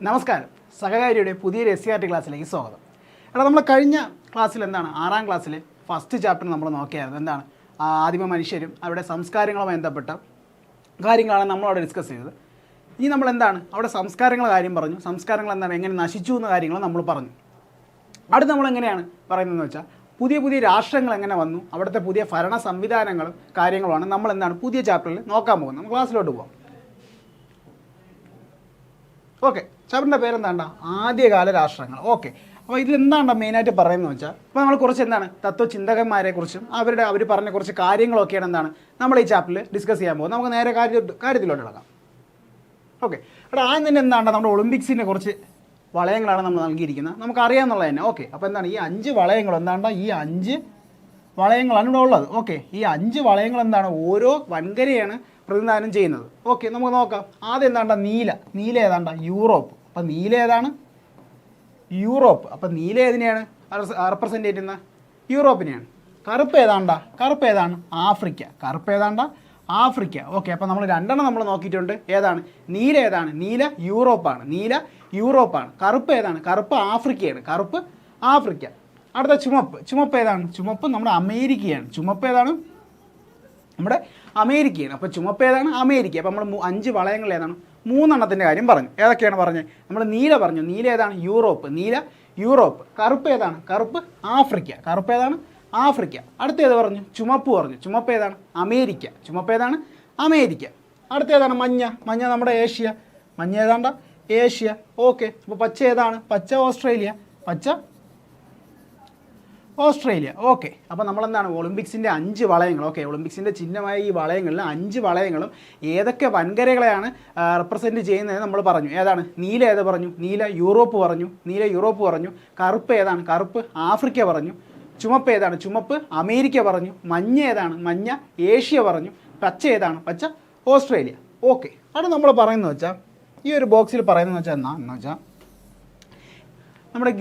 നമസ്കാരം. സഹകാരിയുടെ പുതിയൊരു SCERT ക്ലാസ്സിലേക്ക് സ്വാഗതം. നമ്മൾ കഴിഞ്ഞ ക്ലാസ്സിൽ എന്താണ് 6ാം ക്ലാസ്സിലെ ഫസ്റ്റ് ചാപ്റ്റർ നമ്മൾ നോക്കിയായിരുന്നു. എന്താണ് ആദിമ മനുഷ്യരും അവരുടെ സംസ്കാരങ്ങളുമായി ബന്ധപ്പെട്ട കാര്യങ്ങളാണ് നമ്മളവിടെ ഡിസ്കസ് ചെയ്തത്. ഇനി നമ്മൾ എന്താണ് അവിടെ സംസ്കാരങ്ങളുടെ കാര്യം പറഞ്ഞു. സംസ്കാരങ്ങൾ എന്താണ് എങ്ങനെ നശിച്ചു എന്ന കാര്യങ്ങൾ നമ്മൾ പറഞ്ഞു. അടുത്ത് നമ്മൾ എങ്ങനെയാണ് പറയുന്നതെന്ന് വെച്ചാൽ പുതിയ പുതിയ രാഷ്ട്രങ്ങൾ എങ്ങനെ വന്നു, അവിടുത്തെ പുതിയ ഭരണ സംവിധാനങ്ങളും കാര്യങ്ങളുമാണ് നമ്മൾ എന്താണ് പുതിയ ചാപ്റ്ററിൽ നോക്കാൻ പോകുന്നത്. നമ്മൾ ക്ലാസ്സിലോട്ട് പോകാം. ഓക്കെ, ചാപ്റ്ററിൻ്റെ പേരെന്താണ്ട ആദ്യകാല രാഷ്ട്രങ്ങൾ. ഓക്കെ, അപ്പോൾ ഇതിലെന്താണ്ട മെയിനായിട്ട് പറയുന്നത് വെച്ചാൽ അപ്പോൾ നമ്മൾ കുറച്ച് എന്താണ് തത്വചിന്തകന്മാരെ കുറിച്ചും അവർ പറഞ്ഞ കുറച്ച് കാര്യങ്ങളൊക്കെയാണ് എന്താണ് നമ്മൾ ഈ ചാപ്റ്ററിൽ ഡിസ്കസ് ചെയ്യാൻ പോകുന്നത്. നമുക്ക് നേരെ കാര്യത്തിലോട്ട് ഇളകാം. ഓക്കെ, അവിടെ ആദ്യം തന്നെ എന്താണ് നമ്മുടെ ഒളിമ്പിക്സിൻ്റെ കുറച്ച് വളയങ്ങളാണ് നമ്മൾ നൽകിയിരിക്കുന്നത്, നമുക്കറിയാമെന്നുള്ളത് തന്നെ. ഓക്കെ, അപ്പോൾ എന്താണ് ഈ 5 വളയങ്ങൾ എന്താണ്ട ഈ 5 വളയങ്ങളാണ് ഇവിടെ ഉള്ളത്. ഓക്കെ, ഈ 5 വളയങ്ങൾ എന്താണ് ഓരോ വൻകരയാണ് പ്രതിനിധാനം ചെയ്യുന്നത്. ഓക്കെ, നമുക്ക് നോക്കാം. ആദ്യം എന്താണ്ട നീല ഏതാണ്ട യൂറോപ്പ്. അപ്പം നീല ഏതാണ് യൂറോപ്പ്. അപ്പം നീല ഏതിനെയാണ് റെപ്രസെൻ്റ് ചെയ്യുന്ന യൂറോപ്പിനെയാണ്. കറുപ്പ് ഏതാണ് ആഫ്രിക്ക. ഓക്കെ, അപ്പോൾ നമ്മൾ 2 നമ്മൾ നോക്കിയിട്ടുണ്ട്. ഏതാണ് നീല യൂറോപ്പാണ്. കറുപ്പ് ആഫ്രിക്ക. അടുത്ത ചുമപ്പ് ഏതാണ്? ചുമപ്പ് നമ്മുടെ അമേരിക്കയാണ്. അപ്പോൾ ചുമപ്പ് ഏതാണ്? അമേരിക്ക. അപ്പോൾ നമ്മൾ 5 വളയങ്ങൾ ഏതാണ് 3 കാര്യം പറഞ്ഞു. ഏതൊക്കെയാണ് പറഞ്ഞത്? നമ്മൾ നീല പറഞ്ഞു. നീല ഏതാണ്? യൂറോപ്പ്. കറുപ്പ് ഏതാണ്? ആഫ്രിക്ക. അടുത്ത ഏത് പറഞ്ഞു? ചുമപ്പ് പറഞ്ഞു. ചുമപ്പ് ഏതാണ്? അമേരിക്ക. അടുത്ത ഏതാണ്? മഞ്ഞ നമ്മുടെ ഏഷ്യ. ഏഷ്യ. ഓക്കെ, അപ്പോൾ പച്ച ഏതാണ്? പച്ച ഓസ്ട്രേലിയ. ഓക്കെ, അപ്പോൾ നമ്മളെന്താണ് ഒളിമ്പിക്സിൻ്റെ 5 വളയങ്ങൾ. ഓക്കെ, ഒളിമ്പിക്സിൻ്റെ ചിഹ്നമായ ഈ വളയങ്ങളിൽ 5 വളയങ്ങളും ഏതൊക്കെ വൻകരകളെയാണ് റെപ്രസെൻറ്റ് ചെയ്യുന്നത് നമ്മൾ പറഞ്ഞു. ഏതാണ്? നീല ഏത് പറഞ്ഞു? നീല യൂറോപ്പ് പറഞ്ഞു. കറുപ്പ് ഏതാണ്? കറുപ്പ് ആഫ്രിക്ക പറഞ്ഞു. ചുമപ്പ് ഏതാണ്? ചുമപ്പ് അമേരിക്ക പറഞ്ഞു. മഞ്ഞ ഏതാണ്? മഞ്ഞ ഏഷ്യ പറഞ്ഞു. പച്ച ഏതാണ്? പച്ച ഓസ്ട്രേലിയ. ഓക്കെ, അത് നമ്മൾ പറയുന്നത് വെച്ചാൽ ഈ ഒരു ബോക്സിൽ പറയുന്നത് വെച്ചാൽ എന്ന് വെച്ചാൽ നമ്മുടെ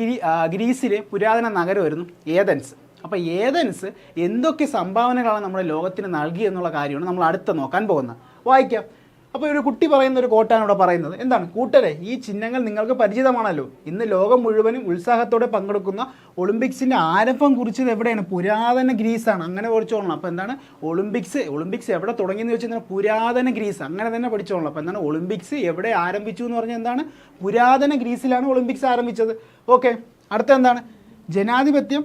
ഗ്രീസിൽ പുരാതന നഗരമായിരുന്നു ഏതൻസ്. അപ്പോൾ ഏതൻസ് എന്തൊക്കെ സംഭാവനകളാണ് നമ്മുടെ ലോകത്തിന് നൽകി എന്നുള്ള കാര്യമാണ് നമ്മൾ അടുത്ത് നോക്കാൻ പോകുന്നത്. വായിക്കാം. അപ്പോൾ ഒരു കുട്ടി പറയുന്ന ഒരു കോട്ടാണ് ഇവിടെ പറയുന്നത്. എന്താണ്? കൂട്ടരെ, ഈ ചിഹ്നങ്ങൾ നിങ്ങൾക്ക് പരിചിതമാണല്ലോ. ഇന്ന് ലോകം മുഴുവനും ഉത്സാഹത്തോടെ പങ്കെടുക്കുന്ന ഒളിമ്പിക്സിൻ്റെ ആരംഭം കുറിച്ചത് എവിടെയാണ്? പുരാതന ഗ്രീസാണ്. അങ്ങനെ പഠിച്ചോളണം. അപ്പോൾ എന്താണ് ഒളിമ്പിക്സ് എവിടെ തുടങ്ങിയെന്ന് വെച്ചാൽ പുരാതന ഗ്രീസ്. അങ്ങനെ തന്നെ പഠിച്ചോളണം. അപ്പോൾ എന്താണ് ഒളിമ്പിക്സ് എവിടെ ആരംഭിച്ചു എന്ന് പറഞ്ഞാൽ എന്താണ്? പുരാതന ഗ്രീസിലാണ് ഒളിമ്പിക്സ് ആരംഭിച്ചത്. ഓക്കെ, അടുത്ത എന്താണ്? ജനാധിപത്യം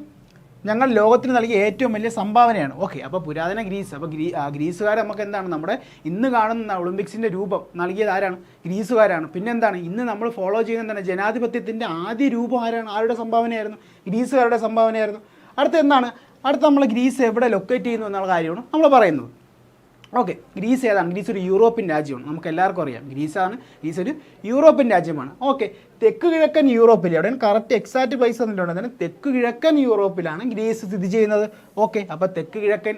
ഞങ്ങൾ ലോകത്തിന് നൽകിയ ഏറ്റവും വലിയ സംഭാവനയാണ്. ഓക്കെ, അപ്പോൾ പുരാതന ഗ്രീസ്. അപ്പോൾ ഗ്രീസുകാർ നമുക്ക് എന്താണ് നമ്മുടെ ഇന്ന് കാണുന്ന ഒളിമ്പിക്സിൻ്റെ രൂപം നൽകിയത് ആരാണ്? ഗ്രീസുകാരാണ്. പിന്നെന്താണ് ഇന്ന് നമ്മൾ ഫോളോ ചെയ്യുന്ന എന്താണ് ജനാധിപത്യത്തിൻ്റെ ആദ്യ രൂപം ആരുടെ സംഭാവനയായിരുന്നു? ഗ്രീസുകാരുടെ സംഭാവനയായിരുന്നു. അടുത്ത നമ്മൾ ഗ്രീസ് എവിടെ ലൊക്കേറ്റ് ചെയ്യുന്നു എന്നുള്ള കാര്യമാണ് നമ്മൾ പറയുന്നത്. ഓക്കെ, ഗ്രീസ് ഏതാണ്? ഗ്രീസ് ഒരു യൂറോപ്യൻ രാജ്യമാണ്. നമുക്ക് എല്ലാവർക്കും അറിയാം ഗ്രീസ് ഒരു യൂറോപ്യൻ രാജ്യമാണ്. ഓക്കെ, തെക്ക് കിഴക്കൻ യൂറോപ്പിൽ എവിടെയാണ് കറക്റ്റ് എക്സാക്റ്റ് പ്ലേസ് തന്നിട്ടുണ്ട്. തെക്ക് കിഴക്കൻ യൂറോപ്പിലാണ് ഗ്രീസ് സ്ഥിതി ചെയ്യുന്നത്. ഓക്കെ, അപ്പോൾ തെക്ക് കിഴക്കൻ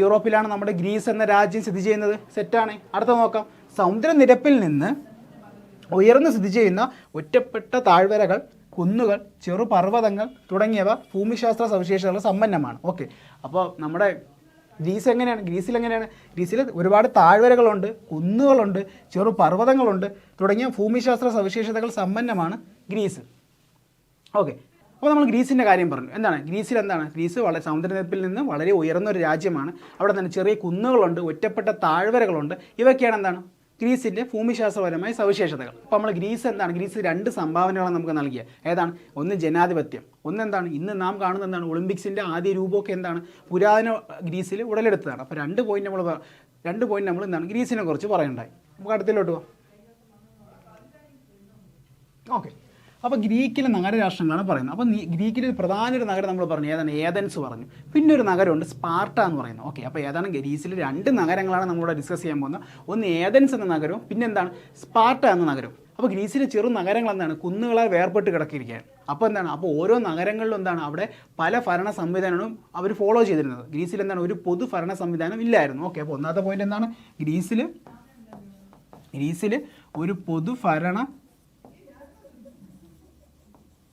യൂറോപ്പിലാണ് നമ്മുടെ ഗ്രീസ് എന്ന രാജ്യം സ്ഥിതി ചെയ്യുന്നത്. സെറ്റാണ്. അടുത്ത നോക്കാം. സമുദ്രനിരപ്പിൽ നിന്ന് ഉയർന്ന് സ്ഥിതി ചെയ്യുന്ന ഒറ്റപ്പെട്ട താഴ്വരകൾ, കുന്നുകൾ, ചെറുപർവ്വതങ്ങൾ തുടങ്ങിയവ ഭൂമിശാസ്ത്ര സവിശേഷതകൾ സമ്പന്നമാണ്. ഓക്കെ, അപ്പോൾ നമ്മുടെ ഗ്രീസിൽ ഒരുപാട് താഴ്വരകളുണ്ട്, കുന്നുകളുണ്ട്, ചെറുപർവ്വതങ്ങളുണ്ട് തുടങ്ങിയ ഭൂമിശാസ്ത്ര സവിശേഷതകൾ സമ്പന്നമാണ് ഗ്രീസ്. ഓക്കെ, അപ്പോൾ നമ്മൾ ഗ്രീസിൻ്റെ കാര്യം പറഞ്ഞു. ഗ്രീസ് വളരെ സമുദ്രനിരപ്പിൽ നിന്ന് വളരെ ഉയർന്ന ഒരു രാജ്യമാണ്. അവിടെ തന്നെ ചെറിയ കുന്നുകളുണ്ട്, ഒറ്റപ്പെട്ട താഴ്വരകളുണ്ട്. ഇവയൊക്കെയാണ് എന്താണ് ഗ്രീസിൻ്റെ ഭൂമിശാസ്ത്രപരമായ സവിശേഷതകൾ. അപ്പോൾ നമ്മൾ ഗ്രീസ് 2 സംഭാവനകളാണ് നമുക്ക് നൽകിയ. ഏതാണ്? ഒന്ന് ജനാധിപത്യം, ഒന്നെന്താണ് ഇന്ന് നാം കാണുന്ന എന്താണ് ഒളിമ്പിക്സിൻ്റെ ആദ്യ രൂപമൊക്കെ എന്താണ് പുരാതന ഗ്രീസിൽ ഉടലെടുത്തതാണ്. അപ്പോൾ 2 പോയിന്റ് നമ്മൾ എന്താണ് ഗ്രീസിനെ കുറിച്ച് പറയണ്ടായി. നമുക്ക് അടുത്തിലോട്ട് പോകാം. ഓക്കെ, അപ്പോൾ ഗ്രീക്കിലെ നഗരരാഷ്ട്രങ്ങളാണ് പറയുന്നത്. അപ്പോൾ ഗ്രീക്കിലെ പ്രധാന ഒരു നഗരം നമ്മൾ പറഞ്ഞു. ഏതാണ്? ഏതൻസ് പറഞ്ഞു. പിന്നെ ഒരു നഗരമുണ്ട് സ്പാർട്ട എന്ന് പറയുന്നത്. ഓക്കെ, അപ്പോൾ ഏതാണ് ഗ്രീസിൽ 2 നഗരങ്ങളാണ് നമ്മളിവിടെ ഡിസ്കസ് ചെയ്യാൻ പോകുന്നത്. ഒന്ന് ഏതൻസ് എന്ന നഗരവും പിന്നെ എന്താണ് സ്പാർട്ട എന്ന നഗരവും. അപ്പോൾ ഗ്രീസിലെ ചെറു നഗരങ്ങൾ എന്താണ് കുന്നുകളാൽ വേർപെട്ട് കിടക്കിയിരിക്കുകയാണ്. അപ്പോൾ ഓരോ നഗരങ്ങളിലും എന്താണ് അവിടെ പല ഭരണ സംവിധാനവും അവർ ഫോളോ ചെയ്തിരുന്നത്. ഗ്രീസിൽ എന്താണ് ഒരു പൊതു ഭരണ സംവിധാനം ഇല്ലായിരുന്നു. ഓക്കെ, അപ്പോൾ ഒന്നാമത്തെ പോയിന്റ് എന്താണ്? ഗ്രീസിൽ ഒരു പൊതു ഭരണ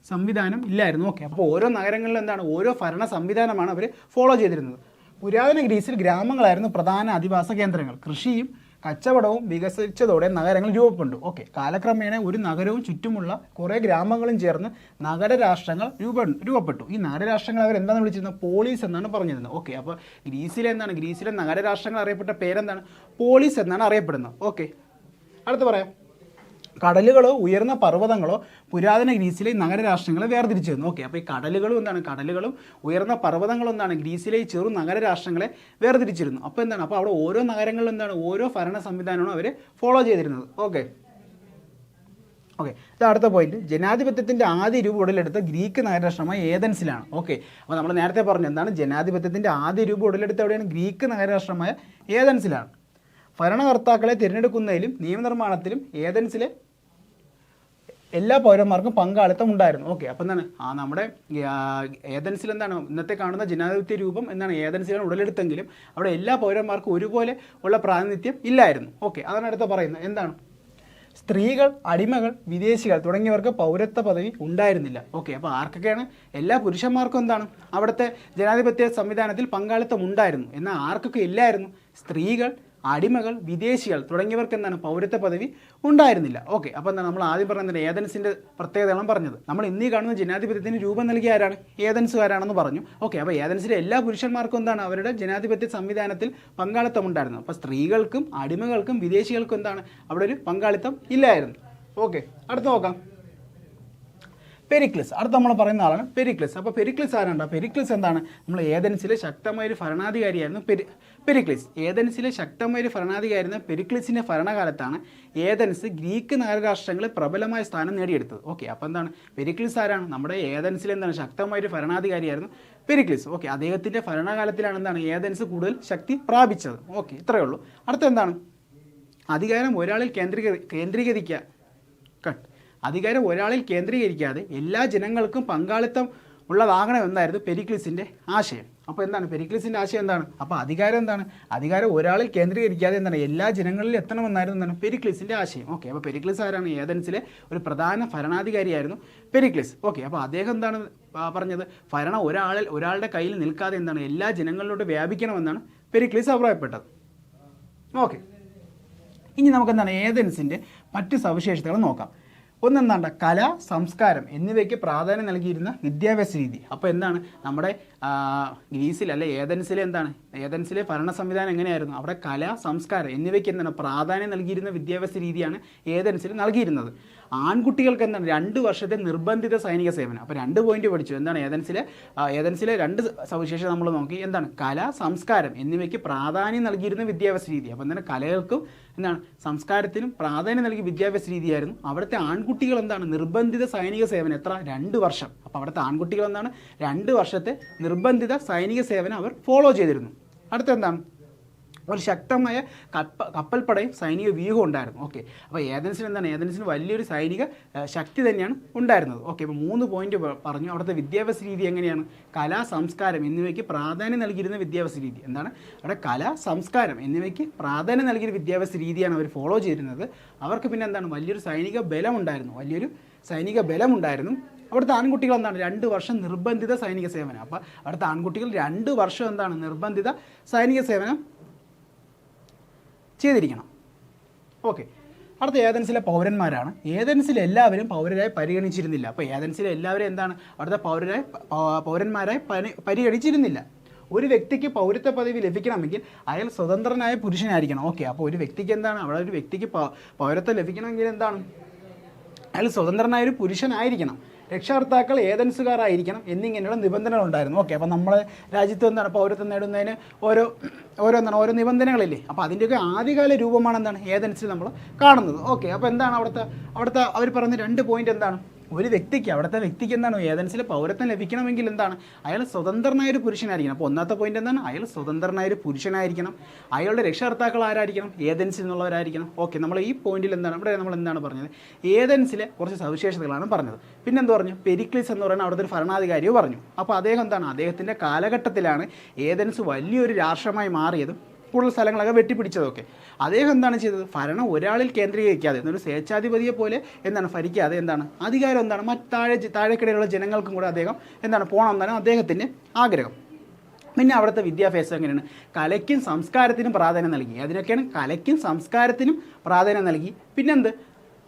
സംവിധാനം ഇല്ലായിരുന്നു. ഓക്കെ, അപ്പോൾ ഓരോ നഗരങ്ങളിലും എന്താണ് ഓരോ ഭരണ സംവിധാനമാണ് അവർ ഫോളോ ചെയ്തിരുന്നത്. പുരാതന ഗ്രീസിൽ ഗ്രാമങ്ങളായിരുന്നു പ്രധാന അധിവാസ കേന്ദ്രങ്ങൾ. കൃഷിയും കച്ചവടവും വികസിച്ചതോടെ നഗരങ്ങൾ രൂപപ്പെട്ടു. ഓക്കെ, കാലക്രമേണ ഒരു നഗരവും ചുറ്റുമുള്ള കുറേ ഗ്രാമങ്ങളും ചേർന്ന് നഗരരാഷ്ട്രങ്ങൾ രൂപപ്പെട്ടു. ഈ നഗരരാഷ്ട്രങ്ങൾ അവർ എന്താണ് വിളിച്ചിരുന്നത്? പോളീസ് എന്നാണ് പറഞ്ഞിരുന്നത്. ഓക്കെ, അപ്പോൾ ഗ്രീസിലെ നഗരരാഷ്ട്രങ്ങൾ അറിയപ്പെട്ട പേരെന്താണ്? പോളീസ് എന്നാണ് അറിയപ്പെടുന്നത്. ഓക്കെ, അടുത്ത് പറയാം. കടലുകളോ ഉയർന്ന പർവ്വതങ്ങളോ പുരാതന ഗ്രീസിലെ നഗരരാഷ്ട്രങ്ങളെ വേർതിരിച്ചിരുന്നു. ഓക്കെ, അപ്പോൾ ഈ കടലുകളും ഉയർന്ന പർവ്വതങ്ങളും ഗ്രീസിലെ ചെറു നഗരരാഷ്ട്രങ്ങളെ വേർതിരിച്ചിരുന്നു. അപ്പോൾ അവിടെ ഓരോ നഗരങ്ങളിലും ഓരോ ഭരണ സംവിധാനമാണ് അവർ ഫോളോ ചെയ്തിരുന്നത്. ഓക്കെ, ഇത് അടുത്ത പോയിന്റ്. ജനാധിപത്യത്തിൻ്റെ ആദ്യ രൂപം ഉടലെടുത്ത ഗ്രീക്ക് നഗരരാഷ്ട്രമായ ഏതൻസിലാണ്. ഓക്കെ, അപ്പോൾ നമ്മൾ നേരത്തെ പറഞ്ഞു എന്താണ് ജനാധിപത്യത്തിൻ്റെ ആദ്യ രൂപം ഉടലെടുത്ത എവിടെയാണ്? ഗ്രീക്ക് നഗരരാഷ്ട്രമായ ഏതൻസിലാണ്. ഭരണകർത്താക്കളെ തിരഞ്ഞെടുക്കുന്നതിലും നിയമനിർമ്മാണത്തിലും ഏതൻസിലെ എല്ലാ പൗരന്മാർക്കും പങ്കാളിത്തം ഉണ്ടായിരുന്നു. ഓക്കെ, അപ്പോൾ എന്താണ് നമ്മുടെ ഏതൻസിൽ ഇന്നത്തെ കാണുന്ന ജനാധിപത്യ രൂപം ഏതൻസിലാണ് ഉടലെടുത്തെങ്കിലും അവിടെ എല്ലാ പൗരന്മാർക്കും ഒരുപോലെ ഉള്ള പ്രാതിനിധ്യം ഇല്ലായിരുന്നു. ഓക്കെ, അതാണ് അടുത്ത പറയുന്നത്. എന്താണ്? സ്ത്രീകൾ, അടിമകൾ, വിദേശികൾ തുടങ്ങിയവർക്ക് പൗരത്വ പദവി ഉണ്ടായിരുന്നില്ല. ഓക്കെ, അപ്പോൾ ആർക്കൊക്കെയാണ്? എല്ലാ പുരുഷന്മാർക്കും അവിടുത്തെ ജനാധിപത്യ സംവിധാനത്തിൽ പങ്കാളിത്തം ഉണ്ടായിരുന്നു. എന്നാൽ ആർക്കൊക്കെ ഇല്ലായിരുന്നു? സ്ത്രീകൾ, അടിമകൾ, വിദേശികൾ തുടങ്ങിയവർക്ക് പൗരത്വ പദവി ഉണ്ടായിരുന്നില്ല. ഓക്കെ, അപ്പോൾ നമ്മൾ ആദ്യം പറഞ്ഞത് ഏതൻസിൻ്റെ പ്രത്യേകതയാണ് പറഞ്ഞത്. നമ്മൾ ഇന്നീ കാണുന്ന ജനാധിപത്യത്തിന് രൂപം നൽകിയ ആരാണ്? ഏതൻസുകാരാണെന്ന് പറഞ്ഞു. ഓക്കെ, അപ്പോൾ ഏതൻസിലെ എല്ലാ പുരുഷന്മാർക്കും അവരുടെ ജനാധിപത്യ സംവിധാനത്തിൽ പങ്കാളിത്തം ഉണ്ടായിരുന്നു. അപ്പോൾ സ്ത്രീകൾക്കും അടിമകൾക്കും വിദേശികൾക്കും അവിടെ ഒരു പങ്കാളിത്തം ഇല്ലായിരുന്നു. ഓക്കെ, അടുത്ത് നോക്കാം. പെരിക്ലിസ്, അടുത്ത നമ്മൾ പറയുന്ന ആളാണ് പെരിക്ലിസ്. അപ്പോൾ പെരിക്ലിസ് ആരാണ്? പെരിക്ലിസ് നമ്മൾ ഏതൻസിലെ ശക്തമായൊരു ഭരണാധികാരിയായിരുന്നു പെരിക്ലിസ്. ഏതൻസിലെ ശക്തമായൊരു ഭരണാധികാരിയായിരുന്ന പെരിക്ലിസിൻ്റെ ഭരണകാലത്താണ് ഏതൻസ് ഗ്രീക്ക് നഗരരാഷ്ട്രങ്ങളിൽ പ്രബലമായ സ്ഥാനം നേടിയെടുത്തത്. ഓക്കെ, അപ്പോൾ പെരിക്ലിസ് ആരാണ്? നമ്മുടെ ഏതൻസിലെ ശക്തമായൊരു ഭരണാധികാരിയായിരുന്നു പെരിക്ലിസ്. ഓക്കെ, അദ്ദേഹത്തിൻ്റെ ഭരണകാലത്തിലാണ് ഏതൻസ് കൂടുതൽ ശക്തി പ്രാപിച്ചത്. ഓക്കെ, ഇത്രയേ ഉള്ളൂ. അടുത്ത അധികാരം ഒരാളിൽ കേന്ദ്രീകരിക്കാതെ എല്ലാ ജനങ്ങൾക്കും പങ്കാളിത്തം ഉള്ളതാകണമെന്നായിരുന്നു പെരിക്ലിസിൻ്റെ ആശയം. അപ്പോൾ പെരിക്ലിസിൻ്റെ ആശയം എന്താണ്? അപ്പോൾ അധികാരം ഒരാളിൽ കേന്ദ്രീകരിക്കാതെ എല്ലാ ജനങ്ങളിലും എത്തണമെന്നായിരുന്നു പെരിക്ലിസിൻ്റെ ആശയം. ഓക്കെ, അപ്പോൾ പെരിക്ലിസ് ആരാണ്? ഏതൻസിലെ ഒരു പ്രധാന ഭരണാധികാരിയായിരുന്നു പെരിക്ലിസ്. ഓക്കെ, അപ്പോൾ അദ്ദേഹം പറഞ്ഞത്? ഭരണം ഒരാളുടെ കയ്യിൽ നിൽക്കാതെ എല്ലാ ജനങ്ങളിലോട്ട് വ്യാപിക്കണമെന്നാണ് പെരിക്ലിസ് അഭിപ്രായപ്പെട്ടത്. ഓക്കെ, ഇനി നമുക്ക് ഏതൻസിൻ്റെ മറ്റ് സവിശേഷതകൾ നോക്കാം. ഒന്നെന്താണ്? കല, സംസ്കാരം എന്നിവയ്ക്ക് പ്രാധാന്യം നൽകിയിരുന്ന വിദ്യാഭ്യാസ രീതി. അപ്പോൾ നമ്മുടെ ഗ്രീസിൽ ഏതൻസിലെ ഭരണ സംവിധാനം എങ്ങനെയായിരുന്നു? അവിടെ കല, സംസ്കാരം എന്നിവയ്ക്ക് പ്രാധാന്യം നൽകിയിരുന്ന വിദ്യാഭ്യാസ രീതിയാണ് ഏതൻസിൽ നൽകിയിരുന്നത്. ആൺകുട്ടികൾക്ക് 2 വർഷത്തെ നിർബന്ധിത സൈനിക സേവനം. അപ്പോൾ 2 പോയിന്റ് പഠിച്ചു. ഏതൻസിലെ 2 സവിശേഷത നമ്മൾ നോക്കി. കല, സംസ്കാരം എന്നിവയ്ക്ക് പ്രാധാന്യം നൽകിയിരുന്ന വിദ്യാഭ്യാസ രീതി. അപ്പോൾ കലകൾക്കും സംസ്കാരത്തിനും പ്രാധാന്യം നൽകിയ വിദ്യാഭ്യാസ രീതിയായിരുന്നു. അവിടുത്തെ ആൺകുട്ടികൾ നിർബന്ധിത സൈനിക സേവനം. എത്ര? 2 വർഷം. അപ്പോൾ അവിടുത്തെ ആൺകുട്ടികൾ 2 വർഷത്തെ നിർബന്ധിത സൈനിക സേവനം അവർ ഫോളോ ചെയ്തിരുന്നു. അടുത്ത ഒരു ശക്തമായ കപ്പൽപ്പടയും സൈനിക വ്യൂഹം ഉണ്ടായിരുന്നു. ഓക്കെ, അപ്പോൾ ഏതൻസിന് വലിയൊരു സൈനിക ശക്തി തന്നെയാണ് ഉണ്ടായിരുന്നത്. ഓക്കെ, അപ്പോൾ 3 പോയിന്റ് പറഞ്ഞു. അവിടുത്തെ വിദ്യാഭ്യാസ രീതി എങ്ങനെയാണ്? കല, സംസ്കാരം എന്നിവയ്ക്ക് പ്രാധാന്യം നൽകിയിരുന്ന വിദ്യാഭ്യാസ രീതി. അവിടെ കല, സംസ്കാരം എന്നിവയ്ക്ക് പ്രാധാന്യം നൽകിയ വിദ്യാഭ്യാസ രീതിയാണ് അവർ ഫോളോ ചെയ്തിരുന്നത്. അവർക്ക് പിന്നെ വലിയൊരു സൈനിക ബലം ഉണ്ടായിരുന്നു. അവിടുത്തെ ആൺകുട്ടികൾ 2 വർഷം നിർബന്ധിത സൈനിക സേവനം. അപ്പോൾ അവിടുത്തെ ആൺകുട്ടികൾ 2 വർഷം നിർബന്ധിത സൈനിക സേവനം ചെയ്തിരിക്കണം. ഓക്കെ, അടുത്ത ഏതൻസിലെ പൗരന്മാരാണ്. ഏതൻസിൽ എല്ലാവരും പൗരരായി പരിഗണിച്ചിരുന്നില്ല. അപ്പോൾ ഏതൻസിലെ എല്ലാവരും അവിടുത്തെ പൗരന്മാരായി പരിഗണിച്ചിരുന്നില്ല. ഒരു വ്യക്തിക്ക് പൗരത്വ പദവി ലഭിക്കണമെങ്കിൽ അയാൾ സ്വതന്ത്രനായ പുരുഷനായിരിക്കണം. ഓക്കെ, അപ്പോൾ ഒരു വ്യക്തിക്ക് അവിടെ ഒരു വ്യക്തിക്ക് പൗരത്വം ലഭിക്കണമെങ്കിൽ അയാൾ സ്വതന്ത്രനായൊരു പുരുഷനായിരിക്കണം. രക്ഷകർത്താക്കൾ ഏതൻസുകാരായിരിക്കണം എന്നിങ്ങനെയുള്ള നിബന്ധനകളുണ്ടായിരുന്നു. ഓക്കെ, അപ്പോൾ നമ്മളെ രാജ്യത്ത് പൗരത്വം നേടുന്നതിന് ഓരോ നിബന്ധനകളില്ലേ? അപ്പോൾ അതിൻ്റെയൊക്കെ ആദ്യകാല രൂപമാണ് ഏതൻസിൽ നമ്മൾ കാണുന്നത്. ഓക്കെ, അപ്പോൾ അവിടുത്തെ അവർ പറഞ്ഞ 2 പോയിന്റ് അവിടുത്തെ വ്യക്തിക്ക് ഏതൻസിലെ പൗരത്വം ലഭിക്കണമെങ്കിൽ അയാൾ സ്വതന്ത്രനായൊരു പുരുഷനായിരിക്കണം. അപ്പോൾ ഒന്നാമത്തെ പോയിന്റ് അയാൾ സ്വതന്ത്രനായൊരു പുരുഷനായിരിക്കണം. അയാളുടെ രക്ഷകർത്താക്കൾ ആരായിരിക്കണം? ഏതൻസിൽ നിന്നുള്ളവരായിരിക്കണം. ഓക്കെ, നമ്മൾ ഈ പോയിന്റിൽ ഇവിടെ നമ്മൾ പറഞ്ഞത്? ഏതൻസിലെ കുറച്ച് സവിശേഷതകളാണ് പറഞ്ഞത്. പിന്നെന്ത് പറഞ്ഞു? പെരിക്ലിസ് എന്ന് പറയുന്ന അവിടുത്തെ ഒരു ഭരണാധികാരിയോ പറഞ്ഞു. അപ്പോൾ അദ്ദേഹത്തിൻ്റെ കാലഘട്ടത്തിലാണ് ഏതൻസ് വലിയൊരു രാഷ്ട്രമായി മാറിയതും കൂടുതൽ സ്ഥലങ്ങളൊക്കെ വെട്ടിപ്പിടിച്ചതൊക്കെ. അദ്ദേഹം ചെയ്തത്? ഭരണം ഒരാളിൽ കേന്ദ്രീകരിക്കാതെ എന്നൊരു സ്വേച്ഛാധിപതിയെ പോലെ ഭരിക്കാതെ അധികാരം താഴെക്കിടയിലുള്ള ജനങ്ങൾക്കും കൂടെ അദ്ദേഹം പോകണം എന്നാണ് അദ്ദേഹത്തിൻ്റെ ആഗ്രഹം. പിന്നെ അവിടുത്തെ വിദ്യാഭ്യാസം എങ്ങനെയാണ്? കലയ്ക്കും സംസ്കാരത്തിനും പ്രാധാന്യം നൽകി. അതിനൊക്കെയാണ് കലയ്ക്കും സംസ്കാരത്തിനും പ്രാധാന്യം നൽകി. പിന്നെന്ത്?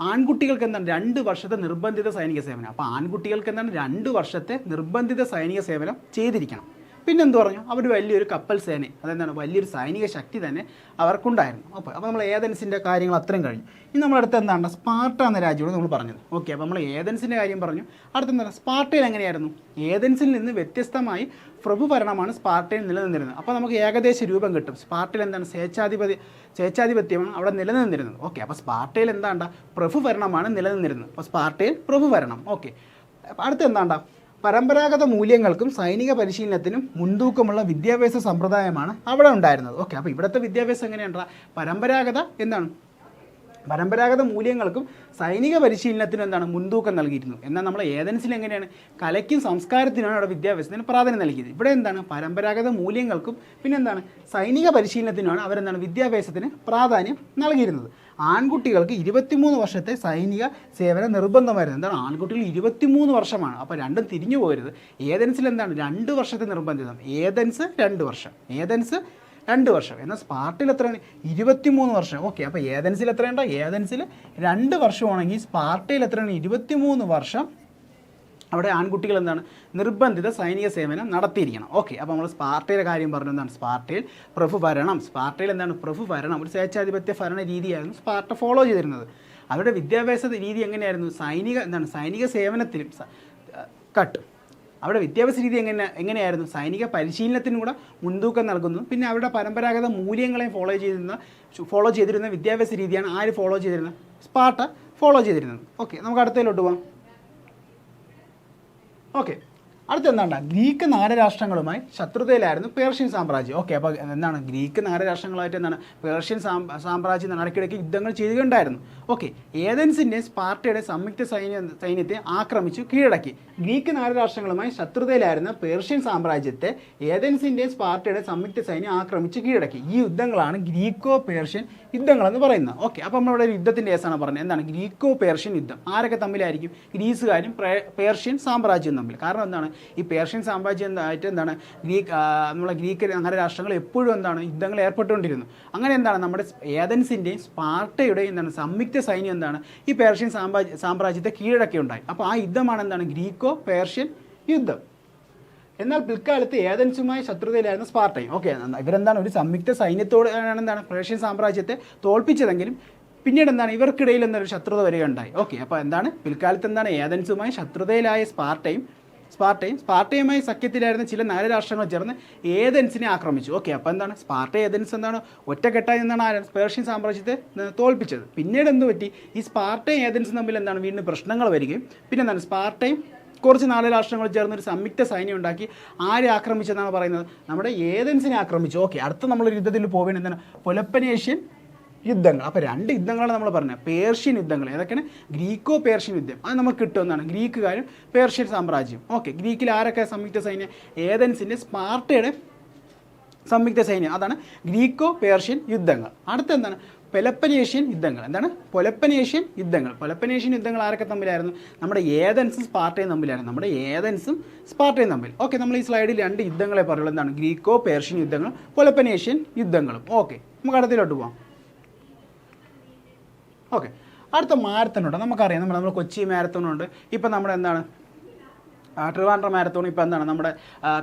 ആൺകുട്ടികൾക്ക് എന്താണ് 2 വർഷത്തെ നിർബന്ധിത സൈനിക സേവനം. അപ്പോൾ ആൺകുട്ടികൾക്ക് എന്താണ് 2 വർഷത്തെ നിർബന്ധിത സൈനിക സേവനം ചെയ്തിരിക്കണം. പിന്നെന്ത് പറഞ്ഞു? അവർ വലിയൊരു കപ്പൽ സേന, അതെന്താണ് വലിയൊരു സൈനിക ശക്തി തന്നെ അവർക്കുണ്ടായിരുന്നു. അപ്പോൾ നമ്മൾ ഏതൻസിൻ്റെ കാര്യങ്ങൾ അത്രയും കഴിഞ്ഞു. ഇനി നമ്മളടുത്ത് എന്താണ്? സ്പാർട്ട എന്ന രാജ്യമാണ് നമ്മൾ പറഞ്ഞത്. ഓക്കെ, അപ്പോൾ നമ്മൾ ഏതൻസിൻ്റെ കാര്യം പറഞ്ഞു. അടുത്ത് എന്താണ്? സ്പാർട്ടയിൽ എങ്ങനെയായിരുന്നു? ഏതൻസിൽ നിന്ന് വ്യത്യസ്തമായി പ്രഭുഭരണമാണ് സ്പാർട്ടയിൽ നിലനിന്നിരുന്നത്. അപ്പോൾ നമുക്ക് ഏകദേശ രൂപം കിട്ടും. സ്പാർട്ടയിൽ എന്താണ്? സ്വേച്ഛാധിപത്യമാണ് അവിടെ നിലനിന്നിരുന്നത്. ഓക്കെ, അപ്പോൾ സ്പാർട്ടയിൽ എന്താണ്ട? പ്രഭുഭരണമാണ് നിലനിന്നിരുന്നത്. അപ്പോൾ സ്പാർട്ടയിൽ പ്രഭുഭരണം. ഓക്കെ, അടുത്ത് എന്താണ്ട? പരമ്പരാഗത മൂല്യങ്ങൾക്കും സൈനിക പരിശീലനത്തിനും മുൻതൂക്കമുള്ള വിദ്യാഭ്യാസ സമ്പ്രദായമാണ് അവിടെ ഉണ്ടായിരുന്നത്. ഓക്കെ, അപ്പോൾ ഇവിടുത്തെ വിദ്യാഭ്യാസം എങ്ങനെയാണ്? പരമ്പരാഗത മൂല്യങ്ങൾക്കും സൈനിക പരിശീലനത്തിനും എന്താണ്? മുൻതൂക്കം നൽകിയിരുന്നു. എന്നാൽ നമ്മൾ ഏതൻസിൽ എങ്ങനെയാണ്? കലയ്ക്കും സംസ്കാരത്തിനാണ് അവിടെ വിദ്യാഭ്യാസത്തിന് പ്രാധാന്യം നൽകിയത്. ഇവിടെ എന്താണ്? പരമ്പരാഗത മൂല്യങ്ങൾക്കും പിന്നെ എന്താണ്? സൈനിക പരിശീലനത്തിനുമാണ് അവരെന്താണ്? വിദ്യാഭ്യാസത്തിന് പ്രാധാന്യം നൽകിയിരുന്നത്. ആൺകുട്ടികൾക്ക് 23 വർഷത്തെ സൈനിക സേവനം നിർബന്ധമായിരുന്നു. എന്താണ്? ആൺകുട്ടികൾ 23 വർഷമാണ്. അപ്പോൾ രണ്ടും തിരിഞ്ഞു പോകരുത്. ഏതൻസിൽ എന്താണ്? 2 വർഷത്തെ നിർബന്ധിതം. ഏതൻസ് 2 വർഷം. ഏതൻസ് 2 വർഷം. എന്നാൽ സ്പാർട്ടയിൽ എത്രയാണ്? 23 വർഷം. ഓക്കെ, അപ്പോൾ ഏതൻസിൽ എത്രയുണ്ടോ? ഏതൻസിൽ 2 വർഷമാണെങ്കിൽ സ്പാർട്ടയിൽ എത്രയാണ്? 23 വർഷം അവിടെ ആൺകുട്ടികൾ എന്താണ്? നിർബന്ധിത സൈനിക സേവനം നടത്തിയിരിക്കണം. ഓക്കെ, അപ്പോൾ നമ്മൾ സ്പാർട്ടയുടെ കാര്യം പറഞ്ഞു. എന്താണ്? സ്പാർട്ടയിൽ പ്രഭുഭരണം. സ്പാർട്ടയിൽ എന്താണ്? പ്രഭുഭരണം, ഒരു സ്വേച്ഛാധിപത്യ ഭരണ രീതിയായിരുന്നു സ്പാർട്ട ഫോളോ ചെയ്തിരുന്നത്. അവരുടെ വിദ്യാഭ്യാസ രീതി എങ്ങനെയായിരുന്നു? സൈനിക സേവനത്തിലും അവിടെ വിദ്യാഭ്യാസ രീതി എങ്ങനെയായിരുന്നു? സൈനിക പരിശീലനത്തിനും കൂടെ മുൻതൂക്കം നൽകുന്നു. പിന്നെ അവരുടെ പരമ്പരാഗത മൂല്യങ്ങളെയും ഫോളോ ചെയ്തിരുന്ന വിദ്യാഭ്യാസ രീതിയാണ് ആര് ഫോളോ ചെയ്തിരുന്നത്? സ്പാർട്ട ഫോളോ ചെയ്തിരുന്നത്. ഓക്കെ, നമുക്ക് അടുത്തതിലോട്ട് പോകാം. ഓക്കെ, അടുത്തെന്താണ്ട? ഗ്രീക്ക് നാരരാഷ്ട്രങ്ങളുമായി ശത്രുതയിലായിരുന്നു പേർഷ്യൻ സാമ്രാജ്യം. ഓക്കെ, അപ്പോൾ എന്താണ്? ഗ്രീക്ക് നാരരാഷ്ട്രങ്ങളായിട്ട് എന്താണ്? പേർഷ്യൻ സാമ്രാജ്യം ഇടയ്ക്കിടയ്ക്ക് യുദ്ധങ്ങൾ ചെയ്യുകയുണ്ടായിരുന്നു. ഓക്കെ, ഏതൻസിൻ്റെ സ്പാർട്ടയുടെ സംയുക്ത സൈന്യത്തെ ആക്രമിച്ചു കീഴടക്കി. ഗ്രീക്ക് നാരരാഷ്ട്രങ്ങളുമായി ശത്രുതയിലായിരുന്ന പേർഷ്യൻ സാമ്രാജ്യത്തെ ഏതൻസിൻ്റെ സ്പാർട്ടയുടെ സംയുക്ത സൈന്യം ആക്രമിച്ചു കീഴടക്കി. ഈ യുദ്ധങ്ങളാണ് ഗ്രീക്കോ പേർഷ്യൻ യുദ്ധങ്ങളെന്ന് പറയുന്നത്. ഓക്കെ, അപ്പോൾ നമ്മളിവിടെ ഒരു യുദ്ധത്തിൻ്റെ കേസാണ് പറഞ്ഞത്. എന്താണ്? ഗ്രീക്കോ പേർഷ്യൻ യുദ്ധം. ആരൊക്കെ തമ്മിലായിരിക്കും? ഗ്രീസുകാരും പേർഷ്യൻ സാമ്രാജ്യവും തമ്മിൽ. കാരണം എന്താണ്? ഈ പേർഷ്യൻ സാമ്രാജ്യം ആയിട്ട് എന്താണ്? നമ്മളെ ഗ്രീക്ക് അങ്ങനെ രാഷ്ട്രങ്ങൾ എപ്പോഴും എന്താണ്? യുദ്ധങ്ങൾ ഏർപ്പെട്ടുകൊണ്ടിരുന്നു. അങ്ങനെ എന്താണ്? നമ്മുടെ ഏതൻസിൻ്റെയും സ്പാർട്ടയുടെയും എന്താണ്? സംയുക്ത സൈന്യം എന്താണ്? ഈ പേർഷ്യൻ സാമ്രാജ്യത്തെ കീഴടക്കുകയുണ്ടായി. അപ്പോൾ ആ യുദ്ധമാണ് എന്താണ്? ഗ്രീക്കോ പേർഷ്യൻ യുദ്ധം. എന്നാൽ പിൽക്കാലത്ത് ഏതൻസുമായി ശത്രുതയിലായിരുന്ന സ്പാർട്ടയും. ഓക്കെ, ഇവരെന്താണ്? ഒരു സംയുക്ത സൈന്യത്തോട് എന്താണ്? പേർഷ്യൻ സാമ്രാജ്യത്തെ തോൽപ്പിച്ചതെങ്കിലും പിന്നീട് എന്താണ്? ഇവർക്കിടയിൽ എന്നൊരു ശത്രുത വരികയുണ്ടായി. ഓക്കെ, അപ്പോൾ എന്താണ്? പിൽക്കാലത്ത് എന്താണ്? ഏതൻസുമായി ശത്രുതയിലായ സ്പാർട്ടയുമായി സഖ്യത്തിലായിരുന്ന ചില നാരരാഷ്ട്രങ്ങൾ ചേർന്ന് ഏതൻസിനെ ആക്രമിച്ചു. ഓക്കെ, അപ്പോൾ എന്താണ്? ഏതൻസ് എന്താണ്? ഒറ്റക്കെട്ടായി എന്താണ്? പേർഷ്യൻ സാമ്രാജ്യത്തെ തോൽപ്പിച്ചത്. പിന്നീട് എന്ത് പറ്റി? ഈ സ്പാർട്ടയും ഏതൻസും തമ്മിൽ എന്താണ്? വീണ്ടും പ്രശ്നങ്ങൾ വരികയും പിന്നെ എന്താണ്? സ്പാർട്ടയും കുറച്ച് നാരരാഷ്ട്രങ്ങൾ ചേർന്നൊരു സംയുക്ത സൈന്യം ഉണ്ടാക്കി ആരെ ആക്രമിച്ചെന്നാണ് പറയുന്നത്? നമ്മുടെ ഏതൻസിനെ ആക്രമിച്ചു. ഓക്കെ, അടുത്ത നമ്മളൊരു യുദ്ധത്തിൽ പോവുകയാണ്. എന്താണ്? പെലോപ്പനേഷ്യൻ യുദ്ധങ്ങൾ. അപ്പോൾ 2 യുദ്ധങ്ങളാണ് നമ്മൾ പറഞ്ഞത്. പേർഷ്യൻ യുദ്ധങ്ങൾ. ഏതൊക്കെയാണ്? ഗ്രീക്കോ പേർഷ്യൻ യുദ്ധം. അത് നമുക്ക് കിട്ടുമെന്നാണ്. ഗ്രീക്കുകാരും പേർഷ്യൻ സാമ്രാജ്യം. ഓക്കെ, ഗ്രീക്കിൽ ആരൊക്കെ സംയുക്ത സൈന്യം? ഏതൻസിൻ്റെ സ്പാർട്ടയുടെ സംയുക്ത സൈന്യം. അതാണ് ഗ്രീക്കോ പേർഷ്യൻ യുദ്ധങ്ങൾ. അടുത്ത എന്താണ്? പെലോപ്പനേഷ്യൻ യുദ്ധങ്ങൾ. എന്താണ്? പെലോപ്പനേഷ്യൻ യുദ്ധങ്ങൾ ആരൊക്കെ തമ്മിലായിരുന്നു? നമ്മുടെ ഏതൻസും സ്പാർട്ടയും തമ്മിൽ. ഓക്കെ, നമ്മൾ ഈ സ്ലൈഡിൽ 2 യുദ്ധങ്ങളെ പറയുള്ളൂ. എന്താണ്? ഗ്രീക്കോ പേർഷ്യൻ യുദ്ധങ്ങളും പെലോപ്പനേഷ്യൻ യുദ്ധങ്ങളും. ഓക്കെ, നമുക്ക് അടുത്തിലോട്ട് പോകാം. ഓക്കെ, അടുത്ത മാരത്തണുണ്ട്. നമുക്കറിയാം, നമ്മൾ കൊച്ചി മാരത്തണുണ്ട്. ഇപ്പം നമ്മുടെ എന്താണ്? ട്രിവാൻഡ്രം മാരത്തോൺ ഇപ്പോൾ എന്താണ്? നമ്മുടെ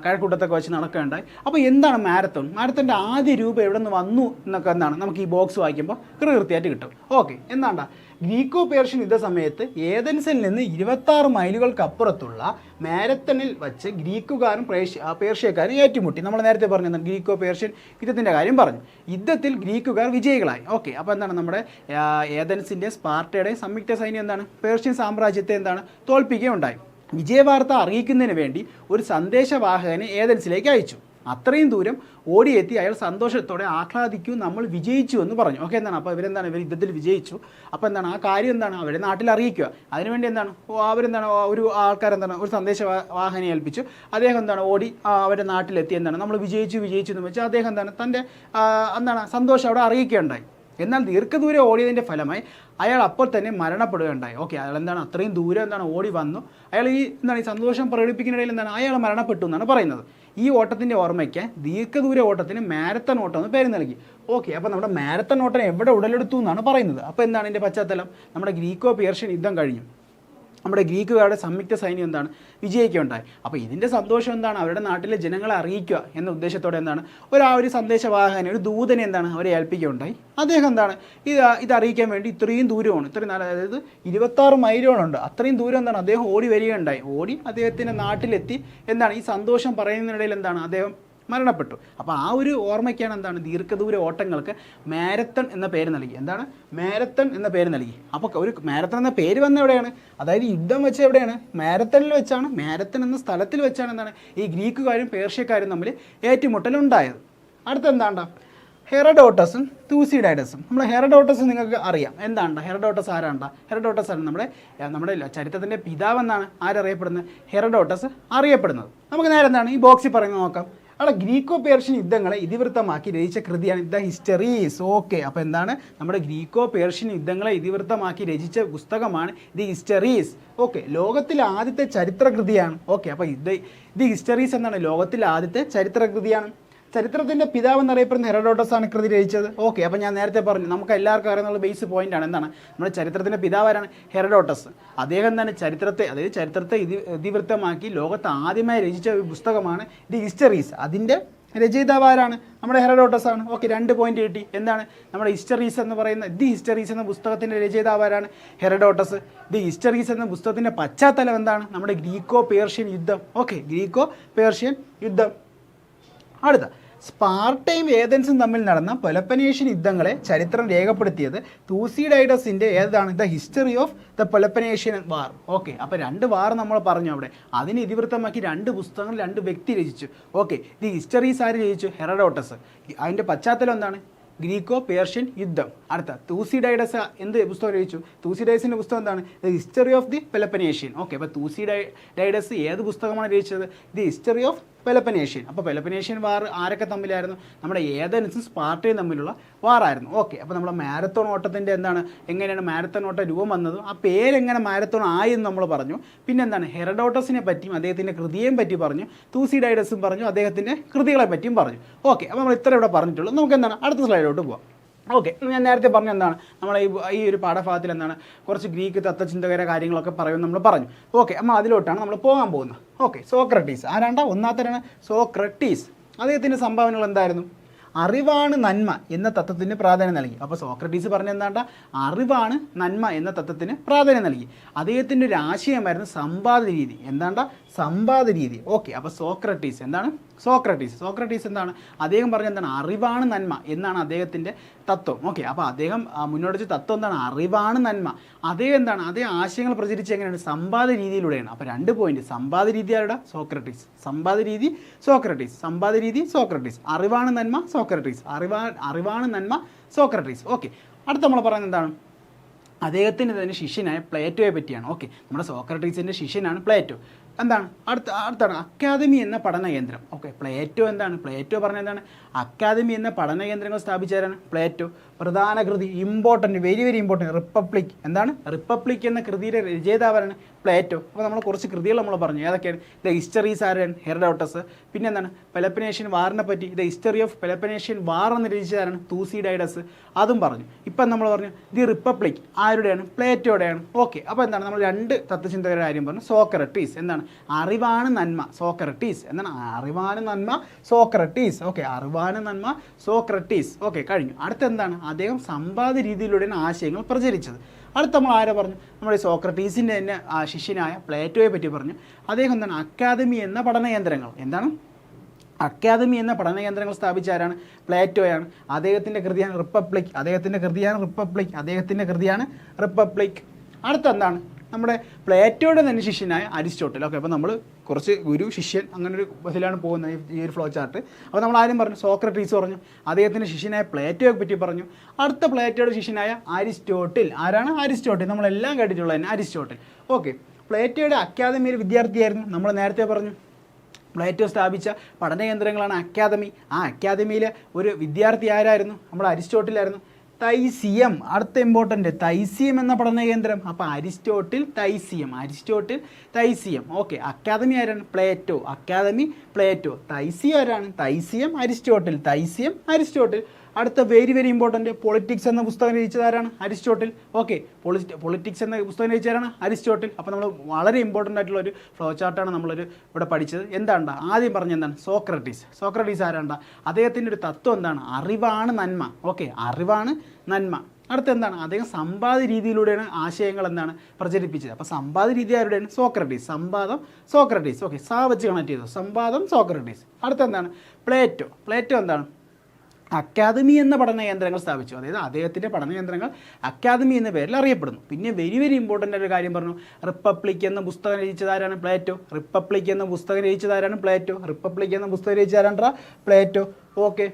കഴക്കൂട്ടത്തൊക്കെ വെച്ച് നടക്കുകയുണ്ടായി. അപ്പോൾ എന്താണ് മാരത്തോൺ? മാരത്തോൻ്റെ ആദ്യ രൂപം എവിടെ നിന്ന് വന്നു എന്നൊക്കെ എന്താണ്? നമുക്ക് ഈ ബോക്സ് വായിക്കുമ്പോൾ കൃത്യമായിട്ട് കിട്ടും. ഓക്കെ, എന്താണ്ട? ഗ്രീക്കോ പേർഷ്യൻ യുദ്ധ സമയത്ത് ഏതൻസിൽ നിന്ന് 26 മൈലുകൾക്കപ്പുറത്തുള്ള മാരത്തണിൽ വച്ച് ഗ്രീക്കുകാരും പേർഷ്യക്കാരും ഏറ്റുമുട്ടി. നമ്മൾ നേരത്തെ പറഞ്ഞു എന്താണ്? ഗ്രീക്കോ പേർഷ്യൻ യുദ്ധത്തിൻ്റെ കാര്യം പറഞ്ഞു. യുദ്ധത്തിൽ ഗ്രീക്കുകാർ വിജയികളായി. ഓക്കെ, അപ്പോൾ എന്താണ്? നമ്മുടെ ഏതൻസിൻ്റെ സ്പാർട്ടയുടെ സംയുക്ത സൈന്യം എന്താണ്? പേർഷ്യൻ സാമ്രാജ്യത്തെ എന്താണ്? തോൽപ്പിക്കുകയുണ്ടായി. വിജയവാർത്ത അറിയിക്കുന്നതിന് വേണ്ടി ഒരു സന്ദേശവാഹകനെ ഏതൻസിലേക്ക് അയച്ചു. അത്രയും ദൂരം ഓടിയെത്തി അയാൾ സന്തോഷത്തോടെ ആഹ്ലാദിക്കൂ, നമ്മൾ വിജയിച്ചു എന്ന് പറഞ്ഞു. ഓക്കെ, എന്താണ്? അപ്പോൾ ഇവർ യുദ്ധത്തിൽ വിജയിച്ചു. അപ്പോൾ എന്താണ്? ആ കാര്യം എന്താണ്? അവരെ നാട്ടിൽ അറിയിക്കുക. അതിനുവേണ്ടി എന്താണ്? അവരെന്താണ്? ഒരു ആൾക്കാരെന്താണ്? ഒരു സന്ദേശവാഹനെ ഏൽപ്പിച്ചു. അദ്ദേഹം എന്താണ്? ഓടി അവരുടെ നാട്ടിലെത്തി. എന്താണ്? നമ്മൾ വിജയിച്ചു എന്ന് വെച്ചാൽ അദ്ദേഹം എന്താണ്? തൻ്റെ സന്തോഷം അവിടെ അറിയിക്കുകയുണ്ടായി. എന്നാൽ ദീർഘദൂരം ഓടിയതിൻ്റെ ഫലമായി അയാൾ അപ്പോൾ തന്നെ മരണപ്പെടുകയുണ്ടായി. ഓക്കെ, അയാൾ എന്താണ്? അത്രയും ദൂരം ഓടി വന്നു. അയാൾ ഈ സന്തോഷം പ്രകടിപ്പിക്കുന്നതിനിടയിൽ അയാൾ മരണപ്പെട്ടു എന്നാണ് പറയുന്നത്. ഈ ഓട്ടത്തിൻ്റെ ഓർമ്മയ്ക്ക് ദീർഘദൂര ഓട്ടത്തിന് മാരത്തൺ ഓട്ടം എന്ന് പേര് നൽകി. ഓക്കെ, അപ്പോൾ നമ്മുടെ മാരത്തൺ ഓട്ടം എവിടെ ഉടലെടുത്തു എന്നാണ് പറയുന്നത്. അപ്പോൾ എന്താണ് ഇതിൻ്റെ പശ്ചാത്തലം? നമ്മുടെ ഗ്രീക്കോ പേർഷ്യൻ യുദ്ധം കഴിഞ്ഞു, നമ്മുടെ ഗ്രീക്കുകാരുടെ സംയുക്ത സൈന്യം എന്താണ് വിജയിക്കുകയുണ്ടായി. അപ്പോൾ ഇതിൻ്റെ സന്തോഷം എന്താണ്? അവരുടെ നാട്ടിലെ ജനങ്ങളെ അറിയിക്കുക എന്ന ഉദ്ദേശത്തോടെ എന്താണ് ഒരു സന്ദേശവാഹകനെ, ഒരു ദൂതനെ എന്താണ് അവരെ ഏൽപ്പിക്കുകയുണ്ടായി. അദ്ദേഹം എന്താണ് ഇത് അറിയിക്കാൻ വേണ്ടി ഇത്രയും ദൂരമാണ്, അതായത് 26 മൈലുകളുണ്ട്, അത്രയും ദൂരം എന്താണ് അദ്ദേഹം ഓടി വരികയുണ്ടായി. ഓടി അദ്ദേഹത്തിൻ്റെ നാട്ടിലെത്തി എന്താണ് ഈ സന്തോഷം പറയുന്നതിനിടയിൽ എന്താണ് അദ്ദേഹം മരണപ്പെട്ടു. അപ്പോൾ ആ ഒരു ഓർമ്മയ്ക്കാണ് എന്താണ് ദീർഘദൂര ഓട്ടങ്ങൾക്ക് മാരത്തൺ എന്ന പേര് നൽകി. എന്താണ് മാരത്തൺ എന്ന പേര് നൽകി. അപ്പോൾ ഒരു മാരത്തൺ എന്ന പേര് വന്ന എവിടെയാണ്? അതായത് യുദ്ധം വെച്ച് എവിടെയാണ്? മാരത്തണിൽ വെച്ചാണ്. മാരത്തൺ എന്ന സ്ഥലത്തിൽ വെച്ചാണ് എന്താണ് ഈ ഗ്രീക്കുകാരും പേർഷ്യക്കാരും തമ്മിൽ ഏറ്റുമുട്ടലുണ്ടായത്. അടുത്തെന്താണ്ട? ഹെറഡോട്ടസും തൂസിഡൈഡസും. നമ്മൾ ഹെറഡോട്ടസ് നിങ്ങൾക്ക് അറിയാം. എന്താണ് ഹെറഡോട്ടസ്? ആരാണ്ട? ഹെറഡോട്ടസ് ആണ് നമ്മുടെ ചരിത്രത്തിൻ്റെ പിതാവെന്നാണ് ആരറിയപ്പെടുന്നത്? ഹെറഡോട്ടസ് അറിയപ്പെടുന്നത്. നമുക്ക് നേരെ എന്താണ് ഈ ബോക്സിൽ പറയുന്നത് നോക്കാം. അവിടെ ഗ്രീക്കോ പേർഷ്യൻ യുദ്ധങ്ങളെ ഇതിവൃത്തമാക്കി രചിച്ച കൃതിയാണ് ദ ഹിസ്റ്ററീസ്. ഓക്കെ, അപ്പോൾ എന്താണ് നമ്മുടെ ഗ്രീക്കോ പേർഷ്യൻ യുദ്ധങ്ങളെ ഇതിവൃത്തമാക്കി രചിച്ച പുസ്തകമാണ് ദി ഹിസ്റ്ററീസ്. ഓക്കെ, ലോകത്തിലെ ആദ്യത്തെ ചരിത്ര കൃതിയാണ്. ഓക്കെ, അപ്പോൾ ദി ഹിസ്റ്ററീസ് എന്താണ് ലോകത്തിലെ ആദ്യത്തെ ചരിത്ര കൃതിയാണ്. ചരിത്രത്തിൻ്റെ പിതാവ് എന്നറിയപ്പെടുന്ന ഹെറഡോട്ടസ് ആണ് കൃതി രചിച്ചത്. ഓക്കെ, അപ്പോൾ ഞാൻ നേരത്തെ പറഞ്ഞു നമുക്ക് എല്ലാവർക്കും അറിയുന്ന ബേസ് പോയിന്റാണ്. എന്താണ് നമ്മുടെ ചരിത്രത്തിൻ്റെ പിതാവാരാണ്? ഹെറഡോട്ടസ്. അദ്ദേഹം തന്നെ ചരിത്രത്തെ ഇതിവൃത്തമാക്കി ലോകത്ത് ആദ്യമായി രചിച്ച ഒരു പുസ്തകമാണ് ദി ഹിസ്റ്ററീസ്. അതിൻ്റെ രചയിതാവാരാണ്? നമ്മുടെ ഹെറഡോട്ടസ് ആണ്. ഓക്കെ, 2 പോയിന്റ് കിട്ടി. എന്താണ് നമ്മുടെ ഹിസ്റ്ററീസ് എന്ന് പറയുന്ന ദി ഹിസ്റ്ററീസ് എന്ന പുസ്തകത്തിൻ്റെ രചയിതാവാരാണ്? ഹെറഡോട്ടസ്. ദി ഹിസ്റ്ററീസ് എന്ന പുസ്തകത്തിൻ്റെ പശ്ചാത്തലം എന്താണ്? നമ്മുടെ ഗ്രീക്കോ പേർഷ്യൻ യുദ്ധം. ഓക്കെ, ഗ്രീക്കോ പേർഷ്യൻ യുദ്ധം. അടുത്ത സ്പാർട്ടയും ഏതൻസും തമ്മിൽ നടന്ന പെലപ്പനേഷ്യൻ യുദ്ധങ്ങളെ ചരിത്രം രേഖപ്പെടുത്തിയത് തൂസിഡൈഡസിൻ്റെ ഏതാണ്? The history of the Peloponnesian war. Okay, അപ്പോൾ 2 വാർ നമ്മൾ പറഞ്ഞു അവിടെ. അതിന് ഇതിവൃത്തമാക്കി 2 പുസ്തകങ്ങൾ 2 വ്യക്തി രചിച്ചു. ഓക്കെ, ദി ഹിസ്റ്ററീസ് ആര് രചിച്ചു? ഹെറഡോട്ടസ്. അതിൻ്റെ പശ്ചാത്തലം എന്താണ്? ഗ്രീക്കോ പേർഷ്യൻ യുദ്ധം. അടുത്ത തൂസിഡൈഡസ് എന്ത് പുസ്തകം രചിച്ചു? തൂസിഡൈഡസിൻ്റെ പുസ്തകം എന്താണ്? The history of the Peloponnesian. Okay, അപ്പോൾ തൂസിഡൈഡസ് ഏത് പുസ്തകമാണ് രചിച്ചത്? The history of Peloponnesian. അപ്പോൾ പെലപ്പനേഷ്യൻ വാർ ആരൊക്കെ തമ്മിലായിരുന്നു? നമ്മുടെ ഏതൻസും സ്പാർട്ടയും തമ്മിലുള്ള വാറായിരുന്നു. ഓക്കെ, അപ്പോൾ നമ്മുടെ മാരത്തോൺ ഓട്ടത്തിൻ്റെ എന്താണ് എങ്ങനെയാണ് മാരത്തോൺ ഓട്ടം രൂപം വന്നതും ആ പേരെങ്ങനെ മാരത്തോൺ ആയെന്ന് നമ്മൾ പറഞ്ഞു. പിന്നെ എന്താണ് ഹെറഡോട്ടസിനെ പറ്റിയും അദ്ദേഹത്തിൻ്റെ കൃതിയെയും പറ്റി പറഞ്ഞു. തൂസിഡൈഡസും പറഞ്ഞു, അദ്ദേഹത്തിൻ്റെ കൃതികളെ പറ്റിയും പറഞ്ഞു. ഓക്കെ, അപ്പോൾ നമ്മൾ ഇത്ര ഇവിടെ പറഞ്ഞിട്ടുള്ളൂ. നമുക്ക് എന്താണ് അടുത്ത സ്ലൈഡിലോട്ട് പോകാം. ഓക്കെ, ഞാൻ നേരത്തെ പറഞ്ഞു എന്താണ് നമ്മളെ ഈ ഒരു പാഠഭാഗത്തിൽ എന്താണ് കുറച്ച് ഗ്രീക്ക് തത്വചിന്തകര കാര്യങ്ങളൊക്കെ പറയുമെന്ന് നമ്മൾ പറഞ്ഞു. ഓക്കെ, അപ്പോൾ അതിലോട്ടാണ് നമ്മൾ പോകാൻ പോകുന്നത്. ഓക്കെ, സോക്രട്ടീസ് ആരാണ്ട? ഒന്നാമത്തേനാണ് സോക്രട്ടീസ്. അദ്ദേഹത്തിൻ്റെ സംഭാവനകൾ എന്തായിരുന്നു? അറിവാണ് നന്മ എന്ന തത്വത്തിന് പ്രാധാന്യം നൽകി. അപ്പോൾ സോക്രട്ടീസ് പറഞ്ഞ എന്താണ്ട? അറിവാണ് നന്മ എന്ന തത്വത്തിന് പ്രാധാന്യം നൽകി. അദ്ദേഹത്തിൻ്റെ ഒരു ആശയമായിരുന്നു സമ്പാദ രീതി. എന്താണ്ട? സമ്പാദ രീതി. ഓക്കെ, അപ്പോൾ സോക്രട്ടീസ് എന്താണ്? സോക്രട്ടീസ് എന്താണ്? അദ്ദേഹം പറഞ്ഞ എന്താണ്? അറിവാണ് നന്മ എന്നാണ് അദ്ദേഹത്തിൻ്റെ തത്വം. ഓക്കെ, അപ്പോൾ അദ്ദേഹം മുന്നോട്ട് വെച്ച തത്വം എന്താണ്? അറിവാണ് നന്മ. അതേ എന്താണ്? അതേ ആശയങ്ങൾ പ്രചരിച്ച് എങ്ങനെയാണ്? സമ്പാദ രീതിയിലൂടെയാണ്. അപ്പോൾ 2 പോയിന്റ്. സമ്പാദ രീതി ആരുടെ? സോക്രട്ടീസ്. സമ്പാദ രീതി സോക്രട്ടീസ്. സമ്പാദ രീതി സോക്രട്ടീസ്. അറിവാണ് നന്മ സോക്രട്ടീസ്. അറിവാണ് നന്മ സോക്രട്ടീസ്. ഓക്കെ, അടുത്ത നമ്മൾ പറയുന്നത് എന്താണ്? അദ്ദേഹത്തിൻ്റെ തന്നെ ശിഷ്യനായ പ്ലേറ്റോയെ പറ്റിയാണ്. ഓക്കെ, നമ്മുടെ സോക്രട്ടീസിൻ്റെ ശിഷ്യനാണ് പ്ലേറ്റോ. എന്താണ് അടുത്താണ് അക്കാദമി എന്ന പഠന കേന്ദ്രം. ഓക്കെ, പ്ലേറ്റോ എന്താണ്? പ്ലേറ്റോ പറഞ്ഞ എന്താണ്? അക്കാദമി എന്ന പഠന കേന്ദ്രങ്ങൾ സ്ഥാപിച്ചാരാണ്? പ്ലേറ്റോ. പ്രധാന കൃതി ഇമ്പോർട്ടൻറ്റ്, വെരി ഇമ്പോർട്ടൻറ്റ്, റിപ്പബ്ലിക്. എന്താണ്? റിപ്പബ്ലിക് എന്ന കൃതിയുടെ രചയിതാവാരാണ്? പ്ലേറ്റോ. അപ്പോൾ നമ്മൾ കുറച്ച് കൃതികൾ നമ്മൾ പറഞ്ഞു. ഏതൊക്കെയാണ്? ദ ഹിസ്റ്ററീസ് ആരാണ്? ഹെറഡോട്ടസ്. പിന്നെ എന്താണ്? പെലപ്പനേഷ്യൻ വാറിനെ പറ്റി ദ ഹിസ്റ്ററി ഓഫ് പെലപ്പനേഷ്യൻ വാർ എന്ന് രചിച്ചതാരാണ്? തൂസിഡൈഡസ്. അതും പറഞ്ഞു. ഇപ്പം നമ്മൾ പറഞ്ഞു ദി റിപ്പബ്ലിക് ആരുടെയാണ്? പ്ലേറ്റോയുടെയാണ്. ഓക്കെ, അപ്പോൾ എന്താണ് നമ്മൾ 2 തത്വചിന്തകരുടെ കാര്യം പറഞ്ഞു. സോക്രട്ടീസ് എന്താണ്? അറിവാണ് നന്മ സോക്രട്ടീസ്. എന്താണ്? അറിവാണ് നന്മ സോക്രട്ടീസ്. ഓക്കെ, അറിവാണ് നന്മ സോക്രട്ടീസ്. ഓക്കെ, കഴിഞ്ഞു. അടുത്തെന്താണ്? അദ്ദേഹം സമ്പാദ രീതിയിലൂടെയാണ് ആശയങ്ങൾ പ്രചരിച്ചത്. അടുത്ത നമ്മൾ ആരെ പറഞ്ഞു? നമ്മുടെ സോക്രട്ടീസിൻ്റെ തന്നെ ശിഷ്യനായ പ്ലേറ്റോയെ പറ്റി പറഞ്ഞു. അദ്ദേഹം എന്താണ്? അക്കാദമി എന്ന പഠനകേന്ദ്രങ്ങൾ. എന്താണ്? അക്കാദമി എന്ന പഠനകേന്ദ്രങ്ങൾ സ്ഥാപിച്ചാരാണ്? പ്ലേറ്റോയാണ്. അദ്ദേഹത്തിൻ്റെ കൃതിയാണ് റിപ്പബ്ലിക്. അടുത്തെന്താണ്? നമ്മുടെ പ്ലേറ്റോയുടെ തന്നെ ശിഷ്യനായ അരിസ്റ്റോട്ടിൽ. ഓക്കെ, അപ്പോൾ നമ്മൾ കുറച്ച് ഗുരു ശിഷ്യൻ അങ്ങനെ ഒരു ബസ്സിലാണ് പോകുന്നത് ഈ ഒരു ഫ്ലോ ചാർട്ട്. അപ്പോൾ നമ്മൾ ആരും പറഞ്ഞു? സോക്രട്ടീസ് പറഞ്ഞു. അദ്ദേഹത്തിൻ്റെ ശിഷ്യനായ പ്ലേറ്റോയെ പറ്റി പറഞ്ഞു. അടുത്ത പ്ലേറ്റോയുടെ ശിഷ്യനായ അരിസ്റ്റോട്ടിൽ. ആരാണ്? അരിസ്റ്റോട്ടിൽ. നമ്മളെല്ലാം കേട്ടിട്ടുള്ളത് തന്നെ അരിസ്റ്റോട്ടിൽ. ഓക്കെ, പ്ലേറ്റോയുടെ അക്കാദമിയിൽ വിദ്യാർത്ഥിയായിരുന്നു. നമ്മൾ നേരത്തെ പറഞ്ഞു പ്ലേറ്റോ സ്ഥാപിച്ച പഠനകേന്ദ്രങ്ങളാണ് അക്കാദമി. ആ അക്കാദമിയിലെ ഒരു വിദ്യാർത്ഥി ആരായിരുന്നു? നമ്മുടെ അരിസ്റ്റോട്ടിലായിരുന്നു. തൈസിയം. അടുത്ത ഇമ്പോർട്ടൻ്റ് തൈസിയം എന്ന പഠന കേന്ദ്രം. അപ്പോൾ അരിസ്റ്റോട്ടിൽ തൈസിയം. ഓക്കെ, അക്കാദമി ആരാണ്? പ്ലേറ്റോ. Academy Plato. തൈസിയം ആരാണ്? Lyceum Aristotle. അടുത്ത വെരി ഇമ്പോർട്ടൻറ്റ് പൊളിറ്റിക്സ് എന്ന പുസ്തകം രചിച്ചതാരാണ്? അരിസ്റ്റോട്ടിൽ. ഓക്കെ, പൊളിറ്റിക്സ് എന്ന പുസ്തകം രചിച്ചതാരാണ്? അരിസ്റ്റോട്ടിൽ. അപ്പോൾ നമ്മൾ വളരെ ഇമ്പോർട്ടൻ്റ് ആയിട്ടുള്ള ഒരു ഫ്ലോ ചാർട്ടാണ് ഇവിടെ പഠിച്ചത്. എന്താണ് ആദ്യം പറഞ്ഞ എന്താണ്? സോക്രട്ടീസ് ആരാണ്ട? അദ്ദേഹത്തിൻ്റെ ഒരു തത്വം എന്താണ്? അറിവാണ് നന്മ. ഓക്കെ, അറിവാണ് നന്മ. അടുത്ത എന്താണ്? അദ്ദേഹം സമ്പാദ്യ രീതിയിലൂടെയാണ് ആശയങ്ങൾ എന്താണ് പ്രചരിപ്പിച്ചത്. അപ്പോൾ സമ്പാദ്യ രീതി ആരുടെയാണ്? സോക്രട്ടീസ്. ഓക്കെ, വെച്ച് കണക്ട് ചെയ്തു. സംവാദം സോക്രട്ടീസ്. അടുത്ത എന്താണ്? പ്ലേറ്റോ എന്താണ്? അക്കാദമി എന്ന പഠന കേന്ദ്രങ്ങൾ സ്ഥാപിച്ചു. അതായത് അദ്ദേഹത്തിൻ്റെ പഠന കേന്ദ്രങ്ങൾ അക്കാദമി എന്ന പേരിൽ അറിയപ്പെടുന്നു. പിന്നെ വെരി ഇമ്പോർട്ടൻ്റ് ഒരു കാര്യം പറഞ്ഞു. റിപ്പബ്ലിക് എന്ന പുസ്തകം രചിച്ചതാരാണ്? പ്ലേറ്റോ. ഓക്കെ,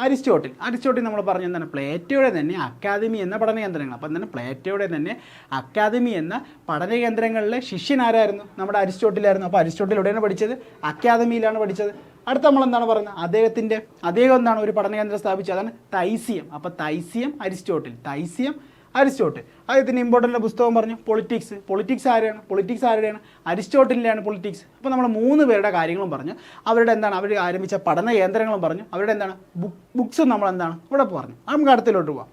അരിസ്റ്റോട്ടിൽ നമ്മൾ പറഞ്ഞ എന്താണ്? പ്ലേറ്റോയുടെ തന്നെ അക്കാദമി എന്ന പഠന കേന്ദ്രങ്ങൾ. അപ്പോൾ എന്താണ്? പ്ലേറ്റോയുടെ തന്നെ അക്കാദമി എന്ന പഠന കേന്ദ്രങ്ങളിലെ ശിഷ്യൻ ആരായിരുന്നു? നമ്മുടെ അരിസ്റ്റോട്ടിലായിരുന്നു. അപ്പോൾ അരിസ്റ്റോട്ടിൽ എവിടെയാണ് പഠിച്ചത്? അക്കാദമിയിലാണ് പഠിച്ചത്. അടുത്ത നമ്മൾ എന്താണ് പറയുന്നത്? അദ്ദേഹം എന്താണ് ഒരു പഠന കേന്ദ്രം സ്ഥാപിച്ചത്? അതാണ് തൈസിയം. അപ്പോൾ തൈസിയം അരിസ്റ്റോട്ടിൽ. അദ്ദേഹത്തിൻ്റെ ഇമ്പോർട്ടൻ്റ് പുസ്തകം പറഞ്ഞു പൊളിറ്റിക്സ് ആരുടെയാണ്? അരിസ്റ്റോട്ടിലിൻ്റെയാണ് പൊളിറ്റിക്സ്. അപ്പോൾ നമ്മൾ 3 പേരുടെ കാര്യങ്ങളും പറഞ്ഞു. അവരുടെ എന്താണ്? അവർ ആരംഭിച്ച പഠന കേന്ദ്രങ്ങളും പറഞ്ഞു. അവരുടെ എന്താണ്? ബുക്സും നമ്മൾ എന്താണ് ഇവിടെ പറഞ്ഞു. നമുക്ക് അടുത്തിലോട്ട് പോവാം.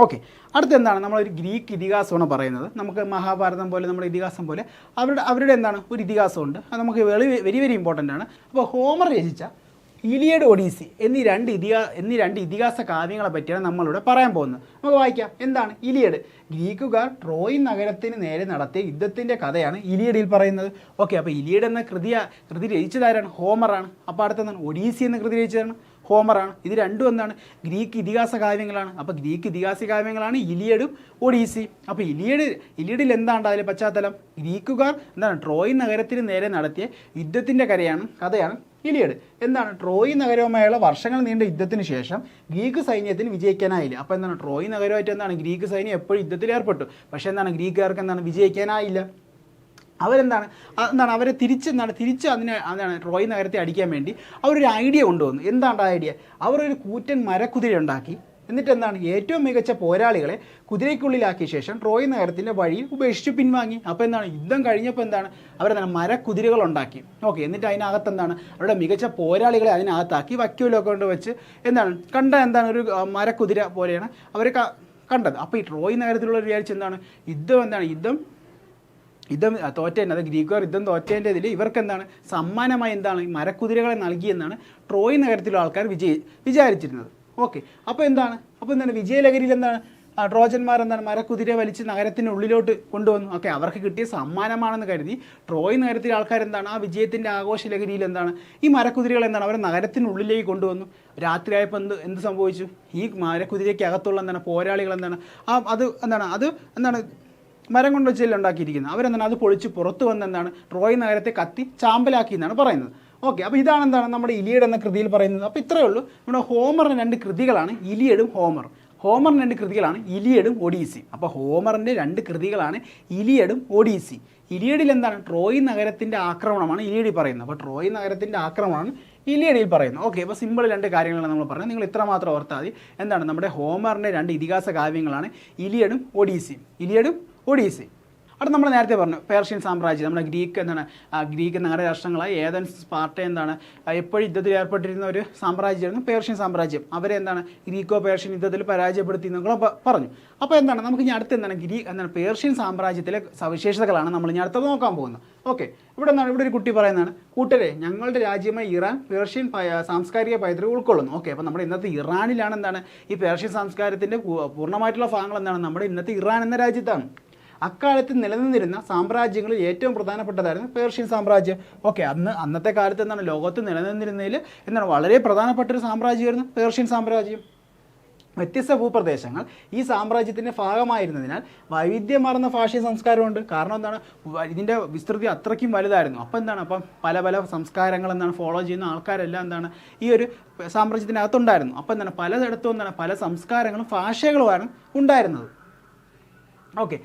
ഓക്കെ, അടുത്ത എന്താണ്? നമ്മളൊരു ഗ്രീക്ക് ഇതിഹാസമാണ് പറയുന്നത്. നമുക്ക് മഹാഭാരതം പോലെ നമ്മുടെ ഇതിഹാസം പോലെ അവരുടെ എന്താണ്? ഒരു ഇതിഹാസമുണ്ട്. അത് നമുക്ക് വെരി ഇമ്പോർട്ടൻ്റ് ആണ്. അപ്പോൾ ഹോമർ രചിച്ച ഇലിയഡ്, ഒഡീസി എന്നീ രണ്ട് ഇതിഹാസ കാവ്യങ്ങളെ പറ്റിയാണ് നമ്മളിവിടെ പറയാൻ പോകുന്നത്. നമുക്ക് വായിക്കാം. എന്താണ് ഇലിയഡ്? ഗ്രീക്കുകാർ ട്രോയ് നഗരത്തിന് നേരെ നടത്തിയ യുദ്ധത്തിൻ്റെ കഥയാണ് ഇലിയഡിൽ പറയുന്നത്. ഓക്കെ, അപ്പോൾ ഇലിയഡ് എന്ന കൃതി രചിച്ചതാരാണ്? ഹോമറാണ്. അപ്പോൾ അടുത്തെന്താണ്? ഒഡീസി എന്ന കൃതി രചിച്ചതാണ് ഹോമറാണ്. ഇത് രണ്ടും എന്താണ്? ഗ്രീക്ക് ഇതിഹാസ കാവ്യങ്ങളാണ്. അപ്പോൾ ഗ്രീക്ക് ഇതിഹാസ കാവ്യങ്ങളാണ് ഇലിയഡും ഒഡീസി. അപ്പോൾ ഇലിയഡിൽ എന്താണ് അതിലെ പശ്ചാത്തലം? ഗ്രീക്കുകാർ എന്താണ്? ട്രോയ് നഗരത്തിന് നേരെ നടത്തിയ യുദ്ധത്തിൻ്റെ കഥയാണ് ഇലിയഡ്. എന്താണ്? ട്രോയ് നഗരവുമായുള്ള വർഷങ്ങൾ നീണ്ട യുദ്ധത്തിന് ശേഷം ഗ്രീക്ക് സൈന്യത്തിന് വിജയിക്കാനായില്ല. അപ്പോൾ എന്താണ്? ട്രോയ് നഗരമായിട്ട് എന്താണ്? ഗ്രീക്ക് സൈന്യം എപ്പോഴും യുദ്ധത്തിൽ ഏർപ്പെട്ടു. പക്ഷേ എന്താണ്? ഗ്രീക്കുകാർക്ക് എന്താണ്? വിജയിക്കാനായില്ല. അവരെ തിരിച്ച് ട്രോയ് നഗരത്തെ അടിക്കാൻ വേണ്ടി അവരൊരു ഐഡിയ കൊണ്ടുവന്നു. എന്താണ് ആ ഐഡിയ? അവരൊരു കൂറ്റൻ മരക്കുതിര ഉണ്ടാക്കി. എന്നിട്ട് എന്താണ്? ഏറ്റവും മികച്ച പോരാളികളെ കുതിരയ്ക്കുള്ളിലാക്കിയ ശേഷം ട്രോയ് നഗരത്തിൻ്റെ വഴിയിൽ ഉപേക്ഷിച്ച് പിൻവാങ്ങി. അപ്പോൾ എന്താണ്? യുദ്ധം കഴിഞ്ഞപ്പോൾ എന്താണ്? അവരെന്താണ്? മരക്കുതിരകൾ ഉണ്ടാക്കി. ഓക്കെ, എന്നിട്ട് അതിനകത്ത് എന്താണ്? അവരുടെ മികച്ച പോരാളികളെ അതിനകത്താക്കി വക്യൂലൊക്കെ കൊണ്ട് വെച്ച് എന്താണ് ഒരു മരക്കുതിര പോലെയാണ് അവർ കണ്ടത്. അപ്പോൾ ഈ ട്രോയ് നഗരത്തിലുള്ള വിചാരിച്ച് യുദ്ധം തോറ്റേൻ്റെ, അത് ഗ്രീക്കുകാർ യുദ്ധം തോറ്റേൻ്റെ ഇതിൽ ഇവർക്ക് എന്താണ് സമ്മാനമായി എന്താണ്? ഈ മരക്കുതിരകളെ നൽകിയെന്നാണ് ട്രോയ് നഗരത്തിലുള്ള ആൾക്കാർ വിചാരിച്ചിരുന്നത്. ഓക്കെ, അപ്പോൾ എന്താണ് വിജയലഹരിയിൽ എന്താണ്? ട്രോജന്മാർ എന്താണ്? മരക്കുതിര വലിച്ച് നഗരത്തിൻ്റെ ഉള്ളിലോട്ട് കൊണ്ടുവന്നു. ഓക്കെ, അവർക്ക് കിട്ടിയ സമ്മാനമാണെന്ന് കരുതി ട്രോയ് നഗരത്തിലെ ആൾക്കാർ എന്താണ്? ആ വിജയത്തിൻ്റെ ആഘോഷ ലഹരിയിൽ എന്താണ്? ഈ മരക്കുതിരകൾ എന്താണ്? അവരെ നഗരത്തിനുള്ളിലേക്ക് കൊണ്ടുവന്നു. രാത്രിയായപ്പോൾ എന്ത് സംഭവിച്ചു? ഈ മരക്കുതിരയ്ക്ക് അകത്തുള്ള എന്താണ്? പോരാളികൾ എന്താണ്? അത് മരം കൊണ്ട് വെച്ചല്ലേ ഉണ്ടാക്കിയിരിക്കുന്നത്. അവരെന്താണ്? അത് പൊളിച്ച് പുറത്ത് വന്നെന്താണ്? ട്രോയ് നഗരത്തെ കത്തി ചാമ്പലാക്കി എന്നാണ് പറയുന്നത്. ഓക്കെ, അപ്പോൾ ഇതാണ് എന്താണ് നമ്മുടെ ഇലിയഡ് എന്ന കൃതിയിൽ പറയുന്നത്. അപ്പോൾ ഇത്രയേ ഉള്ളൂ. നമ്മുടെ ഹോമറിൻ്റെ 2 കൃതികളാണ് ഇലിയഡും ഹോമറിൻ്റെ 2 കൃതികളാണ് ഇലിയഡും ഒഡീസി. അപ്പോൾ ഹോമറിൻ്റെ 2 കൃതികളാണ് ഇലിയഡും ഒഡീസി. ഇലിയഡിൽ എന്താണ്? ട്രോയ് നഗരത്തിൻ്റെ ആക്രമണമാണ് ഇലിയഡിൽ പറയുന്നത്. അപ്പോൾ ട്രോയ് നഗരത്തിൻ്റെ ആക്രമണമാണ് ഇലിയഡിൽ പറയുന്നത്. ഓക്കെ, അപ്പോൾ സിമ്പിൾ 2 കാര്യങ്ങളാണ് നമ്മൾ പറഞ്ഞത്. നിങ്ങൾ ഇത്ര മാത്രം ഓർത്താൽ മതി. എന്താണ്? നമ്മുടെ ഹോമറിൻ്റെ 2 ഇതിഹാസ കാവ്യങ്ങളാണ് ഇലിയഡും ഒഡീസി. അവിടെ നമ്മൾ നേരത്തെ പറഞ്ഞു പേർഷ്യൻ സാമ്രാജ്യം, നമ്മുടെ ഗ്രീക്ക് നഗരരാഷ്ട്രങ്ങളായ ഏതൻസ്, സ്പാർട്ട എപ്പോഴും യുദ്ധത്തിൽ ഏർപ്പെട്ടിരുന്ന ഒരു സാമ്രാജ്യമായിരുന്നു പേർഷ്യൻ സാമ്രാജ്യം. അവരെ ഗ്രീക്കോ പേർഷ്യൻ യുദ്ധത്തിൽ പരാജയപ്പെടുത്തി എന്നൊക്കെ പറഞ്ഞു. അപ്പോൾ നമുക്ക് ഇനി അടുത്ത് പേർഷ്യൻ സാമ്രാജ്യത്തിലെ സവിശേഷതകളാണ് നമ്മൾ ഇനി അടുത്തത് നോക്കാൻ പോകുന്നത്. ഓക്കെ, ഇവിടെ ഒരു കുട്ടി പറയുന്നതാണ്, കൂട്ടരെ ഞങ്ങളുടെ രാജ്യമായ ഇറാൻ പേർഷ്യൻ സാംസ്കാരിക പൈതൃകം ഉൾക്കൊള്ളുന്നു. ഓക്കെ, അപ്പോൾ നമ്മുടെ ഇന്നത്തെ ഇറാനിലാണ് ഈ പേർഷ്യൻ സംസ്കാരത്തിൻ്റെ പൂർണ്ണമായിട്ടുള്ള ഭാഗങ്ങൾ നമ്മുടെ ഇന്നത്തെ ഇറാൻ എന്ന രാജ്യത്താണ്. അക്കാലത്ത് നിലനിന്നിരുന്ന സാമ്രാജ്യങ്ങളിൽ ഏറ്റവും പ്രധാനപ്പെട്ടതായിരുന്നു പേർഷ്യൻ സാമ്രാജ്യം. ഓക്കെ, അന്നത്തെ കാലത്ത് ലോകത്ത് നിലനിന്നിരുന്നതിൽ വളരെ പ്രധാനപ്പെട്ട ഒരു സാമ്രാജ്യമായിരുന്നു പേർഷ്യൻ സാമ്രാജ്യം. വ്യത്യസ്ത ഭൂപ്രദേശങ്ങൾ ഈ സാമ്രാജ്യത്തിൻ്റെ ഭാഗമായിരുന്നതിനാൽ വൈവിധ്യമാർന്ന ഭാഷീയ സംസ്കാരമുണ്ട്. കാരണം ഇതിൻ്റെ വിസ്തൃതി അത്രയ്ക്കും വലുതായിരുന്നു. അപ്പം പല സംസ്കാരങ്ങൾ ഫോളോ ചെയ്യുന്ന ആൾക്കാരെല്ലാം ഈ ഒരു സാമ്രാജ്യത്തിനകത്തുണ്ടായിരുന്നു. അപ്പം പലയിടത്തും പല സംസ്കാരങ്ങളും ഭാഷകളുമാണ് ഉണ്ടായിരുന്നത്. ഓക്കെ,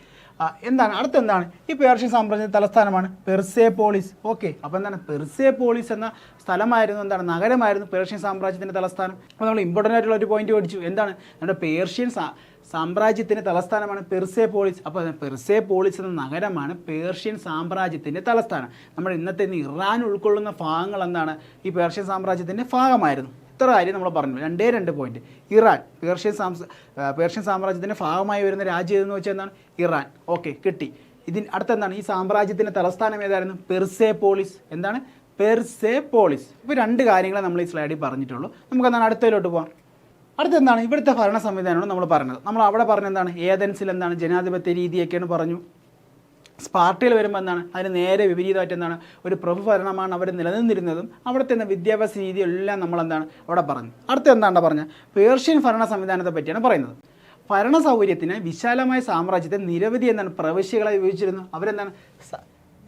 എന്താണ് അടുത്തെന്താണ് ഈ പേർഷ്യൻ സാമ്രാജ്യത്തിൻ്റെ തലസ്ഥാനമാണ് പെർസേപോളിസ്. ഓക്കെ, അപ്പോൾ എന്താണ് പെർസേപോളിസ് എന്ന സ്ഥലമായിരുന്നു, എന്താണ് നഗരമായിരുന്നു പേർഷ്യൻ സാമ്രാജ്യത്തിൻ്റെ തലസ്ഥാനം. അപ്പോൾ നമ്മൾ ഇമ്പോർട്ടൻ്റ് ആയിട്ടുള്ള ഒരു പോയിന്റ് പഠിച്ചു, എന്താണ് നമ്മുടെ പേർഷ്യൻ സാമ്രാജ്യത്തിൻ്റെ തലസ്ഥാനമാണ് പെർസേപോളിസ്. അപ്പോൾ പെർസേപോളിസ് എന്ന നഗരമാണ് പേർഷ്യൻ സാമ്രാജ്യത്തിൻ്റെ തലസ്ഥാനം. നമ്മുടെ ഇന്നത്തെ ഇറാൻ ഉൾക്കൊള്ളുന്ന ഭാഗങ്ങൾ എന്താണ് ഈ പേർഷ്യൻ സാമ്രാജ്യത്തിൻ്റെ ഭാഗമായിരുന്നു. ഇത്ര കാര്യം നമ്മൾ പറഞ്ഞു, രണ്ട് പോയിന്റ്. ഇറാൻ പേർഷ്യൻ സാമ്രാജ്യത്തിൻ്റെ ഭാഗമായി വരുന്ന രാജ്യം എന്ന് വെച്ചാൽ എന്താണ് ഇറാൻ. ഓക്കെ, കിട്ടി. അടുത്തെന്താണ് ഈ സാമ്രാജ്യത്തിൻ്റെ തലസ്ഥാനം ഏതായിരുന്നു? പെർസേപോളിസ്. എന്താണ് പെർസേപോളിസ്. ഇപ്പോൾ രണ്ട് കാര്യങ്ങളെ നമ്മൾ ഈ സ്ലൈഡിൽ പറഞ്ഞിട്ടുള്ളൂ. നമുക്കെന്താണ് അടുത്തതിലോട്ട് പോകാം. അടുത്തെന്താണ് ഇവിടുത്തെ ഭരണ സംവിധാനമാണ് നമ്മൾ പറഞ്ഞത്. നമ്മൾ അവിടെ പറഞ്ഞെന്താണ് ഏതൻസിൽ എന്താണ് ജനാധിപത്യ രീതിയൊക്കെയാണ് പറഞ്ഞു. സ്പാർട്ടയിൽ വരുമ്പോൾ എന്താണ് അതിന് നേരെ വിപരീതമായിട്ട് എന്താണ് ഒരു പ്രഭു ഭരണമാണ് അവർ നിലനിന്നിരുന്നതും അവിടുത്തെ വിദ്യാഭ്യാസ രീതി എല്ലാം നമ്മളെന്താണ് അവിടെ പറഞ്ഞു. അടുത്ത എന്താണ് പറഞ്ഞ പേർഷ്യൻ ഭരണ സംവിധാനത്തെ പറ്റിയാണ് പറയുന്നത്. ഭരണ സൗകര്യത്തിന് വിശാലമായ സാമ്രാജ്യത്തെ നിരവധി എന്താണ് പ്രവിശ്യകളെ വിഭജിച്ചിരുന്നു. അവരെന്താണ്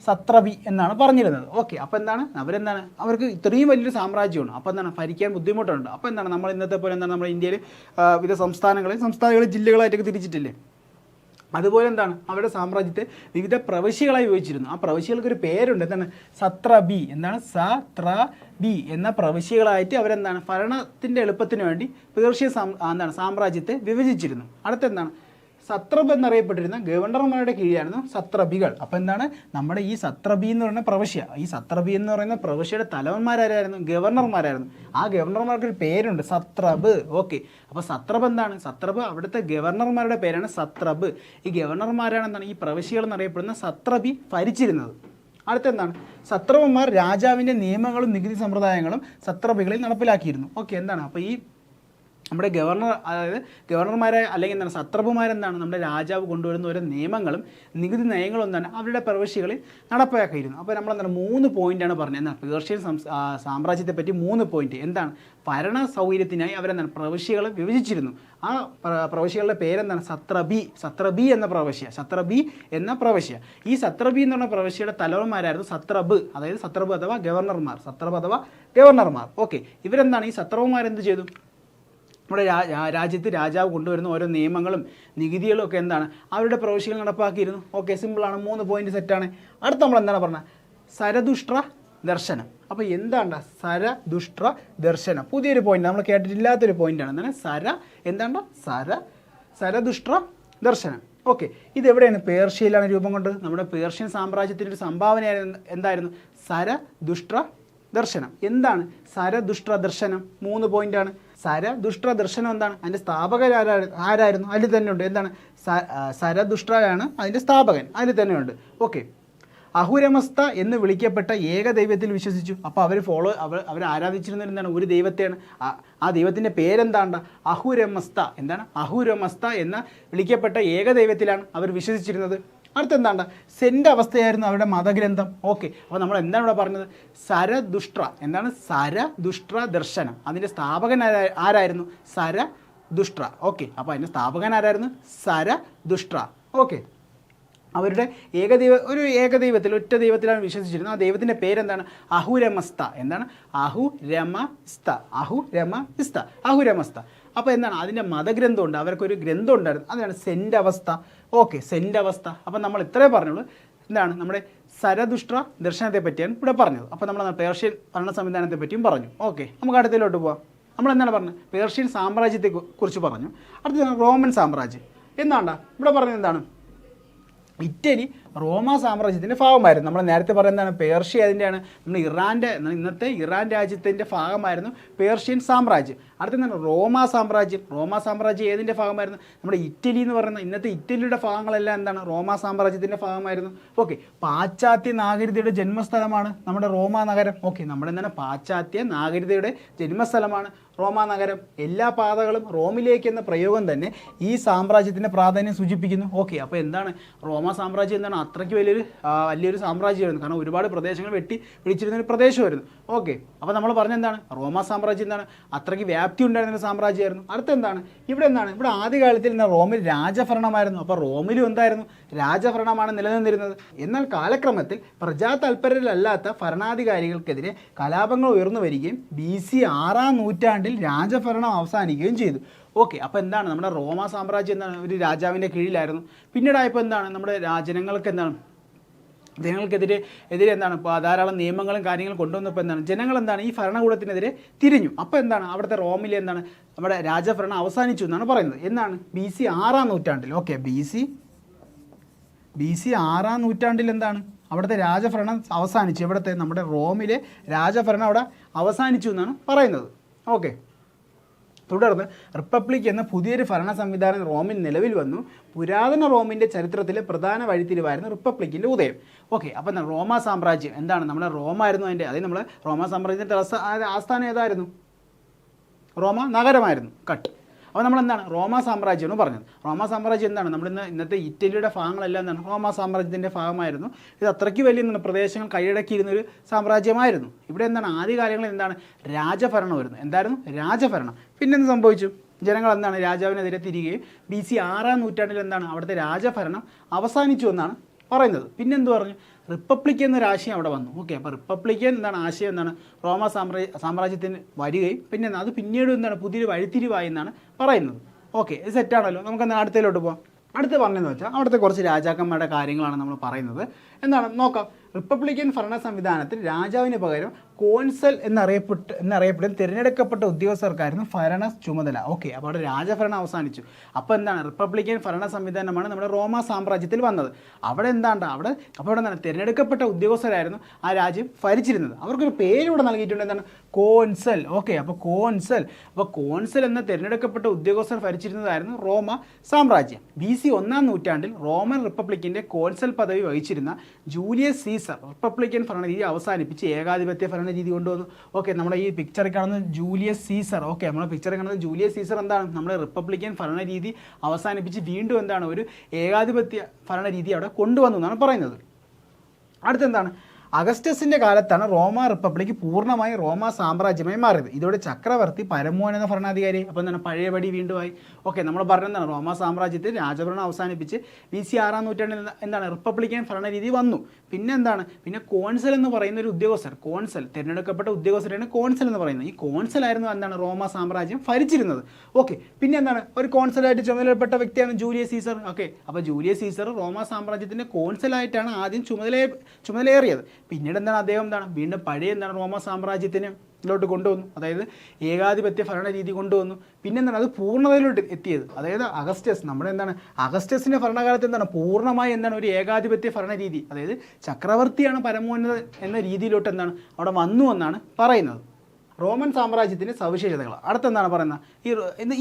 സത്രപി എന്നാണ് പറഞ്ഞിരുന്നത്. ഓക്കെ, അപ്പോൾ എന്താണ് അവർക്ക് ഇത്രയും വലിയൊരു സാമ്രാജ്യമാണ്. അപ്പോൾ എന്താണ് ഭരിക്കാൻ ബുദ്ധിമുട്ടുണ്ട്. അപ്പോൾ എന്താണ് നമ്മൾ ഇന്നത്തെ പോലെ എന്താണ് നമ്മുടെ ഇന്ത്യയിൽ വിവിധ സംസ്ഥാനങ്ങൾ ജില്ലകളായിട്ടൊക്കെ തിരിച്ചിട്ടില്ലേ, അതുപോലെ എന്താണ് അവരുടെ സാമ്രാജ്യത്തെ വിവിധ പ്രവിശ്യകളായി വിഭജിച്ചിരുന്നു. ആ പ്രവിശ്യകൾക്കൊരു പേരുണ്ട്, എന്താണ് സത്രബി. എന്താണ് സത്രബി എന്ന പ്രവിശ്യകളായിട്ട് അവരെന്താണ് ഭരണത്തിൻ്റെ എളുപ്പത്തിന് വേണ്ടി പേർഷ്യൻ സാമ്രാജ്യത്തെ വിഭജിച്ചിരുന്നു. അടുത്തെന്താണ് സത്രബ് എന്നറിയപ്പെട്ടിരുന്ന ഗവർണർമാരുടെ കീഴിലായിരുന്നു സത്രബികൾ. അപ്പോൾ എന്താണ് നമ്മുടെ ഈ സത്രബി എന്ന് പറയുന്ന പ്രവിശ്യ, ഈ സത്രബി എന്ന് പറയുന്ന പ്രവിശ്യയുടെ തലവന്മാരായിരുന്നു ഗവർണർമാരായിരുന്നു. ആ ഗവർണർമാർക്ക് ഒരു പേരുണ്ട് സത്രബ്. ഓക്കെ, അപ്പോൾ സത്രബ് എന്താണ് സത്രബ് അവിടുത്തെ ഗവർണർമാരുടെ പേരാണ് സത്രബ്. ഈ ഗവർണർമാരാണ് എന്താണ് ഈ പ്രവിശ്യകൾ എന്നറിയപ്പെടുന്ന സത്രബി ഭരിച്ചിരുന്നത്. അടുത്തെന്താണ് സത്രബന്മാർ രാജാവിൻ്റെ നിയമങ്ങളും നികുതി സമ്പ്രദായങ്ങളും സത്രബികളിൽ നടപ്പിലാക്കിയിരുന്നു. ഓക്കെ, എന്താണ് അപ്പോൾ ഈ നമ്മുടെ അതായത് ഗവർണർമാരെ അല്ലെങ്കിൽ എന്താണ് സത്രപുമാരെന്താണ് നമ്മുടെ രാജാവ് കൊണ്ടുവരുന്ന ഓരോ നിയമങ്ങളും നികുതി നയങ്ങളും എന്താണ് അവരുടെ പ്രവിശ്യകളിൽ നടപ്പാക്കിയിരുന്നു. അപ്പോൾ നമ്മളെന്താണ് 3 പോയിന്റാണ് പറഞ്ഞത്. എന്താണ് പേർഷ്യൻ സാമ്രാജ്യത്തെ പറ്റി 3 പോയിന്റ്. എന്താണ് ഭരണ സൗകര്യത്തിനായി അവരെന്താണ് പ്രവിശ്യകൾ വിഭജിച്ചിരുന്നു. ആ പ്രവിശ്യകളുടെ പേരെന്താണ് സത്രബി എന്ന പ്രവിശ്യ. ഈ സത്രബി എന്ന് പറഞ്ഞ പ്രവിശ്യയുടെ തലവന്മാരായിരുന്നു സത്രബ്, അതായത് സത്രബ് അഥവാ ഗവർണർമാർ. ഓക്കെ, ഇവരെന്താണ് ഈ സത്രപുമാരെന്ത് ചെയ്തു? നമ്മുടെ രാജ്യത്ത് രാജാവ് കൊണ്ടുവരുന്ന ഓരോ നിയമങ്ങളും നികുതികളും ഒക്കെ എന്താണ് അവരുടെ പ്രവിശ്യകൾ നടപ്പാക്കിയിരുന്നു. ഓക്കെ, സിമ്പിളാണ്, 3 പോയിന്റ് സെറ്റാണ്. അടുത്ത നമ്മൾ എന്താണ് പറഞ്ഞത് സരതുഷ്ട്ര ദർശനം. അപ്പോൾ എന്താണ് സരതുഷ്ട്ര ദർശനം? പുതിയൊരു പോയിന്റ്, നമ്മൾ കേട്ടിട്ടില്ലാത്തൊരു പോയിന്റാണ്. സരതുഷ്ട്ര ദർശനം. ഓക്കെ, ഇതെവിടെയാണ്? പേർഷ്യയിലാണ് രൂപം കൊണ്ടത്. നമ്മുടെ പേർഷ്യൻ സാമ്രാജ്യത്തിൻ്റെ ഒരു സംഭാവനയായിരുന്നു എന്തായിരുന്നു? സരതുഷ്ട്ര ദർശനം. എന്താണ് സരതുഷ്ട്ര ദർശനം? 3 പോയിന്റാണ്. സരതുഷ്ട്ര ദർശനം എന്താണ്? അതിൻ്റെ സ്ഥാപകൻ ആരായിരുന്നു? അതിൽ തന്നെ ഉണ്ട്. എന്താണ് സരതുഷ്ട്രയാണ് അതിൻ്റെ സ്ഥാപകൻ, അതിൽ തന്നെ ഉണ്ട്. ഓക്കെ, അഹുരമസ്ത എന്ന് വിളിക്കപ്പെട്ട ഏക ദൈവത്തിൽ വിശ്വസിച്ചു. അപ്പോൾ അവർ ആരാധിച്ചിരുന്നത് എന്താണ്? ഒരു ദൈവത്തെയാണ്. ആ ദൈവത്തിൻ്റെ പേരെന്താണ്ട? അഹുരമസ്ത. എന്താണ് അഹുരമസ്ത എന്ന വിളിക്കപ്പെട്ട ഏക ദൈവത്തിലാണ് അവർ വിശ്വസിച്ചിരുന്നത്. അടുത്തെന്താണ്ട സെൻ്റ് അവസ്ഥയായിരുന്നു അവരുടെ മതഗ്രന്ഥം. ഓക്കെ, അപ്പോൾ നമ്മൾ എന്താണ് ഇവിടെ പറഞ്ഞത്? സരതുഷ്ട്ര. എന്താണ് സരതുഷ്ട്ര ദർശനം? അതിൻ്റെ സ്ഥാപകൻ ആരായിരുന്നു? സരതുഷ്ട്ര. ഓക്കെ, അപ്പോൾ അതിൻ്റെ സ്ഥാപകൻ ആരായിരുന്നു? സരതുഷ്ട്ര. ഓക്കെ, അവരുടെ ഏകദൈവത്തിൽ ഒറ്റ ദൈവത്തിലാണ് വിശ്വസിച്ചിരുന്നത്. ആ ദൈവത്തിൻ്റെ പേരെന്താണ്? അഹുരമസ്ത. എന്താണ് അഹുരമസ്ത. അപ്പോൾ എന്താണ് അതിൻ്റെ മതഗ്രന്ഥമുണ്ട്, അവർക്കൊരു ഗ്രന്ഥം ഉണ്ടായിരുന്നു, അതാണ് സെൻ്റ് അവസ്ഥ. ഓക്കെ, സെൻ്റ് അവസ്ഥ. അപ്പം നമ്മൾ ഇത്രേ പറഞ്ഞുള്ളൂ. എന്താണ് നമ്മുടെ സരതുഷ്ട്ര ദർശനത്തെ പറ്റിയാണ് ഇവിടെ പറഞ്ഞത്. അപ്പോൾ നമ്മൾ പേർഷ്യൻ ഭരണ സംവിധാനത്തെ പറ്റിയും പറഞ്ഞു. ഓക്കെ, നമുക്ക് അടുത്തതിലോട്ട് പോവാം. നമ്മൾ എന്താണ് പറഞ്ഞത്? പേർഷ്യൻ സാമ്രാജ്യത്തെ കുറിച്ച് പറഞ്ഞു. അടുത്ത റോമൻ സാമ്രാജ്യം. എന്താണ്ട ഇവിടെ പറഞ്ഞത്? എന്താണ് ഇറ്റലി റോമാ സാമ്രാജ്യത്തിൻ്റെ ഭാഗമായിരുന്നു. നമ്മൾ നേരത്തെ പറയുന്നതാണ് പേർഷ്യ അതിൻ്റെയാണ്. ഇന്നത്തെ ഇറാൻ രാജ്യത്തിൻ്റെ ഭാഗമായിരുന്നു പേർഷ്യൻ സാമ്രാജ്യം. അടുത്തെന്താണ് റോമാ സാമ്രാജ്യം ഏതിൻ്റെ ഭാഗമായിരുന്നു? നമ്മുടെ ഇറ്റലി എന്ന് പറയുന്ന ഇന്നത്തെ ഇറ്റലിയുടെ ഭാഗങ്ങളെല്ലാം എന്താണ് റോമാ സാമ്രാജ്യത്തിൻ്റെ ഭാഗമായിരുന്നു. ഓക്കെ, പാശ്ചാത്യ നാഗരികതയുടെ ജന്മസ്ഥലമാണ് നമ്മുടെ റോമാ നഗരം. ഓക്കെ, നമ്മുടെ എന്താണ് പാശ്ചാത്യ നാഗരികതയുടെ ജന്മസ്ഥലമാണ് റോമാ നഗരം. എല്ലാ പാതകളും റോമിലേക്ക് എന്ന പ്രയോഗം തന്നെ ഈ സാമ്രാജ്യത്തിൻ്റെ പ്രാധാന്യം സൂചിപ്പിക്കുന്നു. ഓക്കെ, അപ്പോൾ എന്താണ് റോമാ സാമ്രാജ്യം എന്താണ് അത്രയ്ക്ക് വലിയൊരു സാമ്രാജ്യമായിരുന്നു. കാരണം ഒരുപാട് പ്രദേശങ്ങൾ പിടിച്ചിരുന്നൊരു പ്രദേശമായിരുന്നു. ഓക്കെ, അപ്പോൾ നമ്മൾ പറഞ്ഞെന്താണ് റോമാ സാമ്രാജ്യം എന്താണ് അത്രയ്ക്ക് വ്യാപ്തി ഉണ്ടായിരുന്നൊരു സാമ്രാജ്യമായിരുന്നു. അടുത്തെന്താണ് ഇവിടെ ആദ്യകാലത്തിൽ റോമിൽ രാജഭരണമായിരുന്നു. അപ്പോൾ റോമിലും എന്തായിരുന്നു? രാജഭരണമാണ് നിലനിന്നിരുന്നത്. എന്നാൽ കാലക്രമത്തിൽ പ്രജാതാൽപര്യരല്ലാത്ത ഭരണാധികാരികൾക്കെതിരെ കലാപങ്ങൾ ഉയർന്നു വരികയും BC 6-ാം നൂറ്റാണ്ടിൽ രാജഭരണം അവസാനിക്കുകയും ചെയ്തു. ഓക്കെ, അപ്പോൾ എന്താണ് നമ്മുടെ റോമ സാമ്രാജ്യം എന്താണ് ഒരു രാജാവിൻ്റെ കീഴിലായിരുന്നു. പിന്നീടായപ്പോൾ എന്താണ് നമ്മുടെ ജനങ്ങൾക്ക് എന്താണ് ജനങ്ങൾക്കെതിരെ എന്താണ് ധാരാളം നിയമങ്ങളും കാര്യങ്ങളും കൊണ്ടുവന്നപ്പോൾ എന്താണ് ജനങ്ങൾ എന്താണ് ഈ ഭരണകൂടത്തിനെതിരെ തിരിഞ്ഞു. അപ്പോൾ എന്താണ് അവിടുത്തെ റോമിലെ എന്താണ് നമ്മുടെ രാജഭരണം അവസാനിച്ചു എന്നാണ് പറയുന്നത്. എന്നാണ് BC 6-ാം നൂറ്റാണ്ടിൽ. ഓക്കെ, BC 6-ാം നൂറ്റാണ്ടിൽ എന്താണ് അവിടുത്തെ രാജഭരണം അവസാനിച്ചു. ഇവിടുത്തെ നമ്മുടെ റോമിലെ രാജഭരണം അവിടെ അവസാനിച്ചു എന്നാണ് പറയുന്നത്. ഓക്കെ, തുടർന്ന് റിപ്പബ്ലിക് എന്ന പുതിയൊരു ഭരണ സംവിധാനം റോമിൽ നിലവിൽ വന്നു. പുരാതന റോമിൻ്റെ ചരിത്രത്തിലെ പ്രധാന വഴിത്തിരിവായിരുന്നു റിപ്പബ്ലിക്കിൻ്റെ ഉദയം. ഓക്കെ, അപ്പം റോമ സാമ്രാജ്യം എന്താണ് നമ്മുടെ റോമായിരുന്നു അതിൻ്റെ, അതായത് നമ്മൾ റോമ സാമ്രാജ്യത്തിൻ്റെ ആസ്ഥാനം ഏതായിരുന്നു? റോമ നഗരമായിരുന്നു. കട്ട്. അപ്പോൾ നമ്മളെന്താണ് റോമ സാമ്രാജ്യം എന്ന് പറഞ്ഞത്. റോമ സാമ്രാജ്യം എന്താണ് ഇന്നത്തെ ഇറ്റലിയുടെ ഭാഗങ്ങളെല്ലാം എന്താണ് റോമ സാമ്രാജ്യത്തിൻ്റെ ഭാഗമായിരുന്നു. ഇത് അത്രയ്ക്ക് വലിയ പ്രദേശങ്ങൾ കൈയടക്കിയിരുന്നൊരു സാമ്രാജ്യമായിരുന്നു. ഇവിടെ എന്താണ് ആദ്യകാലങ്ങളിൽ എന്താണ് രാജഭരണം വരുന്നത്. എന്തായിരുന്നു? രാജഭരണം. പിന്നെന്ത് സംഭവിച്ചു? ജനങ്ങൾ എന്താണ് രാജാവിനെതിരെ തിരികെയും BC 6-ാം നൂറ്റാണ്ടിൽ എന്താണ് അവിടുത്തെ രാജഭരണം അവസാനിച്ചു എന്നാണ് പറയുന്നത്. പിന്നെന്ത് പറഞ്ഞു? റിപ്പബ്ലിക് എന്നൊരു ആശയം അവിടെ വന്നു. ഓക്കെ, അപ്പോൾ റിപ്പബ്ലിക്കൻ എന്താണ് ആശയം എന്താണ് റോമ സാമ്രാജ്യത്തിന് വരികയും പിന്നെ അത് പിന്നീട് എന്താണ് പുതിയൊരു വഴിത്തിരിവായി എന്നാണ് പറയുന്നത്. ഓക്കെ, ഇത് സെറ്റാണല്ലോ. നമുക്ക് അടുത്തതിലോട്ട് പോകാം. അടുത്ത് പറഞ്ഞതെന്ന് വെച്ചാൽ അവിടുത്തെ കുറച്ച് രാജാക്കന്മാരുടെ കാര്യങ്ങളാണ് നമ്മൾ പറയുന്നത്. എന്താണ് നോക്കാം. റിപ്പബ്ലിക്കൻ ഭരണ സംവിധാനത്തിൽ രാജാവിന് പകരം കോൺസൽ എന്നറിയപ്പെടുന്ന തിരഞ്ഞെടുക്കപ്പെട്ട ഉദ്യോഗസ്ഥർക്കായിരുന്നു ഭരണ ചുമതല. ഓക്കെ, അപ്പോൾ അവിടെ രാജഭരണം അവസാനിച്ചു. അപ്പോൾ എന്താണ് റിപ്പബ്ലിക്കൻ ഭരണ സംവിധാനമാണ് നമ്മുടെ റോമ സാമ്രാജ്യത്തിൽ വന്നത്. അവിടെ അപ്പോൾ എന്താണ് തിരഞ്ഞെടുക്കപ്പെട്ട ഉദ്യോഗസ്ഥരായിരുന്നു ആ രാജ്യം ഭരിച്ചിരുന്നത്. അവർക്കൊരു പേര് ഇവിടെ നൽകിയിട്ടുണ്ട്. എന്താണ്? കോൺസൽ. ഓക്കെ, അപ്പോൾ കോൺസൽ എന്ന തിരഞ്ഞെടുക്കപ്പെട്ട ഉദ്യോഗസ്ഥർ ഭരിച്ചിരുന്നതായിരുന്നു റോമ സാമ്രാജ്യം. BC 1-ാം നൂറ്റാണ്ടിൽ റോമൻ റിപ്പബ്ലിക്കിൻ്റെ കോൺസൽ പദവി വഹിച്ചിരുന്ന ജൂലിയസ് സീസർ റിപ്പബ്ലിക്കൻ ഭരണരീതി അവസാനിപ്പിച്ച് ഏകാധിപത്യ ഭരണരീതി കൊണ്ടുവന്നു. ഓക്കെ, നമ്മുടെ ഈ പിക്ചറിൽ കാണുന്ന ജൂലിയസ് സീസർ. ഓക്കെ, നമ്മുടെ പിക്ചറിൽ കാണുന്ന ജൂലിയസ് സീസർ എന്താണ് നമ്മുടെ റിപ്പബ്ലിക്കൻ ഭരണരീതി അവസാനിപ്പിച്ച് വീണ്ടും എന്താണ് ഒരു ഏകാധിപത്യ ഭരണരീതി അവിടെ കൊണ്ടുവന്നു എന്നാണ് പറയുന്നത്. അടുത്തെന്താണ്? അഗസ്റ്റസിൻ്റെ കാലത്താണ് റോമ റിപ്പബ്ലിക് പൂർണ്ണമായി റോമ സാമ്രാജ്യമായി മാറിയത്. ഇതോടെ ചക്രവർത്തി പരമോൻ എന്ന ഭരണാധികാരി അപ്പോൾ എന്താണ് പഴയപടി വീണ്ടും ആയി. ഓക്കെ, നമ്മൾ പറഞ്ഞെന്താണ് റോമ സാമ്രാജ്യത്തിൽ രാജഭരണം അവസാനിപ്പിച്ച് BC 6-ാം നൂറ്റാണ്ടിൽ എന്താണ് റിപ്പബ്ലിക്കൻ ഭരണരീതി വന്നു. പിന്നെ കോൺസൽ എന്ന് പറയുന്ന ഒരു ഉദ്യോഗസ്ഥർ, കോൺസൽ തിരഞ്ഞെടുക്കപ്പെട്ട ഉദ്യോഗസ്ഥരാണ് കോൺസൽ എന്ന് പറയുന്നത്. ഈ കോൺസലായിരുന്നു എന്താണ് റോമ സാമ്രാജ്യം ഭരിച്ചിരുന്നത്. ഓക്കെ, പിന്നെ എന്താണ് ഒരു കോൺസലായിട്ട് ചുമതലപ്പെട്ട വ്യക്തിയാണ് ജൂലിയസ് സീസർ. ഓക്കെ, അപ്പോൾ ജൂലിയസ് സീസർ റോമ സാമ്രാജ്യത്തിൻ്റെ കോൺസലായിട്ടാണ് ആദ്യം ചുമതലയേറിയത്. പിന്നീട് അദ്ദേഹം വീണ്ടും പഴയ റോമ സാമ്രാജ്യത്തിലോട്ട് കൊണ്ടുവന്നു. അതായത് ഏകാധിപത്യ ഭരണരീതി കൊണ്ടുവന്നു. പിന്നെ അത് പൂർണ്ണതയിലോട്ട് എത്തിയത്. അതായത് അഗസ്റ്റസ് അഗസ്റ്റസിൻ്റെ ഭരണകാലത്ത് പൂർണ്ണമായി ഒരു ഏകാധിപത്യ ഭരണരീതി, അതായത് ചക്രവർത്തിയാണ് പരമോന്നത എന്ന രീതിയിലോട്ട് അവിടെ വന്നു എന്നാണ് പറയുന്നത്. റോമൻ സാമ്രാജ്യത്തിൻ്റെ സവിശേഷതകൾ അടുത്തെന്താണ് പറയുന്നത്.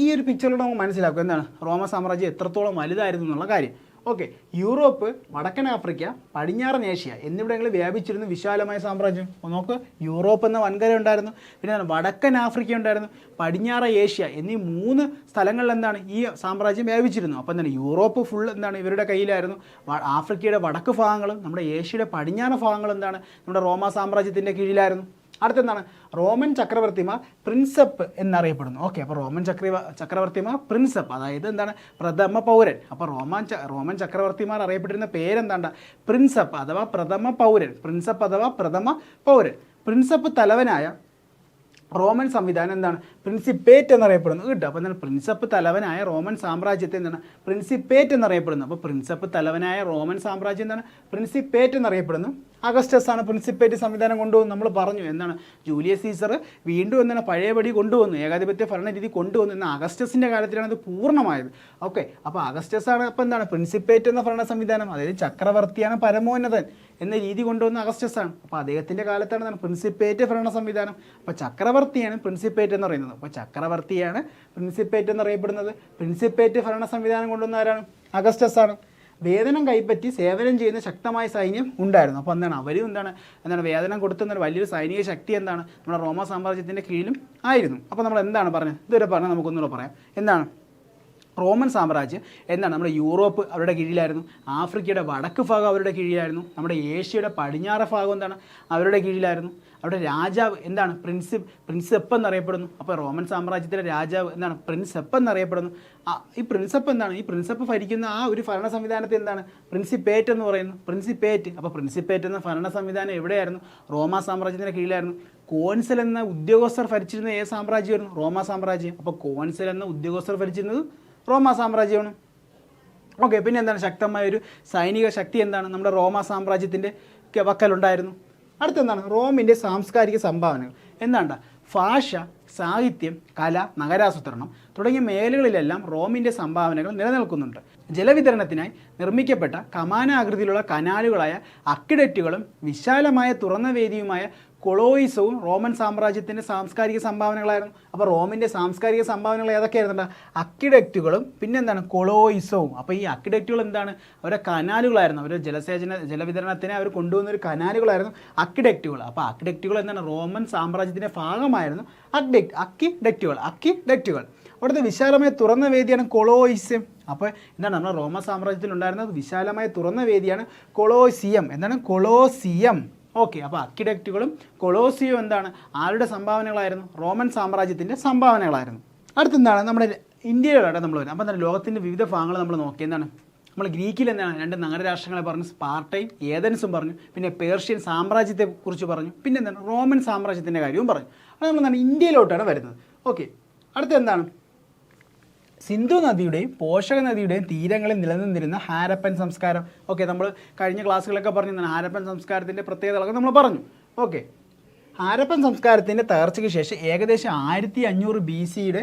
ഈ ഒരു പിക്ചറിലൂടെ നമുക്ക് മനസ്സിലാക്കും എന്താണ് റോമ സാമ്രാജ്യം എത്രത്തോളം വലുതായിരുന്നു എന്നുള്ള കാര്യം. ഓക്കെ, യൂറോപ്പ്, വടക്കൻ ആഫ്രിക്ക, പടിഞ്ഞാറൻ ഏഷ്യ എന്നിവിടങ്ങളിൽ വ്യാപിച്ചിരുന്ന വിശാലമായ സാമ്രാജ്യം. നോക്ക്, യൂറോപ്പ് എന്ന വൻകര ഉണ്ടായിരുന്നു, പിന്നെ വടക്കൻ ആഫ്രിക്ക ഉണ്ടായിരുന്നു, പടിഞ്ഞാറൻ ഏഷ്യ എന്നീ 3 സ്ഥലങ്ങളിൽ ഈ സാമ്രാജ്യം വ്യാപിച്ചിരുന്നു. അപ്പോൾ യൂറോപ്പ് ഫുൾ ഇവരുടെ കയ്യിലായിരുന്നു. ആഫ്രിക്കയുടെ വടക്ക് ഭാഗങ്ങളും നമ്മുടെ ഏഷ്യയുടെ പടിഞ്ഞാറൻ ഭാഗങ്ങളും നമ്മുടെ റോമ സാമ്രാജ്യത്തിൻ്റെ കീഴിലായിരുന്നു. അടുത്തെന്താണ് റോമൻ ചക്രവർത്തിമാർ പ്രിൻസപ്പ് എന്നറിയപ്പെടുന്നു. ഓക്കെ, അപ്പോൾ റോമൻ ചക്രവർത്തിമാർ പ്രിൻസപ്പ്, അതായത് പ്രഥമ പൗരൻ. അപ്പോൾ റോമൻ ചക്രവർത്തിമാർ അറിയപ്പെട്ടിരുന്ന പേരെന്താണ്ട പ്രിൻസപ്പ് അഥവാ പ്രഥമ പൗരൻ. പ്രിൻസപ്പ് അഥവാ പ്രഥമ പൗരൻ. പ്രിൻസപ്പ് തലവനായ റോമൻ സംവിധാനം പ്രിൻസിപ്പേറ്റ് എന്നറിയപ്പെടുന്നു കേട്ടോ. അപ്പോൾ പ്രിൻസപ്പ് തലവനായ റോമൻ സാമ്രാജ്യത്തെ പ്രിൻസിപ്പേറ്റ് എന്നറിയപ്പെടുന്നു. അപ്പോൾ പ്രിൻസപ്പ് തലവനായ റോമൻ സാമ്രാജ്യം പ്രിൻസിപ്പേറ്റ് എന്നറിയപ്പെടുന്നു. അഗസ്റ്റസ് ആണ് പ്രിൻസിപ്പേറ്റ് സംവിധാനം കൊണ്ടുവന്നു. നമ്മൾ പറഞ്ഞു ജൂലിയസ് സീസർ വീണ്ടും പഴയപടി കൊണ്ടുവന്നു, ഏകാധിപത്യ ഭരണരീതി കൊണ്ടുവന്നു. എന്നാൽ അഗസ്റ്റസിൻ്റെ കാലത്തിലാണ് അത് പൂർണ്ണമായത്. ഓക്കെ, അപ്പോൾ അഗസ്റ്റസ് ആണ് അപ്പോൾ പ്രിൻസിപ്പേറ്റ് എന്ന ഭരണ സംവിധാനം, അതായത് ചക്രവർത്തിയാണ് പരമോന്നതൻ എന്ന രീതി കൊണ്ടുവന്ന അഗസ്റ്റസ് ആണ്. അപ്പോൾ അദ്ദേഹത്തിൻ്റെ കാലത്താണ് പ്രിൻസിപ്പേറ്റ് ഭരണ സംവിധാനം. അപ്പോൾ ചക്രവർത്തിയാണ് പ്രിൻസിപ്പേറ്റ് എന്ന് പറയുന്നത്. അപ്പോൾ ചക്രവർത്തിയാണ് പ്രിൻസിപ്പേറ്റ് എന്നറിയപ്പെടുന്നത്. പ്രിൻസിപ്പേറ്റ് ഭരണ സംവിധാനം കൊണ്ടുവന്ന ആരാണ്? അഗസ്റ്റസ് ആണ്. വേതനം കൈപ്പറ്റി സേവനം ചെയ്യുന്ന ശക്തമായ സൈന്യം ഉണ്ടായിരുന്നു. അപ്പോൾ അവരും വേതനം കൊടുത്തുന്ന വലിയൊരു സൈനിക ശക്തി നമ്മുടെ റോമ സാമ്രാജ്യത്തിൻ്റെ കീഴിലും ആയിരുന്നു. അപ്പോൾ നമ്മൾ പറഞ്ഞത് ഇതുവരെ പറഞ്ഞാൽ നമുക്കൊന്നുകൂടെ പറയാം. റോമൻ സാമ്രാജ്യം നമ്മുടെ യൂറോപ്പ് അവരുടെ കീഴിലായിരുന്നു, ആഫ്രിക്കയുടെ വടക്ക് ഭാഗം അവരുടെ കീഴിലായിരുന്നു, നമ്മുടെ ഏഷ്യയുടെ പടിഞ്ഞാറ് ഭാഗം അവരുടെ കീഴിലായിരുന്നു. അവിടെ രാജാവ് എന്താണ് പ്രിൻസെപ്പ് എന്നറിയപ്പെടുന്നു. അപ്പോൾ റോമൻ സാമ്രാജ്യത്തിലെ രാജാവ് എന്താണ് പ്രിൻസെപ്പ് എന്നറിയപ്പെടുന്നു. ഈ പ്രിൻസെപ്പ് ഭരിക്കുന്ന ആ ഒരു ഭരണ സംവിധാനത്തെ എന്താണ് പ്രിൻസിപ്പേറ്റ് എന്ന് പറയുന്നു. അപ്പോൾ പ്രിൻസിപ്പേറ്റ് എന്ന ഭരണ സംവിധാനം എവിടെയായിരുന്നു? റോമാ സാമ്രാജ്യത്തിൻ്റെ കീഴിലായിരുന്നു. കോൺസൽ എന്ന ഉദ്യോഗസ്ഥർ ഭരിച്ചിരുന്ന ഏത് സാമ്രാജ്യമായിരുന്നു? റോമാ സാമ്രാജ്യം. അപ്പോൾ കോൺസൽ എന്ന ഉദ്യോഗസ്ഥർ ഭരിച്ചിരുന്നത് റോമാ സാമ്രാജ്യമാണ്. ഓക്കെ, പിന്നെ എന്താണ് ശക്തമായൊരു സൈനിക ശക്തി എന്താണ് നമ്മുടെ റോമാ സാമ്രാജ്യത്തിൻ്റെ വക്കലുണ്ടായിരുന്നു. അടുത്തെന്താണ് റോമിൻ്റെ സാംസ്കാരിക സംഭാവനകൾ. എന്താണ്ട ഭാഷ, സാഹിത്യം, കല, നഗരാസൂത്രണം തുടങ്ങിയ മേഖലകളിലെല്ലാം റോമിൻ്റെ സംഭാവനകൾ നിലനിൽക്കുന്നുണ്ട്. ജലവിതരണത്തിനായി നിർമ്മിക്കപ്പെട്ട കമാനാകൃതിയിലുള്ള കനാലുകളായ അക്വിഡക്റ്റുകളും വിശാലമായ തുറന്ന വേദിയുമായ കൊളോയിസവും റോമൻ സാമ്രാജ്യത്തിൻ്റെ സാംസ്കാരിക സംഭാവനകളായിരുന്നു. അപ്പോൾ റോമിൻ്റെ സാംസ്കാരിക സംഭാവനകൾ ഏതൊക്കെയായിരുന്നുണ്ട്? അക്വിഡക്റ്റുകളും പിന്നെന്താണ് കൊളോയിസവും. അപ്പോൾ ഈ അക്വിഡക്റ്റുകൾ എന്താണ്? അവരുടെ കനാലുകളായിരുന്നു. അവർ ജലവിതരണത്തിന് അവർ കൊണ്ടുവന്നൊരു കനാലുകളായിരുന്നു അക്വിഡക്റ്റുകൾ. അപ്പോൾ അക്വിഡക്റ്റുകൾ എന്താണ്? റോമൻ സാമ്രാജ്യത്തിൻ്റെ ഭാഗമായിരുന്നു അക്വിഡക്റ്റുകൾ. അവിടുത്തെ വിശാലമായ തുറന്ന വേദിയാണ് കൊളോയിസം. അപ്പോൾ എന്താണ് നമ്മുടെ റോമൻ സാമ്രാജ്യത്തിൽ ഉണ്ടായിരുന്നത്? വിശാലമായ തുറന്ന വേദിയാണ് കൊളോസിയം. എന്താണ്? കൊളോസിയം. ഓക്കെ, അപ്പോൾ അക്വിഡക്റ്റുകളും കൊളോസിയം എന്താണ്? ആരുടെ സംഭാവനകളായിരുന്നു? റോമൻ സാമ്രാജ്യത്തിൻ്റെ സംഭാവനകളായിരുന്നു. അടുത്തെന്താണ് നമ്മുടെ ഇന്ത്യയിലാണ് നമ്മൾ വരുന്നത്. അപ്പോൾ എന്താണ് ലോകത്തിൻ്റെ വിവിധ ഭാഗങ്ങൾ നമ്മൾ നോക്കി. എന്താണ് നമ്മൾ ഗ്രീക്കിൽ എന്താണ് 2 നഗരരാഷ്ട്രങ്ങളെ പറഞ്ഞു, സ്പാർട്ടയും ഏതൻസും പറഞ്ഞു, പിന്നെ പേർഷ്യൻ സാമ്രാജ്യത്തെക്കുറിച്ച് പറഞ്ഞു, പിന്നെ എന്താണ് റോമൻ സാമ്രാജ്യത്തിൻ്റെ കാര്യവും പറഞ്ഞു. അത് നമ്മൾ എന്താണ് ഇന്ത്യയിലോട്ടാണ് വരുന്നത്. ഓക്കെ, അടുത്ത എന്താണ് സിന്ധു നദിയുടെയും പോഷക നദിയുടെയും തീരങ്ങളിൽ നിലനിന്നിരുന്ന ഹാരപ്പൻ സംസ്കാരം. ഓക്കെ, നമ്മൾ കഴിഞ്ഞ ക്ലാസ്സുകളൊക്കെ പറഞ്ഞു ഹാരപ്പൻ സംസ്കാരത്തിൻ്റെ പ്രത്യേകതകളൊക്കെ നമ്മൾ പറഞ്ഞു. ഓക്കെ, ഹാരപ്പൻ സംസ്കാരത്തിൻ്റെ തകർച്ചയ്ക്ക് ശേഷം ഏകദേശം 1500 BCയുടെ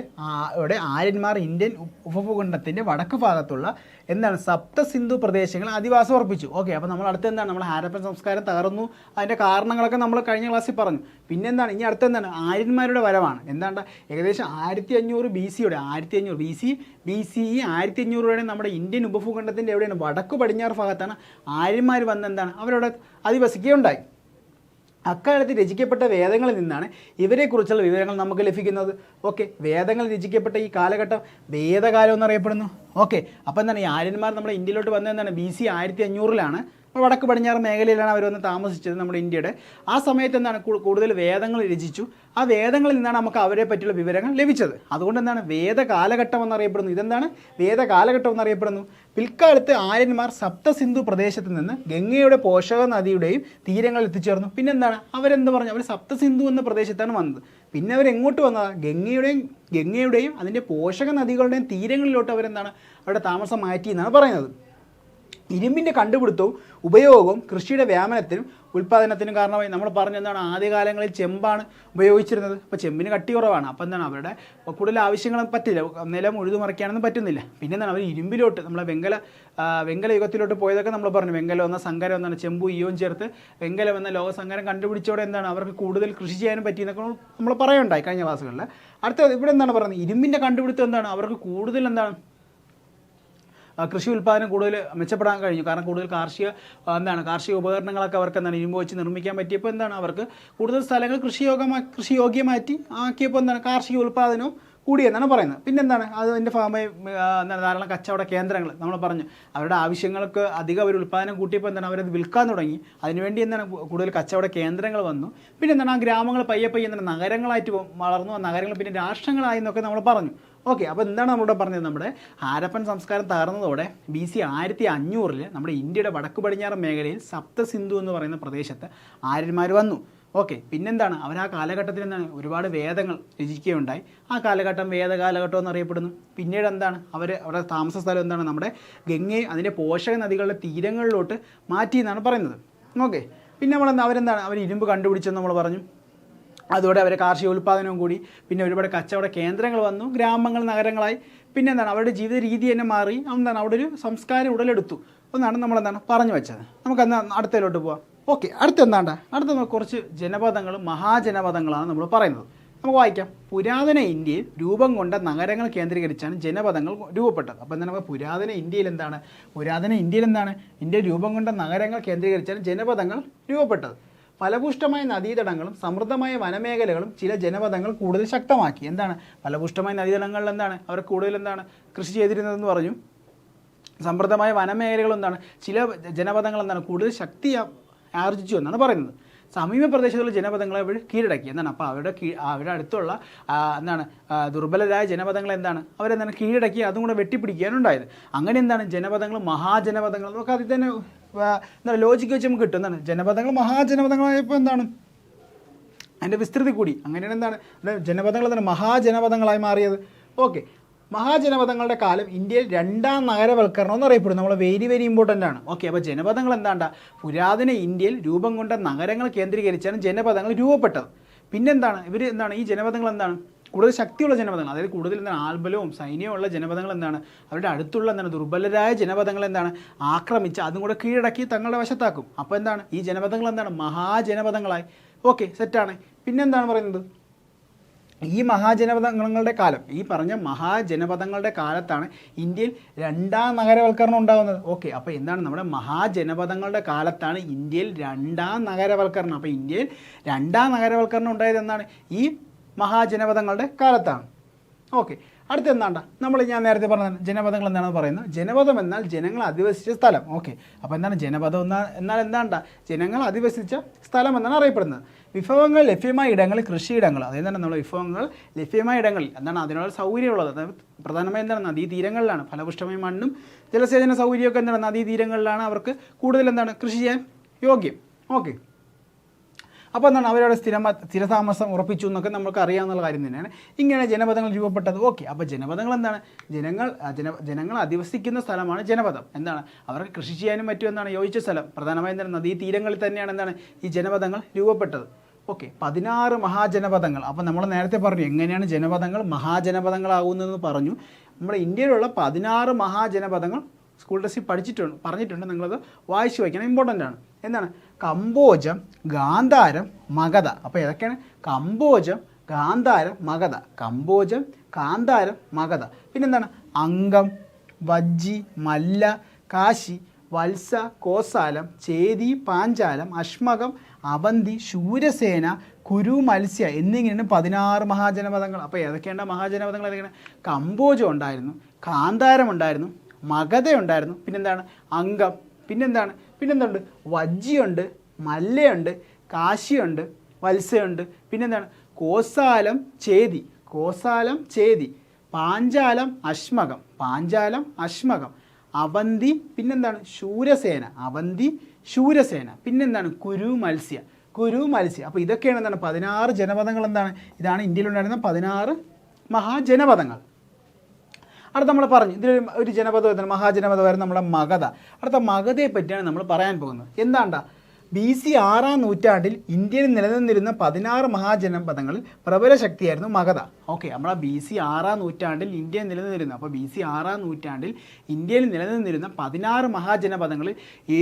ആര്യന്മാർ ഇന്ത്യൻ ഉപഭൂഖണ്ഡത്തിൻ്റെ വടക്ക് ഭാഗത്തുള്ള എന്താണ് സപ്തസിന്ധു പ്രദേശങ്ങൾ അധിവാസം ഉറപ്പിച്ചു. ഓക്കെ, അപ്പോൾ നമ്മൾ അടുത്ത് എന്താണ് നമ്മൾ ഹാരപ്പൻ സംസ്കാരം തകർന്നു, അതിൻ്റെ കാരണങ്ങളൊക്കെ നമ്മൾ കഴിഞ്ഞ ക്ലാസ്സിൽ പറഞ്ഞു. പിന്നെന്താണ് ഇനി അടുത്തെന്താണ് ആര്യന്മാരുടെ വരവാണ്. എന്താണ്ട് ഏകദേശം 1500 BCയുടെ 1500 BCE 1500 നമ്മുടെ ഇന്ത്യൻ ഉപഭൂഖണ്ഡത്തിൻ്റെ എവിടെയാണ്? വടക്ക് പടിഞ്ഞാറ് ഭാഗത്താണ് ആര്യന്മാർ വന്ന് എന്താണ് അവരവിടെ അധിവസിക്കുകയുണ്ടായി. അക്കാലത്ത് രചിക്കപ്പെട്ട വേദങ്ങളിൽ നിന്നാണ് ഇവരെക്കുറിച്ചുള്ള വിവരങ്ങൾ നമുക്ക് ലഭിക്കുന്നത്. ഓക്കെ, വേദങ്ങൾ രചിക്കപ്പെട്ട ഈ കാലഘട്ടം വേദകാലം എന്നറിയപ്പെടുന്നു. ഓക്കെ, അപ്പോൾ എന്താണ് ഈ ആര്യന്മാർ നമ്മുടെ ഇന്ത്യയിലോട്ട് വന്നത് എന്താണ്? BC 1500 വടക്ക് പടിഞ്ഞാറ് മേഖലയിലാണ് അവർ വന്ന് താമസിച്ചത് നമ്മുടെ ഇന്ത്യയുടെ. ആ സമയത്ത് എന്താണ് കൂടുതൽ വേദങ്ങൾ രചിച്ചു. ആ വേദങ്ങളിൽ നിന്നാണ് നമുക്ക് അവരെ പറ്റിയുള്ള വിവരങ്ങൾ ലഭിച്ചത്. അതുകൊണ്ട് എന്താണ് വേദകാലഘട്ടം എന്നറിയപ്പെടുന്നു. ഇതെന്താണ് വേദകാലഘട്ടം എന്നറിയപ്പെടുന്നു. പിൽക്കാലത്ത് ആര്യന്മാർ സപ്തസിന്ധു പ്രദേശത്ത് നിന്ന് ഗംഗയുടെ പോഷക നദിയുടെയും തീരങ്ങളിൽ എത്തിച്ചേർന്നു. പിന്നെന്താണ് അവരെന്ത് പറഞ്ഞു? അവർ സപ്തസിന്ധു എന്ന പ്രദേശത്താണ് വന്നത്. പിന്നെ അവരെങ്ങോട്ട് വന്നതാണ്? ഗംഗയുടെയും അതിൻ്റെ പോഷക നദികളുടെയും തീരങ്ങളിലോട്ട് അവരെന്താണ് അവരുടെ താമസം മാറ്റി എന്നാണ് പറയുന്നത്. ഇരുമ്പിൻ്റെ കണ്ടുപിടുത്തവും ഉപയോഗവും കൃഷിയുടെ വ്യാപനത്തിനും ഉൽപ്പാദനത്തിനും കാരണമായി. നമ്മൾ പറഞ്ഞെന്താണ് ആദ്യകാലങ്ങളിൽ ചെമ്പാണ് ഉപയോഗിച്ചിരുന്നത്. അപ്പോൾ ചെമ്പിന് കട്ടി കുറവാണ്. അപ്പോൾ എന്താണ് അവരുടെ കൂടുതൽ ആവശ്യങ്ങളും പറ്റില്ല, നിലം ഉഴുതുമറിക്കാനൊന്നും പറ്റുന്നില്ല. പിന്നെ എന്താണ് അവർ ഇരുമ്പിലോട്ട് നമ്മളെ വെങ്കല യുഗത്തിലോട്ട് പോയതൊക്കെ നമ്മൾ പറഞ്ഞു. വെങ്കലം എന്ന സങ്കരം എന്താണ് ചെമ്പും ഈയവും ചേർത്ത് വെങ്കലം എന്ന ലോകസങ്കരം കണ്ടുപിടിച്ചോടെ എന്താണ് അവർക്ക് കൂടുതൽ കൃഷി ചെയ്യാനും പറ്റിയെന്നൊക്കെ നമ്മൾ പറയുണ്ടായി കഴിഞ്ഞ ക്ലാസ്സുകളിൽ. അടുത്ത ഇവിടെ എന്താണ് പറയുന്നത്? ഇരുമ്പിൻ്റെ കണ്ടുപിടുത്തം എന്താണ് അവർക്ക് കൂടുതൽ എന്താണ് കൃഷി ഉൽപ്പാദനം കൂടുതൽ മെച്ചപ്പെടാൻ കഴിഞ്ഞു. കാരണം കൂടുതൽ കാർഷിക ഉപകരണങ്ങളൊക്കെ അവർക്ക് എന്താണ് ഇരുമ്പ് വെച്ച് നിർമ്മിക്കാൻ പറ്റിയപ്പോൾ എന്താണ് അവർക്ക് കൂടുതൽ സ്ഥലങ്ങൾ കൃഷിയോഗ്യമാറ്റി ആക്കിയപ്പോൾ എന്താണ് കാർഷിക ഉൽപ്പാദനവും കൂടിയെന്നാണ് പറയുന്നത്. പിന്നെന്താണ് അതിൻ്റെ ഭാഗമായി എന്താണ് ധാരാളം കച്ചവട കേന്ദ്രങ്ങൾ നമ്മൾ പറഞ്ഞു. അവരുടെ ആവശ്യങ്ങൾക്ക് അധികം അവർ ഉൽപ്പാദനം കൂട്ടിയപ്പോൾ എന്താണ് അവരത് വിൽക്കാൻ തുടങ്ങി. അതിനുവേണ്ടി എന്താണ് കൂടുതൽ കച്ചവട കേന്ദ്രങ്ങൾ വന്നു. പിന്നെ എന്താണ് ആ ഗ്രാമങ്ങൾ പയ്യെ എന്താണ് നഗരങ്ങളായിട്ട് വളർന്നു. ആ നഗരങ്ങൾ പിന്നെ രാഷ്ട്രങ്ങളായി എന്നൊക്കെ നമ്മൾ പറഞ്ഞു. ഓക്കെ, അപ്പോൾ എന്താണ് നമ്മളിവിടെ പറഞ്ഞത്? നമ്മുടെ ഹാരപ്പൻ സംസ്കാരം തകർന്നതോടെ BC 1500 നമ്മുടെ ഇന്ത്യയുടെ വടക്ക് പടിഞ്ഞാറ് മേഖലയിൽ സപ്തസിന്ധു എന്ന് പറയുന്ന പ്രദേശത്ത് ആര്യന്മാർ വന്നു. ഓക്കെ, പിന്നെന്താണ് അവർ ആ കാലഘട്ടത്തിൽ എന്താണ് ഒരുപാട് വേദങ്ങൾ രചിക്കുകയുണ്ടായി. ആ കാലഘട്ടം വേദകാലഘട്ടം എന്നറിയപ്പെടുന്നു. പിന്നീട് എന്താണ് അവരുടെ താമസ സ്ഥലം എന്താണ് നമ്മുടെ ഗംഗയും അതിൻ്റെ പോഷക നദികളുടെ തീരങ്ങളിലോട്ട് മാറ്റി എന്നാണ് പറയുന്നത്. ഓക്കെ, പിന്നെ അവർ ഇരുമ്പ് കണ്ടുപിടിച്ചെന്ന് നമ്മൾ പറഞ്ഞു. അതോടെ അവരെ കാർഷിക ഉൽപ്പാദനവും കൂടി. പിന്നെ ഒരുപാട് കച്ചവട കേന്ദ്രങ്ങൾ വന്നു, ഗ്രാമങ്ങൾ നഗരങ്ങളായി. പിന്നെ എന്താണ് അവരുടെ ജീവിത രീതി തന്നെ മാറി. എന്താണ് അവിടെ ഒരു സംസ്കാരം ഉടലെടുത്തു എന്നാണ് നമ്മളെന്താണ് പറഞ്ഞു വെച്ചത്. നമുക്ക് അടുത്തതിലോട്ട് പോവാം. ഓക്കെ, അടുത്ത കുറച്ച് ജനപദങ്ങളും മഹാജനപദങ്ങളാണ് നമ്മൾ പറയുന്നത്. നമുക്ക് വായിക്കാം. പുരാതന ഇന്ത്യയിൽ രൂപം കൊണ്ട നഗരങ്ങൾ കേന്ദ്രീകരിച്ചാണ് ജനപദങ്ങൾ രൂപപ്പെട്ടത്. അപ്പോൾ എന്താണ് പുരാതന ഇന്ത്യയിൽ ഇന്ത്യയിൽ രൂപം കൊണ്ട നഗരങ്ങൾ കേന്ദ്രീകരിച്ചാണ് ജനപദങ്ങൾ രൂപപ്പെട്ടത്. ഫലപുഷ്ടമായ നദീതടങ്ങളും സമൃദ്ധമായ വനമേഖലകളും ചില ജനപദങ്ങൾ കൂടുതൽ ശക്തമാക്കി. എന്താണ് ഫലപുഷ്ടമായ നദീതടങ്ങളിൽ എന്താണ് അവർ കൂടുതൽ കൃഷി ചെയ്തിരുന്നതെന്ന് പറഞ്ഞു. സമൃദ്ധമായ വനമേഖലകൾ ചില ജനപദങ്ങൾ കൂടുതൽ ശക്തി ആർജിച്ചു എന്നാണ് പറയുന്നത്. സമീപ പ്രദേശത്തുള്ള ജനപദങ്ങളെ അവർ കീഴടക്കി. എന്താണ്? അപ്പോൾ അവരുടെ അടുത്തുള്ള എന്താണ് ദുർബലരായ ജനപദങ്ങൾ എന്താണ് അവരെന്താണ് കീഴടക്കി, അതും കൂടെ വെട്ടിപ്പിടിക്കാനുണ്ടായത്. അങ്ങനെ എന്താണ് ജനപദങ്ങൾ മഹാജനപദങ്ങൾ നമുക്ക് അതിൽ തന്നെ എന്താണ് ലോജിക്ക് വെച്ച് നമുക്ക് കിട്ടും. എന്താണ് ജനപദങ്ങൾ മഹാജനപദങ്ങളായപ്പോൾ എന്താണ് അതിൻ്റെ വിസ്തൃതി കൂടി. അങ്ങനെയാണ് എന്താണ് ജനപദങ്ങൾ എന്താണ് മഹാജനപദങ്ങളായി മാറിയത്. ഓക്കെ, മഹാജനപദങ്ങളുടെ കാലം ഇന്ത്യയിൽ രണ്ടാം നഗരവൽക്കരണം എന്നറിയപ്പെടുന്നു. നമ്മൾ വെരി വെരി ഇമ്പോർട്ടൻ്റ് ആണ്. ഓക്കെ, അപ്പോൾ ജനപദങ്ങൾ എന്താണ്ട പുരാതന ഇന്ത്യയിൽ രൂപം കൊണ്ട നഗരങ്ങൾ കേന്ദ്രീകരിച്ചാണ് ജനപദങ്ങൾ രൂപപ്പെട്ടത്. പിന്നെന്താണ് ഇവർ എന്താണ് ഈ ജനപദങ്ങൾ എന്താണ് കൂടുതൽ ശക്തിയുള്ള ജനപദങ്ങൾ, അതായത് കൂടുതൽ എന്താണ് ആൾബലവും സൈന്യവും ഉള്ള ജനപദങ്ങൾ എന്താണ് അവരുടെ അടുത്തുള്ള എന്താണ് ദുർബലരായ ജനപദങ്ങൾ എന്താണ് ആക്രമിച്ച് അതും കൂടെ കീഴടക്കി തങ്ങളുടെ വശത്താക്കും. അപ്പോൾ എന്താണ് ഈ ജനപദങ്ങൾ എന്താണ് മഹാജനപദങ്ങളായി. ഓക്കെ, സെറ്റാണ്. പിന്നെന്താണ് പറയുന്നത് ഈ മഹാജനപദങ്ങളുടെ കാലം, ഈ പറഞ്ഞ മഹാജനപദങ്ങളുടെ കാലത്താണ് ഇന്ത്യയിൽ രണ്ടാം നഗരവൽക്കരണം ഉണ്ടാകുന്നത്. ഓക്കെ, അപ്പോൾ എന്താണ് നമ്മുടെ മഹാജനപദങ്ങളുടെ കാലത്താണ് ഇന്ത്യയിൽ രണ്ടാം നഗരവൽക്കരണം. അപ്പോൾ ഇന്ത്യയിൽ രണ്ടാം നഗരവൽക്കരണം ഉണ്ടായത് എന്നാണ് ഈ മഹാജനപദങ്ങളുടെ കാലത്താണ്. ഓക്കെ, അടുത്ത എന്താണ്ട ഞാൻ നേരത്തെ പറഞ്ഞ ജനപദങ്ങൾ എന്താണെന്ന് പറയുന്നത്. ജനപദം എന്നാൽ ജനങ്ങൾ അധിവസിച്ച സ്ഥലം. ഓക്കെ, അപ്പോൾ എന്താണ് ജനപദം എന്നാൽ എന്താണ്ട ജനങ്ങൾ അധിവസിച്ച സ്ഥലം എന്നാണ് അറിയപ്പെടുന്നത്. വിഭവങ്ങൾ ലഭ്യമായ ഇടങ്ങളിൽ കൃഷിയിടങ്ങൾ, അതായത് നമ്മൾ വിഭവങ്ങൾ ലഭ്യമായ ഇടങ്ങളിൽ എന്താണ് അതിനുള്ള സൗകര്യമുള്ളത്. അതായത് പ്രധാനമായും എന്താണ് നദീതീരങ്ങളിലാണ് ഫലപുഷ്ടമായ മണ്ണും ജലസേചന സൗകര്യമൊക്കെ എന്താണ് നദീതീരങ്ങളിലാണ് അവർക്ക് കൂടുതൽ എന്താണ് കൃഷി ചെയ്യാൻ യോഗ്യം. ഓക്കെ, അപ്പോൾ എന്താണ് അവരവിടെ സ്ഥിരതാമസം ഉറപ്പിച്ചു എന്നൊക്കെ നമുക്ക് അറിയാവുന്ന കാര്യം തന്നെയാണ്. ഇങ്ങനെ ജനപദങ്ങൾ രൂപപ്പെട്ടത്. ഓക്കെ, അപ്പോൾ ജനപദങ്ങൾ എന്താണ് ജനങ്ങൾ അധിവസിക്കുന്ന സ്ഥലമാണ് ജനപദം. എന്താണ് അവർക്ക് കൃഷി ചെയ്യാനും മറ്റും എന്താണ് യോജിച്ച സ്ഥലം. പ്രധാനമായും എന്താണ് നദീതീരങ്ങളിൽ തന്നെയാണ് എന്താണ് ഈ ജനപദങ്ങൾ രൂപപ്പെട്ടത്. ഓക്കെ, 16 മഹാജനപദങ്ങൾ. അപ്പോൾ നമ്മൾ നേരത്തെ പറഞ്ഞു എങ്ങനെയാണ് ജനപദങ്ങൾ മഹാജനപദങ്ങളാകുന്നതെന്ന് പറഞ്ഞു. നമ്മുടെ ഇന്ത്യയിലുള്ള 16 മഹാജനപദങ്ങൾ സ്കൂൾ ടെസ്റ്റിൽ പറഞ്ഞിട്ടുണ്ട്. നിങ്ങളത് വായിച്ചു വയ്ക്കണം, ഇമ്പോർട്ടൻ്റ് ആണ്. എന്താണ് കമ്പോജം, ഗാന്ധാരം, മഗധ. അപ്പോൾ ഏതൊക്കെയാണ് കമ്പോജം, ഗാന്ധാരം, മഗധ. കമ്പോജം, ഗാന്ധാരം, മഗധ. പിന്നെന്താണ് അംഗം, വജ്ജി, മല്ല, കാശി, വത്സ, കോസാലം, ചേതി, പാഞ്ചാലം, അശ്മകം, അവന്തി, ശൂരസേന, കുരു, മത്സ്യ എന്നിങ്ങനെയാണ് 16 മഹാജനപദങ്ങൾ. അപ്പോൾ ഏതൊക്കെയാണ് മഹാജനപദങ്ങൾ? ഏതൊക്കെയാണ് കമ്പോജം ഉണ്ടായിരുന്നു, ഗാന്ധാരം ഉണ്ടായിരുന്നു, മഗധ ഉണ്ടായിരുന്നു, പിന്നെന്താണ് അംഗം, പിന്നെന്തുണ്ട് വജ്ജിയുണ്ട്, മല്ലയുണ്ട്, കാശിയുണ്ട്, വത്സയുണ്ട്, പിന്നെന്താണ് കോസാലം, ചേതി, പാഞ്ചാലം, അശ്മകം, അവന്തി, പിന്നെന്താണ് ശൂരസേന, പിന്നെന്താണ് കുരു, മത്സ്യ. അപ്പോൾ ഇതൊക്കെയാണ് എന്താണ് 16 ജനപദങ്ങൾ. എന്താണ് ഇതാണ് ഇന്ത്യയിലുണ്ടായിരുന്ന 16 മഹാജനപദങ്ങൾ. അടുത്ത നമ്മൾ പറഞ്ഞു ഇതിൽ ഒരു ജനപദം മഹാജനപദമായിരുന്നു നമ്മുടെ മഗധ. അടുത്ത മഗധയെ പറ്റിയാണ് നമ്മൾ പറയാൻ പോകുന്നത്. എന്താണ്ടാ BC 6-ാം നൂറ്റാണ്ടിൽ ഇന്ത്യയിൽ നിലനിന്നിരുന്ന 16 മഹാജനപദങ്ങളിൽ പ്രബല ശക്തിയായിരുന്നു മഗധ. ഓക്കെ, നമ്മളെ BC 6-ാം നൂറ്റാണ്ടിൽ ഇന്ത്യയിൽ നിലനിന്നിരുന്ന BC 6-ാം നൂറ്റാണ്ടിൽ ഇന്ത്യയിൽ നിലനിന്നിരുന്ന 16 മഹാജനപദങ്ങളിൽ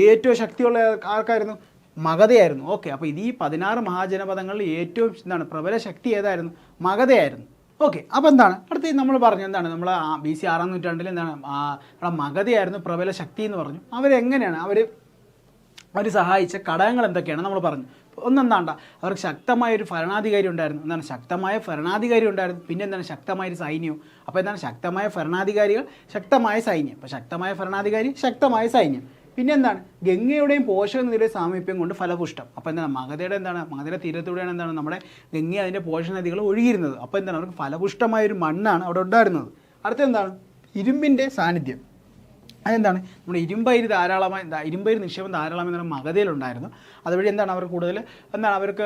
ഏറ്റവും ശക്തിയുള്ള ആർക്കായിരുന്നു? മഗധയായിരുന്നു. ഓക്കെ, അപ്പോൾ ഈ 16 മഹാജനപദങ്ങളിൽ ഏറ്റവും എന്താണ് പ്രബല ശക്തി ഏതായിരുന്നു? മഗധയായിരുന്നു. ഓക്കെ, അപ്പോൾ എന്താണ് അടുത്ത് നമ്മൾ പറഞ്ഞു എന്താണ് നമ്മൾ BC 6-ാം നൂറ്റാണ്ടിൽ എന്താണ് നമ്മുടെ മഗധയായിരുന്നു പ്രബല ശക്തി എന്ന് പറഞ്ഞു. അവരെങ്ങനെയാണ് അവർ സഹായിച്ച ഘടകങ്ങൾ എന്തൊക്കെയാണ് നമ്മൾ പറഞ്ഞു. ഒന്നെന്താണ്ട അവർക്ക് ശക്തമായൊരു ഭരണാധികാരി ഉണ്ടായിരുന്നു. എന്താണ് ശക്തമായ ഭരണാധികാരി ഉണ്ടായിരുന്നു. പിന്നെ എന്താണ് ശക്തമായൊരു സൈന്യവും. അപ്പോൾ എന്താണ് ശക്തമായ ഭരണാധികാരികൾ, ശക്തമായ സൈന്യം. അപ്പോൾ ശക്തമായ ഭരണാധികാരി, ശക്തമായ സൈന്യം. പിന്നെ എന്താണ് ഗംഗയുടെയും പോഷക നദിയുടെയും സാമീപ്യം കൊണ്ട് ഫലപുഷ്ടം. അപ്പോൾ എന്താണ് മഗധയുടെ തീരത്തൂടെയാണ് എന്താണ് നമ്മുടെ ഗംഗ അതിൻ്റെ പോഷക നദികൾ ഒഴുകിയിരുന്നത്. അപ്പോൾ എന്താണ് അവർക്ക് ഫലപുഷ്ടമായൊരു മണ്ണാണ് അവിടെ ഉണ്ടായിരുന്നത്. അടുത്തെന്താണ് ഇരുമ്പിൻ്റെ സാന്നിധ്യം. അതെന്താണ് നമ്മുടെ ഇരുമ്പയിര് നിക്ഷേപം ധാരാളമായി എന്താണ് മഗധയിലുണ്ടായിരുന്നു. അതുവഴി എന്താണ് അവർ കൂടുതൽ അവർക്ക്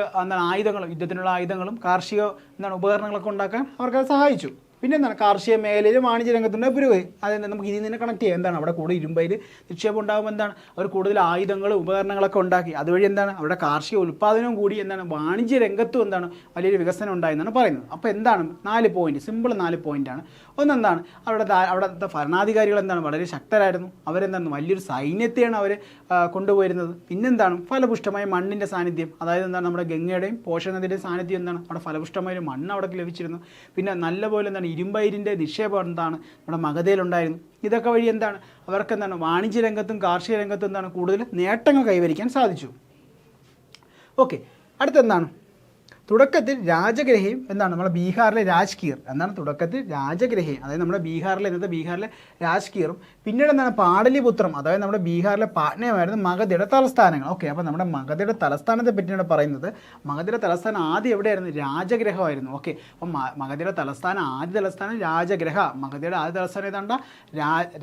ആയുധങ്ങളും യുദ്ധത്തിനുള്ള ആയുധങ്ങളും കാർഷിക ഉപകരണങ്ങളൊക്കെ ഉണ്ടാക്കാൻ അവർക്കത് സഹായിച്ചു. പിന്നെ എന്താണ് കാർഷിക മേഖലയിൽ വാണിജ്യ രംഗത്തുണ്ട് പുരോഗതി. അതെന്താ നമുക്ക് ഇതിൽ നിന്ന് കണക്ട് ചെയ്യാം. എന്താണ് അവിടെ കൂടുതൽ ഇരുമ്പയിൽ നിക്ഷേപം ഉണ്ടാകുമ്പോൾ എന്താണ് അവർ കൂടുതൽ ആയുധങ്ങളും ഉപകരണങ്ങളൊക്കെ ഉണ്ടാക്കി. അതുവഴി എന്താണ് അവിടെ കാർഷിക ഉൽപ്പാദനവും കൂടി വാണിജ്യ രംഗത്തും വലിയൊരു വികസനം ഉണ്ടായെന്നാണ് പറയുന്നത്. അപ്പോൾ എന്താണ് 4 പോയിന്റ്, സിമ്പിൾ 4 പോയിന്റാണ്. ഒന്നെന്താണ് അവിടുത്തെ ഭരണാധികാരികൾ വളരെ ശക്തരായിരുന്നു. വലിയൊരു സൈന്യത്തെയാണ് അവർ കൊണ്ടുപോയിരുന്നത്. പിന്നെന്താണ് ഫലപുഷ്ടമായ മണ്ണിൻ്റെ സാന്നിധ്യം. അതായത് നമ്മുടെ ഗംഗയുടെയും പോഷക നദിയുടെയും സാന്നിധ്യം അവിടെ ഫലപുഷ്ടമായ ഒരു മണ്ണ് അവിടെ ലഭിച്ചിരുന്നു. പിന്നെ നല്ലപോലെ ഇരുമ്പയിരിൻ്റെ നിക്ഷേപം നമ്മുടെ മഗധയിലുണ്ടായിരുന്നു. ഇതൊക്കെ വഴി അവർക്ക് വാണിജ്യ രംഗത്തും കാർഷിക രംഗത്തും കൂടുതൽ നേട്ടങ്ങൾ കൈവരിക്കാൻ സാധിച്ചു. ഓക്കെ, അടുത്തെന്താണ് തുടക്കത്തിൽ രാജഗ്രഹയും എന്താണ് നമ്മുടെ ബീഹാറിലെ രാജ്കീർ എന്താണ് തുടക്കത്തിൽ രാജഗ്രഹയും, അതായത് നമ്മുടെ ബീഹാറിലെ ഇന്നത്തെ ബീഹാറിലെ രാജ്കീറും, പിന്നീട് എന്താണ് പാടലിപുത്രം, അതായത് നമ്മുടെ ബീഹാറിലെ പാട്നയുമായിരുന്നു മഗധയുടെ തലസ്ഥാനങ്ങൾ. ഓക്കെ, അപ്പോൾ നമ്മുടെ മഗധയുടെ തലസ്ഥാനത്തെ പറ്റിയാണ് പറയുന്നത്. മഗധയുടെ തലസ്ഥാനം ആദ്യം എവിടെയായിരുന്നു? രാജഗ്രഹമായിരുന്നു. ഓക്കെ, അപ്പം മഗധയുടെ തലസ്ഥാനം ആദ്യ തലസ്ഥാനം രാജഗ്രഹ. മഗധയുടെ ആദ്യ തലസ്ഥാനം ഏതാണ്ട?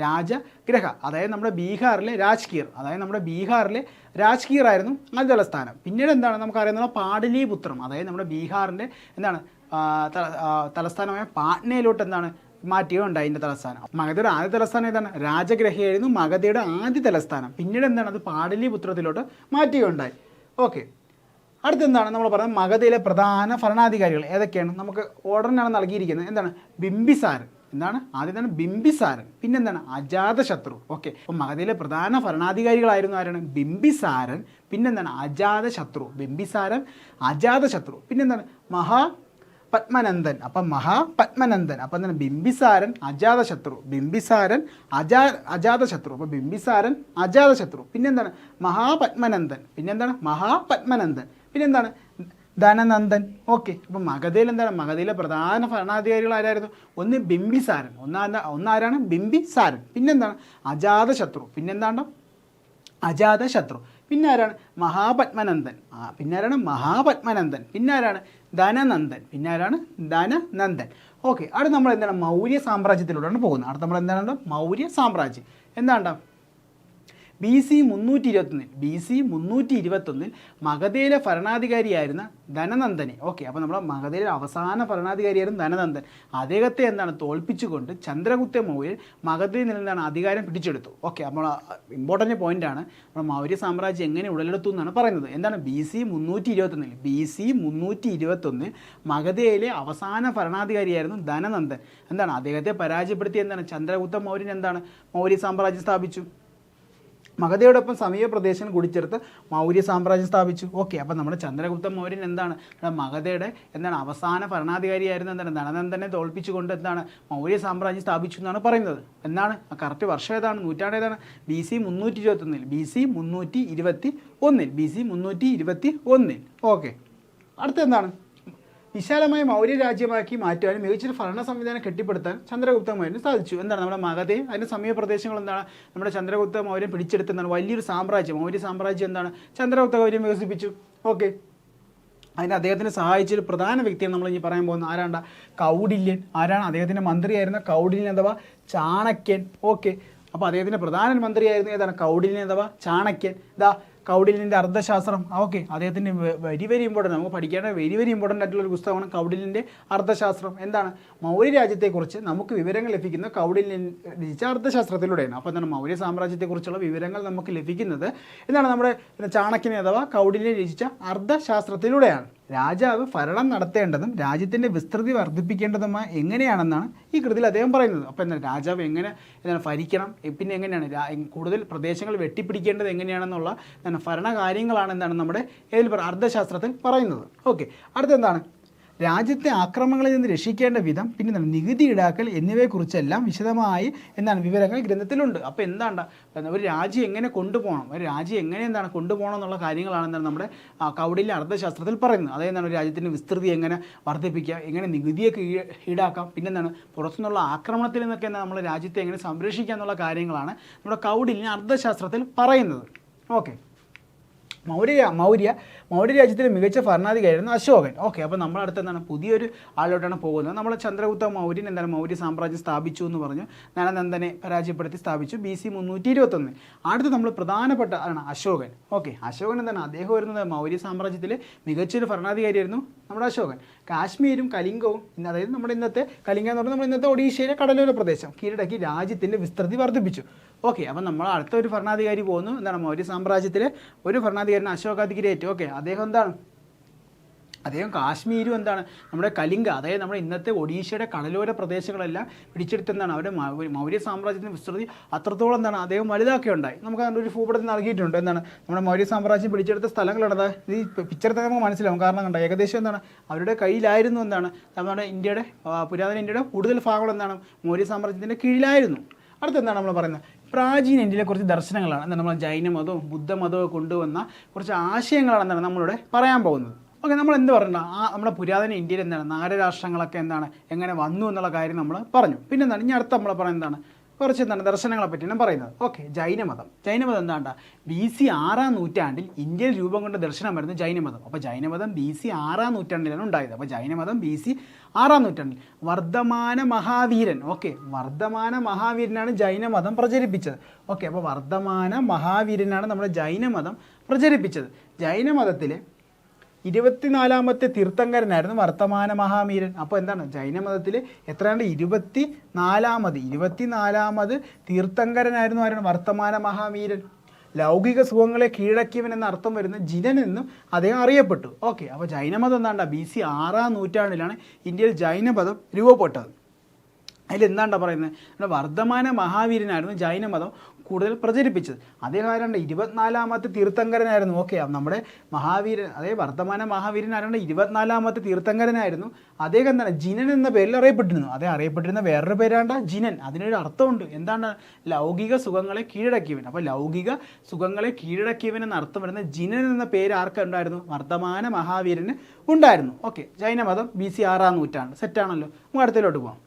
രാജഗ്രഹ, അതായത് നമ്മുടെ ബീഹാറിലെ രാജ്കീർ, അതായത് നമ്മുടെ ബീഹാറിലെ രാജ്കീർ ആയിരുന്നു ആദ്യ തലസ്ഥാനം. പിന്നീട് എന്താണ് നമുക്കറിയുന്നത്? പാടലിപുത്രം, അതായത് നമ്മുടെ ബീഹാറിൻ്റെ എന്താണ് തലസ്ഥാനമായ പാട്നയിലോട്ട് എന്താണ് മാറ്റുകയുണ്ടായി അതിൻ്റെ തലസ്ഥാനം. മഗധയുടെ ആദ്യ തലസ്ഥാനം ഏതാണ്? രാജഗ്രഹയായിരുന്നു മഗധയുടെ ആദ്യ തലസ്ഥാനം. പിന്നീട് എന്താണ് അത് പാടലിപുത്രത്തിലോട്ട് മാറ്റുകയുണ്ടായി. ഓക്കെ, അടുത്തെന്താണ് നമ്മൾ പറയുന്നത്? മഗധയിലെ പ്രധാന ഭരണാധികാരികൾ ഏതൊക്കെയാണ്? നമുക്ക് ഓർഡറിനാണ് നൽകിയിരിക്കുന്നത്. എന്താണ്? ബിംബിസാരൻ. എന്താണ്? ആദ്യം തന്നെ ബിംബിസാരൻ, പിന്നെന്താണ്? അജാതശത്രു. ഓക്കെ, അപ്പോൾ മഗധയിലെ പ്രധാന ഭരണാധികാരികളായിരുന്നു ആരാണ്? ബിംബിസാരൻ, പിന്നെന്താണ്? അജാതശത്രു. ബിംബിസാരൻ, അജാതശത്രു, പിന്നെന്താണ്? പത്മനന്ദൻ. അപ്പം മഹാപത്മനന്ദൻ. അപ്പം എന്താണ്? ബിംബിസാരൻ, അജാതശത്രു, ബിംബിസാരൻ, അജാതശത്രു. അപ്പോൾ ബിംബിസാരൻ, അജാതശത്രു, പിന്നെന്താണ്? മഹാപത്മനന്ദൻ, പിന്നെന്താണ്? മഹാപത്മനന്ദൻ, പിന്നെന്താണ്? ധനനന്ദൻ. ഓക്കെ, അപ്പം മഗധയിൽ എന്താണ്? മഗധയിലെ പ്രധാന ഭരണാധികാരികൾ ആരായിരുന്നു? ഒന്ന് ബിംബിസാരൻ, ഒന്നാരാണ്? ബിംബിസാരൻ, പിന്നെന്താണ്? അജാതശത്രു, പിന്നെന്താണ്? അജാതശത്രു, പിന്നെ ആരാണ്? മഹാപത്മനന്ദൻ, പിന്നെ ആരാണ്? മഹാപത്മനന്ദൻ, പിന്നെ ആരാണ്? ധനനന്ദൻ, പിന്നെ ആരാണ്? ധനനന്ദൻ. ഓക്കെ, അടുത്ത് നമ്മൾ എന്താണ്? മൗര്യ സാമ്രാജ്യത്തിലൂടെയാണ് പോകുന്നത്. അടുത്ത് നമ്മൾ എന്താണ്? മൗര്യ സാമ്രാജ്യം. എന്താണ്? BC 321 മഗധയിലെ ഭരണാധികാരിയായിരുന്ന ധനനന്ദനെ. ഓക്കെ, അപ്പോൾ നമ്മുടെ മഗധയിലെ അവസാന ഭരണാധികാരിയായിരുന്നു ധനനന്ദൻ. അദ്ദേഹത്തെ എന്താണ് തോൽപ്പിച്ചുകൊണ്ട് ചന്ദ്രഗുപ്ത മൗര്യൻ മഗധയിൽ നിന്നാണ് അധികാരം പിടിച്ചെടുത്തു. ഓക്കെ, അപ്പോൾ ഇമ്പോർട്ടൻ്റ് പോയിൻ്റാണ് നമ്മൾ മൗര്യ സാമ്രാജ്യം എങ്ങനെ ഉടലെടുത്തു എന്നാണ് പറയുന്നത്. എന്താണ്? BC 321 മഗധയിലെ അവസാന ഭരണാധികാരിയായിരുന്നു ധനനന്ദൻ. എന്താണ്? അദ്ദേഹത്തെ പരാജയപ്പെടുത്തി എന്താണ്? ചന്ദ്രഗുപ്ത മൗര്യൻ എന്താണ്? മൗര്യ സാമ്രാജ്യം സ്ഥാപിച്ചു. മഗധയോടൊപ്പം സമീപ പ്രദേശങ്ങൾ കൂടിച്ചേർത്ത് മൗര്യ സാമ്രാജ്യം സ്ഥാപിച്ചു. ഓക്കെ, അപ്പം നമ്മുടെ ചന്ദ്രഗുപ്ത മൗര്യൻ എന്താണ്? മഗധയുടെ എന്താണ്? അവസാന ഭരണാധികാരിയായിരുന്നു എന്താണ്? ധനനന്ദനെ തോൽപ്പിച്ചുകൊണ്ട് എന്താണ്? മൗര്യ സാമ്രാജ്യം സ്ഥാപിച്ചു എന്നാണ് പറയുന്നത്. എന്നാണ് കറക്റ്റ് വർഷം ഏതാണ്? നൂറ്റാണ്ട് ഏതാണ്? BC 321. ഓക്കെ, അടുത്തെന്താണ്? വിശാലമായ മൗര്യ രാജ്യമാക്കി മാറ്റുവാനും മികച്ചൊരു ഭരണ സംവിധാനം കെട്ടിപ്പടുത്താൻ ചന്ദ്രഗുപ്ത മൗര്യന് സാധിച്ചു. എന്താണ്? നമ്മുടെ മഗധയും അതിൻ്റെ സമീപ പ്രദേശങ്ങൾ എന്താണ്? നമ്മുടെ ചന്ദ്രഗുപ്ത മൗര്യൻ പിടിച്ചെടുത്തെന്നാണ് വലിയൊരു സാമ്രാജ്യം. മൗര്യ സാമ്രാജ്യം എന്താണ്? ചന്ദ്രഗുപ്ത മൗര്യൻ വികസിപ്പിച്ചു. ഓക്കെ, അതിന് അദ്ദേഹത്തിന് സഹായിച്ചൊരു പ്രധാന വ്യക്തിയാണ് നമ്മൾ ഇനി പറയാൻ പോകുന്നത്. ആരാണ്ട? കൗടില്യൻ. ആരാണ്? അദ്ദേഹത്തിൻ്റെ മന്ത്രിയായിരുന്ന കൗടില്യൻ അഥവാ ചാണക്യൻ. ഓക്കെ, അപ്പോൾ അദ്ദേഹത്തിൻ്റെ പ്രധാന മന്ത്രിയായിരുന്നു ഏതാണ്? കൗടില്യൻ അഥവാ ചാണക്യൻ. കൗടില്യൻ്റെ അർത്ഥശാസ്ത്രം. ഓക്കെ, അദ്ദേഹത്തിൻ്റെ വെരി ഇമ്പോർട്ടൻ്റ്, നമുക്ക് പഠിക്കേണ്ട വെരി ഇമ്പോർട്ടൻ്റ് ആയിട്ടുള്ളൊരു പുസ്തകമാണ് കൗടില്യൻ്റെ അർത്ഥശാസ്ത്രം. എന്താണ്? മൗര്യ രാജ്യത്തെക്കുറിച്ച് നമുക്ക് വിവരങ്ങൾ ലഭിക്കുന്ന കൗടില്യൻ രചിച്ച അർത്ഥശാസ്ത്രത്തിലൂടെയാണ്. അപ്പോൾ എന്താണ്? മൗര്യ സാമ്രാജ്യത്തെക്കുറിച്ചുള്ള വിവരങ്ങൾ നമുക്ക് ലഭിക്കുന്നത് എന്താണ്? നമ്മുടെ ചാണക്യൻ അഥവാ കൗടില്യൻ രചിച്ച അർത്ഥശാസ്ത്രത്തിലൂടെയാണ്. രാജാവ് ഭരണം നടത്തേണ്ടതും രാജ്യത്തിൻ്റെ വിസ്തൃതി വർദ്ധിപ്പിക്കേണ്ടതുമായ എങ്ങനെയാണെന്നാണ് ഈ കൃതിയിൽ അദ്ദേഹം പറയുന്നത്. അപ്പോൾ എന്താണ്? രാജാവ് എങ്ങനെ ഭരിക്കണം, പിന്നെ എങ്ങനെയാണ് കൂടുതൽ പ്രദേശങ്ങൾ വെട്ടിപ്പിടിക്കേണ്ടത് എങ്ങനെയാണെന്നുള്ള ഭരണകാര്യങ്ങളാണ് എന്താണ് നമ്മുടെ അർത്ഥശാസ്ത്രത്തിൽ പറയുന്നത്. ഓക്കെ, അടുത്തെന്താണ്? രാജ്യത്തെ ആക്രമണങ്ങളിൽ നിന്ന് രക്ഷിക്കേണ്ട വിധം, പിന്നെ നികുതി ഈടാക്കൽ എന്നിവയെക്കുറിച്ചെല്ലാം വിശദമായി എന്താണ് വിവരങ്ങൾ ഗ്രന്ഥത്തിലുണ്ട്. അപ്പോൾ എന്താണ്? ഒരു രാജ്യം എങ്ങനെ കൊണ്ടുപോകണം, ഒരു രാജ്യം എങ്ങനെ എന്താണ് കൊണ്ടുപോകണം എന്നുള്ള കാര്യങ്ങളാണ് എന്താണ് നമ്മുടെ കൗടില്യ അർത്ഥശാസ്ത്രത്തിൽ പറയുന്നത്. അതെന്താണ്? ഒരു രാജ്യത്തിൻ്റെ വിസ്തൃതി എങ്ങനെ വർദ്ധിപ്പിക്കാം, എങ്ങനെ നികുതിയൊക്കെ ഈടാക്കാം, പിന്നെന്താണ് പുറത്തുനിന്നുള്ള ആക്രമണത്തിൽ നിന്നൊക്കെ എന്താണ് നമ്മുടെ രാജ്യത്തെ എങ്ങനെ സംരക്ഷിക്കുക എന്നുള്ള കാര്യങ്ങളാണ് നമ്മുടെ കൗടില്യ അർത്ഥശാസ്ത്രത്തിൽ പറയുന്നത്. ഓക്കെ, മൗര്യ രാജ്യത്തിലെ മികച്ച ഭരണാധികാരിയായിരുന്നു അശോകൻ. ഓക്കെ, അപ്പോൾ നമ്മൾ അടുത്ത് എന്താണ്? പുതിയൊരു ആളിലോട്ടാണ് പോകുന്നത്. നമ്മൾ ചന്ദ്രഗുപ്ത മൗര്യൻ എന്താണ് മൗര്യ സാമ്രാജ്യം സ്ഥാപിച്ചു എന്ന് പറഞ്ഞു, ധനനന്ദനെ പരാജയപ്പെടുത്തി സ്ഥാപിച്ചു BC 321. അടുത്ത് നമ്മൾ പ്രധാനപ്പെട്ട ആണ് അശോകൻ. ഓക്കെ, അശോകൻ എന്താണ്? അദ്ദേഹം വരുന്നത് മൗര്യ സാമ്രാജ്യത്തിലെ മികച്ചൊരു ഭരണാധികാരിയായിരുന്നു നമ്മുടെ അശോകൻ. കാശ്മീരും കലിംഗവും, അതായത് നമ്മുടെ ഇന്നത്തെ കലിംഗ എന്ന് പറഞ്ഞാൽ നമ്മുടെ ഇന്നത്തെ ഒഡീഷയിലെ കടലോര പ്രദേശം കീഴടക്കി രാജ്യത്തിൻ്റെ വിസ്തൃതി വർദ്ധിപ്പിച്ചു. ഓക്കെ, അപ്പം നമ്മൾ അടുത്ത ഒരു ഭരണാധികാരി പോകുന്നു. എന്താണ്? മൗര്യ സാമ്രാജ്യത്തിലെ ഒരു ഭരണാധികാരിയാണ് അശോക ദി ഗ്രേറ്റ്. ഓക്കെ, അദ്ദേഹം എന്താണ്? അദ്ദേഹം കാശ്മീരും എന്താണ് നമ്മുടെ കലിംഗ, അതായത് നമ്മുടെ ഇന്നത്തെ ഒഡീഷയുടെ കടലോര പ്രദേശങ്ങളെല്ലാം പിടിച്ചെടുത്തെന്നാണ് അവരുടെ മൗര്യ സാമ്രാജ്യത്തിൻ്റെ വിസ്തൃതി അത്രത്തോളം എന്താണ് അദ്ദേഹം വലുതാക്കുകയുണ്ടായി. നമുക്ക് അതിൻ്റെ ഒരു ഭൂപടത്തിൽ നൽകിയിട്ടുണ്ട്. എന്താണ്? നമ്മുടെ മൗര്യ സാമ്രാജ്യം പിടിച്ചെടുത്ത സ്ഥലങ്ങളാണ് ഈ പിക്ചറിൽ നമുക്ക് മനസ്സിലാവും. കാരണം കണ്ട ഏകദേശം എന്താണ് അവരുടെ കയ്യിലായിരുന്നു. എന്താണ്? നമ്മുടെ ഇന്ത്യയുടെ പുരാതന ഇന്ത്യയുടെ കൂടുതൽ ഭാഗങ്ങൾ എന്താണ് മൗര്യ സാമ്രാജ്യത്തിൻ്റെ കീഴിലായിരുന്നു. അടുത്തെന്താണ് നമ്മൾ പറയുന്നത്? പ്രാചീന ഇന്ത്യയിലെ കുറച്ച് ദർശനങ്ങളാണ്. എന്താണ്? നമ്മൾ ജൈനമതവും ബുദ്ധമതവും കൊണ്ടുവന്ന കുറച്ച് ആശയങ്ങളാണ് എന്താണ് നമ്മളിവിടെ പറയാൻ പോകുന്നത്. ഓക്കെ, നമ്മൾ എന്ത് പറയണ്ട നമ്മുടെ പുരാതന ഇന്ത്യയിൽ എന്താണ് നാഗരാഷ്ട്രങ്ങളൊക്കെ എന്താണ് എങ്ങനെ വന്നു എന്നുള്ള കാര്യം നമ്മൾ പറഞ്ഞു. പിന്നെ എന്താണ് ഇനി അടുത്ത നമ്മൾ പറയുന്നത് എന്താണ് കുറച്ച് എന്താണ് ദർശനങ്ങളെ പറ്റിയാണ് പറയുന്നത്. ഓക്കെ, ജൈനമതം എന്താണ്ട BC 6-ാം നൂറ്റാണ്ടിൽ ഇന്ത്യയിൽ രൂപം കൊണ്ട ദർശനമായിരുന്നു ജൈനമതം. അപ്പോൾ ജൈനമതം BC 6-ാം നൂറ്റാണ്ടിലാണ് ഉണ്ടായത്. അപ്പോൾ ജൈനമതം BC 6-ാം നൂറ്റാണ്ടിൽ വർദ്ധമാന മഹാവീരൻ, ഓക്കെ, വർദ്ധമാന മഹാവീരനാണ് ജൈനമതം പ്രചരിപ്പിച്ചത്. ഓക്കെ, അപ്പോൾ വർദ്ധമാന മഹാവീരനാണ് നമ്മുടെ ജൈനമതം പ്രചരിപ്പിച്ചത്. ജൈനമതത്തിലെ 24-ാമത്തെ തീർത്ഥങ്കരനായിരുന്നു വർത്തമാന മഹാവീരൻ. അപ്പോൾ എന്താണ് ജൈനമതത്തിൽ എത്രയാണ് 24-ാമത് തീർത്ഥങ്കരനായിരുന്നു ആരാണ് വർത്തമാന മഹാവീരൻ. ലൗകിക സുഖങ്ങളെ കീഴടക്കിയവൻ എന്ന അർത്ഥം വരുന്ന ജിനൻ എന്നും അദ്ദേഹം അറിയപ്പെട്ടു. ഓക്കെ, അപ്പോൾ ജൈനമതം എന്താണ്ട BC 6-ാം നൂറ്റാണ്ടിലാണ് ഇന്ത്യയിൽ ജൈനമതം രൂപപ്പെട്ടത്. അതിലെന്താണ്ടാ പറയുന്നത് വർദ്ധമാന മഹാവീരനായിരുന്നു ജൈനമതം കൂടുതൽ പ്രചരിപ്പിച്ചത്. അദ്ദേഹം ആരാണ്ട് 24-ാമത്തെ തീർത്ഥങ്കരനായിരുന്നു. ഓക്കെ, നമ്മുടെ മഹാവീരൻ വർദ്ധമാന മഹാവീരൻ ആരാണ്ട് 24-ാമത്തെ തീർത്ഥങ്കരനായിരുന്നു. അദ്ദേഹം എന്താണ് ജിനൻ എന്ന പേരിൽ അറിയപ്പെട്ടിരുന്നു. അദ്ദേഹം അറിയപ്പെട്ടിരുന്ന വേറൊരു പേരാണ്ട ജിനൻ. അതിനൊരു അർത്ഥമുണ്ട്, എന്താണ് ലൗകിക സുഖങ്ങളെ കീഴടക്കിയവൻ. അപ്പോൾ ലൗകിക സുഖങ്ങളെ കീഴടക്കിയവൻ എന്ന അർത്ഥം വരുന്ന ജിനൻ എന്ന പേര് ആർക്കുണ്ടായിരുന്നു വർദ്ധമാന മഹാവീരന് ഉണ്ടായിരുന്നു. ഓക്കെ, ജൈനമതം BC 6-ാം നൂറ്റാണ്ട് സെറ്റാണല്ലോ. നമുക്ക് അടുത്തതിലോട്ട് പോകാം.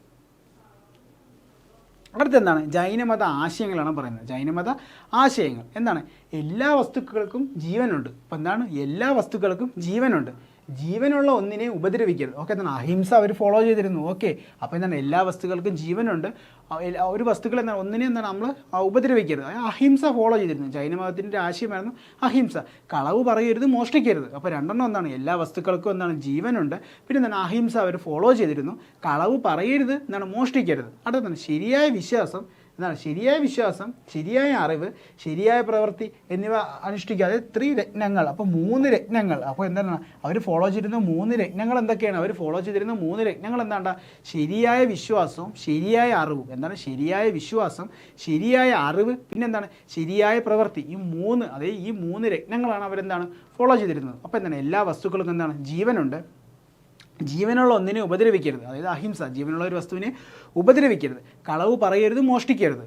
അടുത്തെന്താണ് ജൈനമത ആശയങ്ങളാണ് പറയുന്നത്. ജൈനമത ആശയങ്ങൾ എന്താണ് എല്ലാ വസ്തുക്കൾക്കും ജീവനുണ്ട്. അപ്പോൾ എന്താണ് എല്ലാ വസ്തുക്കൾക്കും ജീവനുണ്ട്, ജീവനുള്ള ഒന്നിനെ ഉപദ്രവിക്കരുത്. ഓക്കെ, എന്താണ് അഹിംസ അവർ ഫോളോ ചെയ്തിരുന്നു. ഓക്കെ, അപ്പോൾ എന്താണ് എല്ലാ വസ്തുക്കൾക്കും ജീവനുണ്ട്, ഒരു വസ്തുക്കൾ എന്താണ് ഒന്നിനെ എന്താണ് നമ്മൾ ഉപദ്രവിക്കരുത്, അഹിംസ ഫോളോ ചെയ്തിരുന്നു. ജൈനമതത്തിൻ്റെ ആശയമായിരുന്നു അഹിംസ. കളവ് പറയരുത്, മോഷ്ടിക്കരുത്. അപ്പോൾ രണ്ടെണ്ണം എന്താണ് എല്ലാ വസ്തുക്കൾക്കും എന്താണ് ജീവനുണ്ട്, പിന്നെ എന്താണ് അഹിംസ അവർ ഫോളോ ചെയ്തിരുന്നു. കളവ് പറയരുത്, എന്താണ് മോഷ്ടിക്കരുത്. അടുത്താണ് ശരിയായ വിശ്വാസം, എന്താണ് ശരിയായ വിശ്വാസം, ശരിയായ അറിവ്, ശരിയായ പ്രവൃത്തി എന്നിവ അനുഷ്ഠിക്കാതെ 3 രത്നങ്ങൾ. അപ്പോൾ 3 രത്നങ്ങൾ. അപ്പോൾ എന്താണ് അവർ ഫോളോ ചെയ്തിരുന്ന 3 രത്നങ്ങൾ എന്തൊക്കെയാണ്? അവർ ഫോളോ ചെയ്തിരുന്ന 3 രത്നങ്ങൾ എന്താണ്ട ശരിയായ വിശ്വാസവും ശരിയായ അറിവും. എന്താണ് ശരിയായ വിശ്വാസം, ശരിയായ അറിവ്, പിന്നെ എന്താണ് ശരിയായ പ്രവൃത്തി. ഈ 3 രത്നങ്ങളാണ് അവരെന്താണ് ഫോളോ ചെയ്തിരുന്നത്. അപ്പോൾ എന്താണ് എല്ലാ വസ്തുക്കൾക്കും എന്താണ് ജീവനുണ്ട്, ജീവനുള്ള ഒന്നിനെ ഉപദ്രവിക്കരുത്, അതായത് അഹിംസ, ജീവനുള്ള ഒരു വസ്തുവിനെ ഉപദ്രവിക്കരുത്, കളവ് പറയരുത്, മോഷ്ടിക്കരുത്,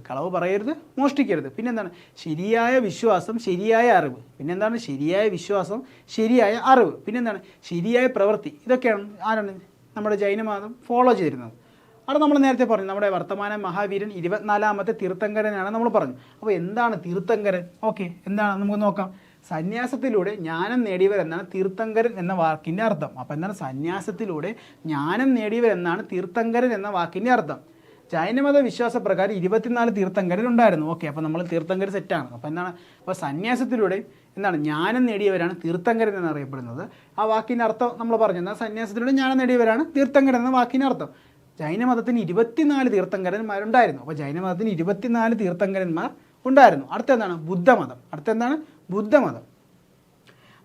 പിന്നെന്താണ് ശരിയായ വിശ്വാസം, ശരിയായ അറിവ്, പിന്നെന്താണ് ശരിയായ വിശ്വാസം, ശരിയായ അറിവ്, പിന്നെന്താണ് ശരിയായ പ്രവൃത്തി. ഇതൊക്കെയാണ് ആരാണ് നമ്മുടെ ജൈനമതം ഫോളോ ചെയ്തിരുന്നത്. അവിടെ നമ്മൾ നേരത്തെ പറഞ്ഞു നമ്മുടെ വർത്തമാന മഹാവീരൻ 24-ാമത്തെ തീർത്ഥങ്കരനാണ് നമ്മൾ പറഞ്ഞു. അപ്പോൾ എന്താണ് തീർത്ഥങ്കരൻ? ഓക്കെ, എന്താണ് നമുക്ക് നോക്കാം. സന്യാസത്തിലൂടെ ജ്ഞാനം നേടിയവർ എന്നാണ് തീർത്ഥങ്കരൻ എന്ന വാക്കിൻ്റെ അർത്ഥം. അപ്പോൾ എന്താണ് സന്യാസത്തിലൂടെ ജ്ഞാനം നേടിയവർ എന്നാണ് തീർത്ഥങ്കരൻ എന്ന വാക്കിൻ്റെ അർത്ഥം. ജൈനമത വിശ്വാസപ്രകാരം 24 തീർത്ഥങ്കരൻ ഉണ്ടായിരുന്നു. ഓക്കെ, അപ്പോൾ നമ്മൾ തീർത്ഥങ്കരൻ സെറ്റാണ്. അപ്പോൾ എന്താണ് അപ്പോൾ സന്യാസത്തിലൂടെ എന്താണ് ജ്ഞാനം നേടിയവരാണ് തീർത്ഥങ്കരൻ എന്നറിയപ്പെടുന്നത്. ആ വാക്കിൻ്റെ അർത്ഥം നമ്മൾ പറഞ്ഞു, എന്നാൽ സന്യാസത്തിലൂടെ ജ്ഞാനം നേടിയവരാണ് തീർത്ഥങ്കരൻ എന്ന വാക്കിൻ്റെ അർത്ഥം. ജൈനമതത്തിന് 24 തീർത്ഥങ്കരന്മാരുണ്ടായിരുന്നു. അപ്പോൾ ജൈനമതത്തിന് 24 തീർത്ഥങ്കരന്മാർ ഉണ്ടായിരുന്നു. അടുത്തെന്താണ് ബുദ്ധമതം.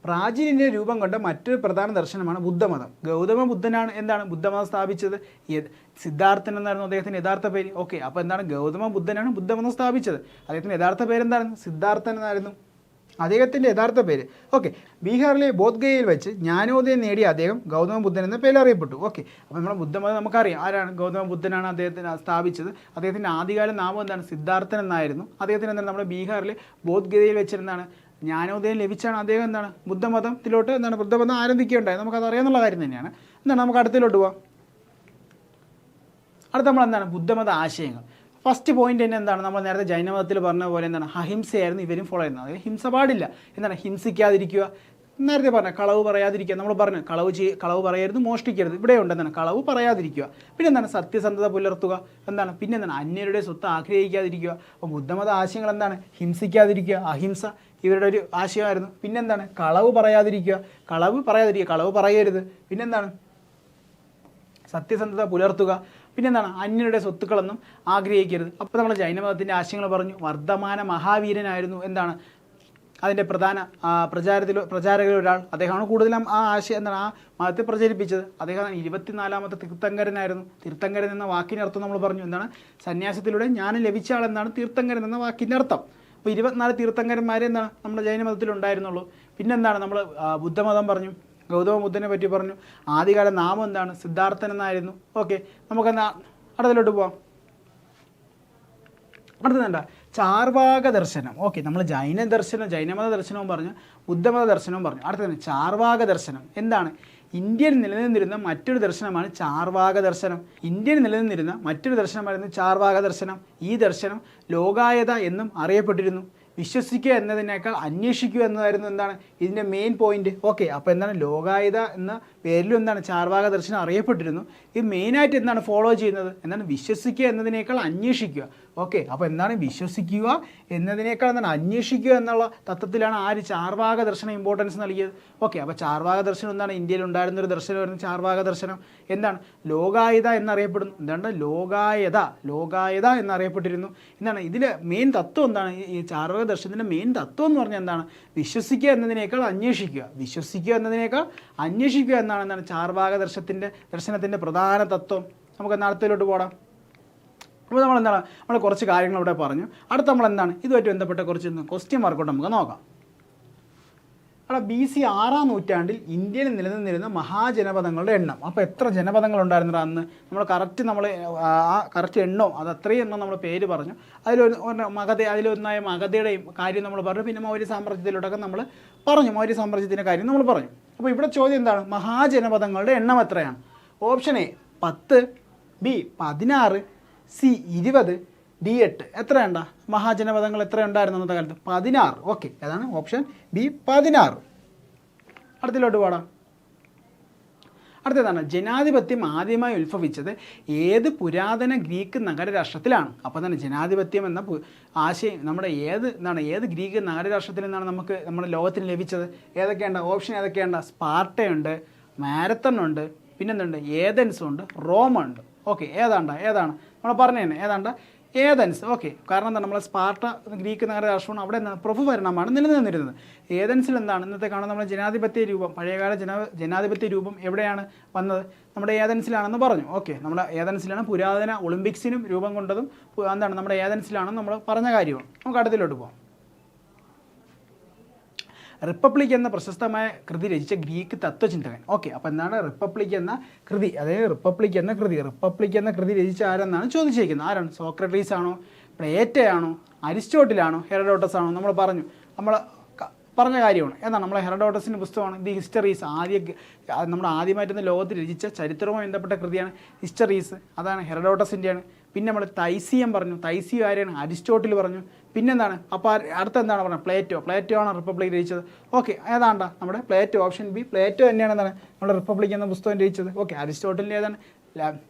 പ്രാചീന ഇന്ത്യ രൂപം കൊണ്ട മറ്റൊരു പ്രധാന ദർശനമാണ് ബുദ്ധമതം. ഗൗതമ ബുദ്ധനാണ് എന്താണ് ബുദ്ധമതം സ്ഥാപിച്ചത്. സിദ്ധാർത്ഥൻ എന്നായിരുന്നു അദ്ദേഹത്തിൻ്റെ യഥാർത്ഥ പേര്. ഓക്കെ, അപ്പോൾ എന്താണ് ഗൗതമ ബുദ്ധനാണ് ബുദ്ധമതം സ്ഥാപിച്ചത്. അദ്ദേഹത്തിൻ്റെ യഥാർത്ഥ പേരെന്താണ്? സിദ്ധാർത്ഥൻ എന്നായിരുന്നു അദ്ദേഹത്തിൻ്റെ യഥാർത്ഥ പേര്. ഓക്കെ, ബീഹാറിലെ ബോധ്ഗയയിൽ വെച്ച് ജ്ഞാനോദയം നേടിയ അദ്ദേഹം ഗൗതമ ബുദ്ധൻ എന്ന പേരിൽ അറിയപ്പെട്ടു. ഓക്കെ, അപ്പോൾ നമ്മുടെ ബുദ്ധമതം നമുക്കറിയാം ആരാണ് ഗൗതമ ബുദ്ധനാണ് അദ്ദേഹത്തിന് സ്ഥാപിച്ചത്. അദ്ദേഹത്തിൻ്റെ ആദ്യകാല നാമം എന്താണ്? സിദ്ധാർത്ഥൻ എന്നായിരുന്നു. അദ്ദേഹത്തിന് എന്താണ് നമ്മുടെ ബീഹാറിലെ ബോധ്ഗയയിൽ വെച്ചിരുന്നാണ് ജ്ഞാനോദയം ലഭിച്ചാണ് അദ്ദേഹം എന്താണ് ബുദ്ധമതത്തിലോട്ട് ബുദ്ധമതം ആരംഭിക്കുകയുണ്ടായത്. നമുക്കത് അറിയാവുന്ന കാര്യം തന്നെയാണ്. നമുക്ക് അടുത്തിലോട്ട് പോവാം. അടുത്ത നമ്മൾ എന്താണ് ബുദ്ധമത ആശയങ്ങൾ. ഫസ്റ്റ് പോയിന്റ് തന്നെ എന്താണ് നമ്മൾ നേരത്തെ ജൈനമതത്തിൽ പറഞ്ഞ പോലെ എന്താണ് അഹിംസയായിരുന്നു ഇവരും ഫോളോ ചെയ്യുന്നത്. അതായത് ഹിംസ പാടില്ല, എന്താണ് ഹിംസിക്കാതിരിക്കുക, നേരത്തെ പറഞ്ഞ കളവ് പറയാതിരിക്കുക. നമ്മൾ പറഞ്ഞു കളവ് പറയരുത്, മോഷ്ടിക്കരുത്. ഇവിടെ ഉണ്ട് എന്താണ് കളവ് പറയാതിരിക്കുക. പിന്നെ എന്താണ് സത്യസന്ധത പുലർത്തുക. എന്താണ് പിന്നെ എന്താണ് അന്യരുടെ സ്വത്ത് ആഗ്രഹിക്കാതിരിക്കുക. അപ്പോൾ ബുദ്ധമത ആശയങ്ങൾ എന്താണ് ഹിംസിക്കാതിരിക്കുക, അഹിംസ ഇവരുടെ ഒരു ആശയമായിരുന്നു. പിന്നെന്താണ് കളവ് പറയാതിരിക്കുക, കളവ് പറയരുത്. പിന്നെന്താണ് സത്യസന്ധത പുലർത്തുക. പിന്നെന്താണ് അന്യരുടെ സ്വത്തുക്കളൊന്നും ആഗ്രഹിക്കരുത്. അപ്പോൾ നമ്മൾ ജൈനമതത്തിൻ്റെ ആശയങ്ങൾ പറഞ്ഞു. വർദ്ധമാന മഹാവീരനായിരുന്നു എന്താണ് അതിൻ്റെ പ്രധാന പ്രചാരകരിൽ ഒരാൾ. അദ്ദേഹമാണ് കൂടുതലും ആ ആശയം എന്താണ് ആ മതത്തെ പ്രചരിപ്പിച്ചത്. അദ്ദേഹം 24-ാമത്തെ തീർത്ഥങ്കരനായിരുന്നു. തീർത്ഥങ്കരൻ എന്ന വാക്കിൻ്റെ അർത്ഥം നമ്മൾ പറഞ്ഞു എന്താണ് സന്യാസത്തിലൂടെ ജ്ഞാനം ലഭിച്ച ആളെന്നാണ് തീർത്ഥങ്കരൻ എന്ന വാക്കിൻ്റെ അർത്ഥം. അപ്പോൾ 24 തീർത്ഥങ്കരന്മാരെ എന്താണ് നമ്മുടെ ജൈനമതത്തിൽ ഉണ്ടായിരുന്നുള്ളൂ. പിന്നെന്താണ് നമ്മൾ ബുദ്ധമതം പറഞ്ഞു, ഗൗതമ ബുദ്ധനെ പറ്റി പറഞ്ഞു. ആദ്യകാല നാമം എന്താണ്? സിദ്ധാർത്ഥൻ എന്നായിരുന്നു. ഓക്കെ, നമുക്കെന്താ അടുത്തിലോട്ട് പോവാം. അടുത്തതെന്താ ചാർവാക ദർശനം. ഓക്കെ, നമ്മൾ ജൈനമത ദർശനവും പറഞ്ഞു, ബുദ്ധമത ദർശനവും പറഞ്ഞു. അടുത്തത് ചാർവാക ദർശനം. എന്താണ്? ഇന്ത്യയിൽ നിലനിന്നിരുന്ന മറ്റൊരു ദർശനമാണ് ചാർവാക ദർശനം. ഇന്ത്യയിൽ നിലനിന്നിരുന്ന മറ്റൊരു ദർശനമായിരുന്നു ചാർവാക ദർശനം. ഈ ദർശനം ലോകായത എന്നും അറിയപ്പെട്ടിരുന്നു. വിശ്വസിക്കുക എന്നതിനേക്കാൾ അന്വേഷിക്കുക എന്നതായിരുന്നു എന്താണ് ഇതിൻ്റെ മെയിൻ പോയിന്റ്. ഓക്കെ, അപ്പോൾ എന്താണ് ലോകായത എന്ന പേരിലും എന്താണ് ചാർവാക ദർശനം അറിയപ്പെട്ടിരുന്നു. ഇത് മെയിനായിട്ട് എന്താണ് ഫോളോ ചെയ്യുന്നത്? എന്താണ്? വിശ്വസിക്കുക എന്നതിനേക്കാൾ അന്വേഷിക്കുക. ഓക്കെ, അപ്പോൾ എന്താണ് വിശ്വസിക്കുക എന്നതിനേക്കാൾ എന്താണ് അന്വേഷിക്കുക എന്നുള്ള തത്വത്തിലാണ് ആര് ചാർവാക ദർശനം ഇമ്പോർട്ടൻസ് നൽകിയത്. ഓക്കെ, അപ്പോൾ ചാർവാക ദർശനം എന്താണ്? ഇന്ത്യയിൽ ഉണ്ടായിരുന്നൊരു ദർശനമായിരുന്നു ചാർവാക ദർശനം. എന്താണ്? ലോകായത എന്നറിയപ്പെടുന്നു. എന്താണ്? ലോകായത എന്നറിയപ്പെട്ടിരുന്നു. എന്താണ് ഇതിലെ മെയിൻ തത്വം? എന്താണ് ഈ ചാർവാക ദർശനത്തിൻ്റെ മെയിൻ തത്വം എന്ന് പറഞ്ഞാൽ എന്താണ്? വിശ്വസിക്കുക എന്നതിനേക്കാൾ അന്വേഷിക്കുക, വിശ്വസിക്കുക എന്നതിനേക്കാൾ അന്വേഷിക്കുക എന്നാണ് ചാർവാക ദർശനത്തിൻ്റെ പ്രധാന തത്വം. നമുക്ക് നാളത്തേലോട്ട് പോകാം. അപ്പോൾ നമ്മൾ കുറച്ച് കാര്യങ്ങൾ ഇവിടെ പറഞ്ഞു. അടുത്ത നമ്മൾ എന്താണ് ഇതുമായിട്ട് ബന്ധപ്പെട്ട കുറച്ച് ക്വസ്റ്റ്യൻ വർക്കൗട്ട് നമുക്ക് നോക്കാം. അവിടെ BC 6-ാം നൂറ്റാണ്ടിൽ ഇന്ത്യയിൽ നിലനിന്നിരുന്ന മഹാജനപദങ്ങളുടെ എണ്ണം. അപ്പോൾ എത്ര ജനപദങ്ങൾ ഉണ്ടായിരുന്നു അന്ന്? നമ്മൾ കറക്റ്റ് എണ്ണോ അത് അത്രയും എണ്ണം നമ്മൾ പേര് പറഞ്ഞു. അതിലൊന്നായ മഗധയുടെയും കാര്യം നമ്മൾ പറഞ്ഞു. പിന്നെ മൗര്യ സാമ്രാജ്യത്തിലോട്ടൊക്കെ നമ്മൾ പറഞ്ഞു, മൗര്യ സാമ്രാജ്യത്തിൻ്റെ കാര്യം നമ്മൾ പറഞ്ഞു. അപ്പോൾ ഇവിടെ ചോദ്യം എന്താണ്? മഹാജനപദങ്ങളുടെ എണ്ണം എത്രയാണ്? Option A 10, B 16, C 20, D 8. എത്രയുണ്ട മഹാജനപദങ്ങൾ? എത്ര ഉണ്ടായിരുന്നു അന്നത്തെ കാലത്ത്? 16. ഓക്കെ, ഏതാണ്? Option B 16. അടുത്തിലോട്ട് പോടാം. അടുത്തതാണ് ജനാധിപത്യം ആദ്യമായി ഉത്ഭവിച്ചത് ഏത് പുരാതന ഗ്രീക്ക് നഗരരാഷ്ട്രത്തിലാണ്? അപ്പോൾ തന്നെ ജനാധിപത്യം എന്ന ആശയം ഏത് ഗ്രീക്ക് നഗരരാഷ്ട്രത്തിൽ നിന്നാണ് നമുക്ക് നമ്മുടെ ലോകത്തിന് ലഭിച്ചത്? ഏതൊക്കെയുണ്ട് ഓപ്ഷൻ? ഏതൊക്കെയുണ്ട്? സ്പാർട്ടയുണ്ട്, മാരത്തൺ ഉണ്ട്, പിന്നെന്തുണ്ട്? ഏതൻസും ഉണ്ട്, റോമുണ്ട്. ഓക്കെ, ഏതാണ് നമ്മൾ പറഞ്ഞു തന്നെ? ഏതൻസ്. ഓക്കെ, കാരണം എന്താണ്? നമ്മളെ സ്പാർട്ട ഗ്രീക്ക് നഗരരാഷ്ട്രമാണ്. അവിടെ എന്താണ്? പ്രഭുഭരണമാണ് നിലനിന്നിരുന്നത്. ഏതൻസിൽ എന്താണ് ഇന്നത്തെ കാണുന്ന നമ്മുടെ ജനാധിപത്യ രൂപം, പഴയകാല ജനാധിപത്യ രൂപം എവിടെയാണ് വന്നത്? നമ്മുടെ ഏതൻസിലാണെന്ന് പറഞ്ഞു. ഓക്കെ, നമ്മുടെ ഏതൻസിലാണ് പുരാതന ഒളിമ്പിക്സിനും രൂപം കൊണ്ടതും എന്താണ്? നമ്മുടെ ഏതൻസിലാണെന്ന് നമ്മൾ പറഞ്ഞ കാര്യമാണ്. നമുക്ക് അടുത്തിലോട്ട് പോകാം. റിപ്പബ്ലിക് എന്ന പ്രശസ്തമായ കൃതി രചിച്ച ഗ്രീക്ക് തത്വചിന്തകൻ. ഓക്കെ, അപ്പോൾ എന്താണ് റിപ്പബ്ലിക് എന്ന കൃതി? അതായത് റിപ്പബ്ലിക് എന്ന കൃതി രചിച്ച ആരെന്നാണ് ചോദിച്ചിരിക്കുന്നത്. ആരാണ്? സോക്രട്ടീസ് ആണോ, പ്ലേറ്റോയാണോ, അരിസ്റ്റോട്ടിലാണോ, ഹെറഡോട്ടസ് ആണോ? നമ്മൾ പറഞ്ഞ കാര്യമാണ്. എന്നാൽ നമ്മളെ ഹെറഡോട്ടസിൻ്റെ പുസ്തകമാണ് ദി ഹിസ്റ്ററീസ്. നമ്മുടെ ആദ്യമായിട്ട് ലോകത്തിൽ രചിച്ച ചരിത്രവുമായി ബന്ധപ്പെട്ട കൃതിയാണ് ഹിസ്റ്ററീസ്. അതാണ് ഹെറഡോട്ടസിൻ്റെയാണ്. പിന്നെ നമ്മൾ തൈസിയം പറഞ്ഞു. തൈസിയം ആരെയാണ്? അരിസ്റ്റോട്ടിൽ പറഞ്ഞു. പിന്നെന്താണ്? അപ്പോൾ അടുത്തെന്താണ് പറഞ്ഞത്? പ്ലേറ്റോ ആണ് റിപ്പബ്ലിക് രചിച്ചത്. ഓക്കെ, ഏതാണ്ടാ നമ്മുടെ പ്ലേറ്റോ. ഓപ്ഷൻ ബി പ്ലേറ്റോ തന്നെയാണ് എന്താണ് നമ്മുടെ റിപ്പബ്ലിക് എന്ന പുസ്തകം രചിച്ചത്. ഓക്കെ, അരിസ്റ്റോട്ടലിൻ്റെ ഏതാണ്?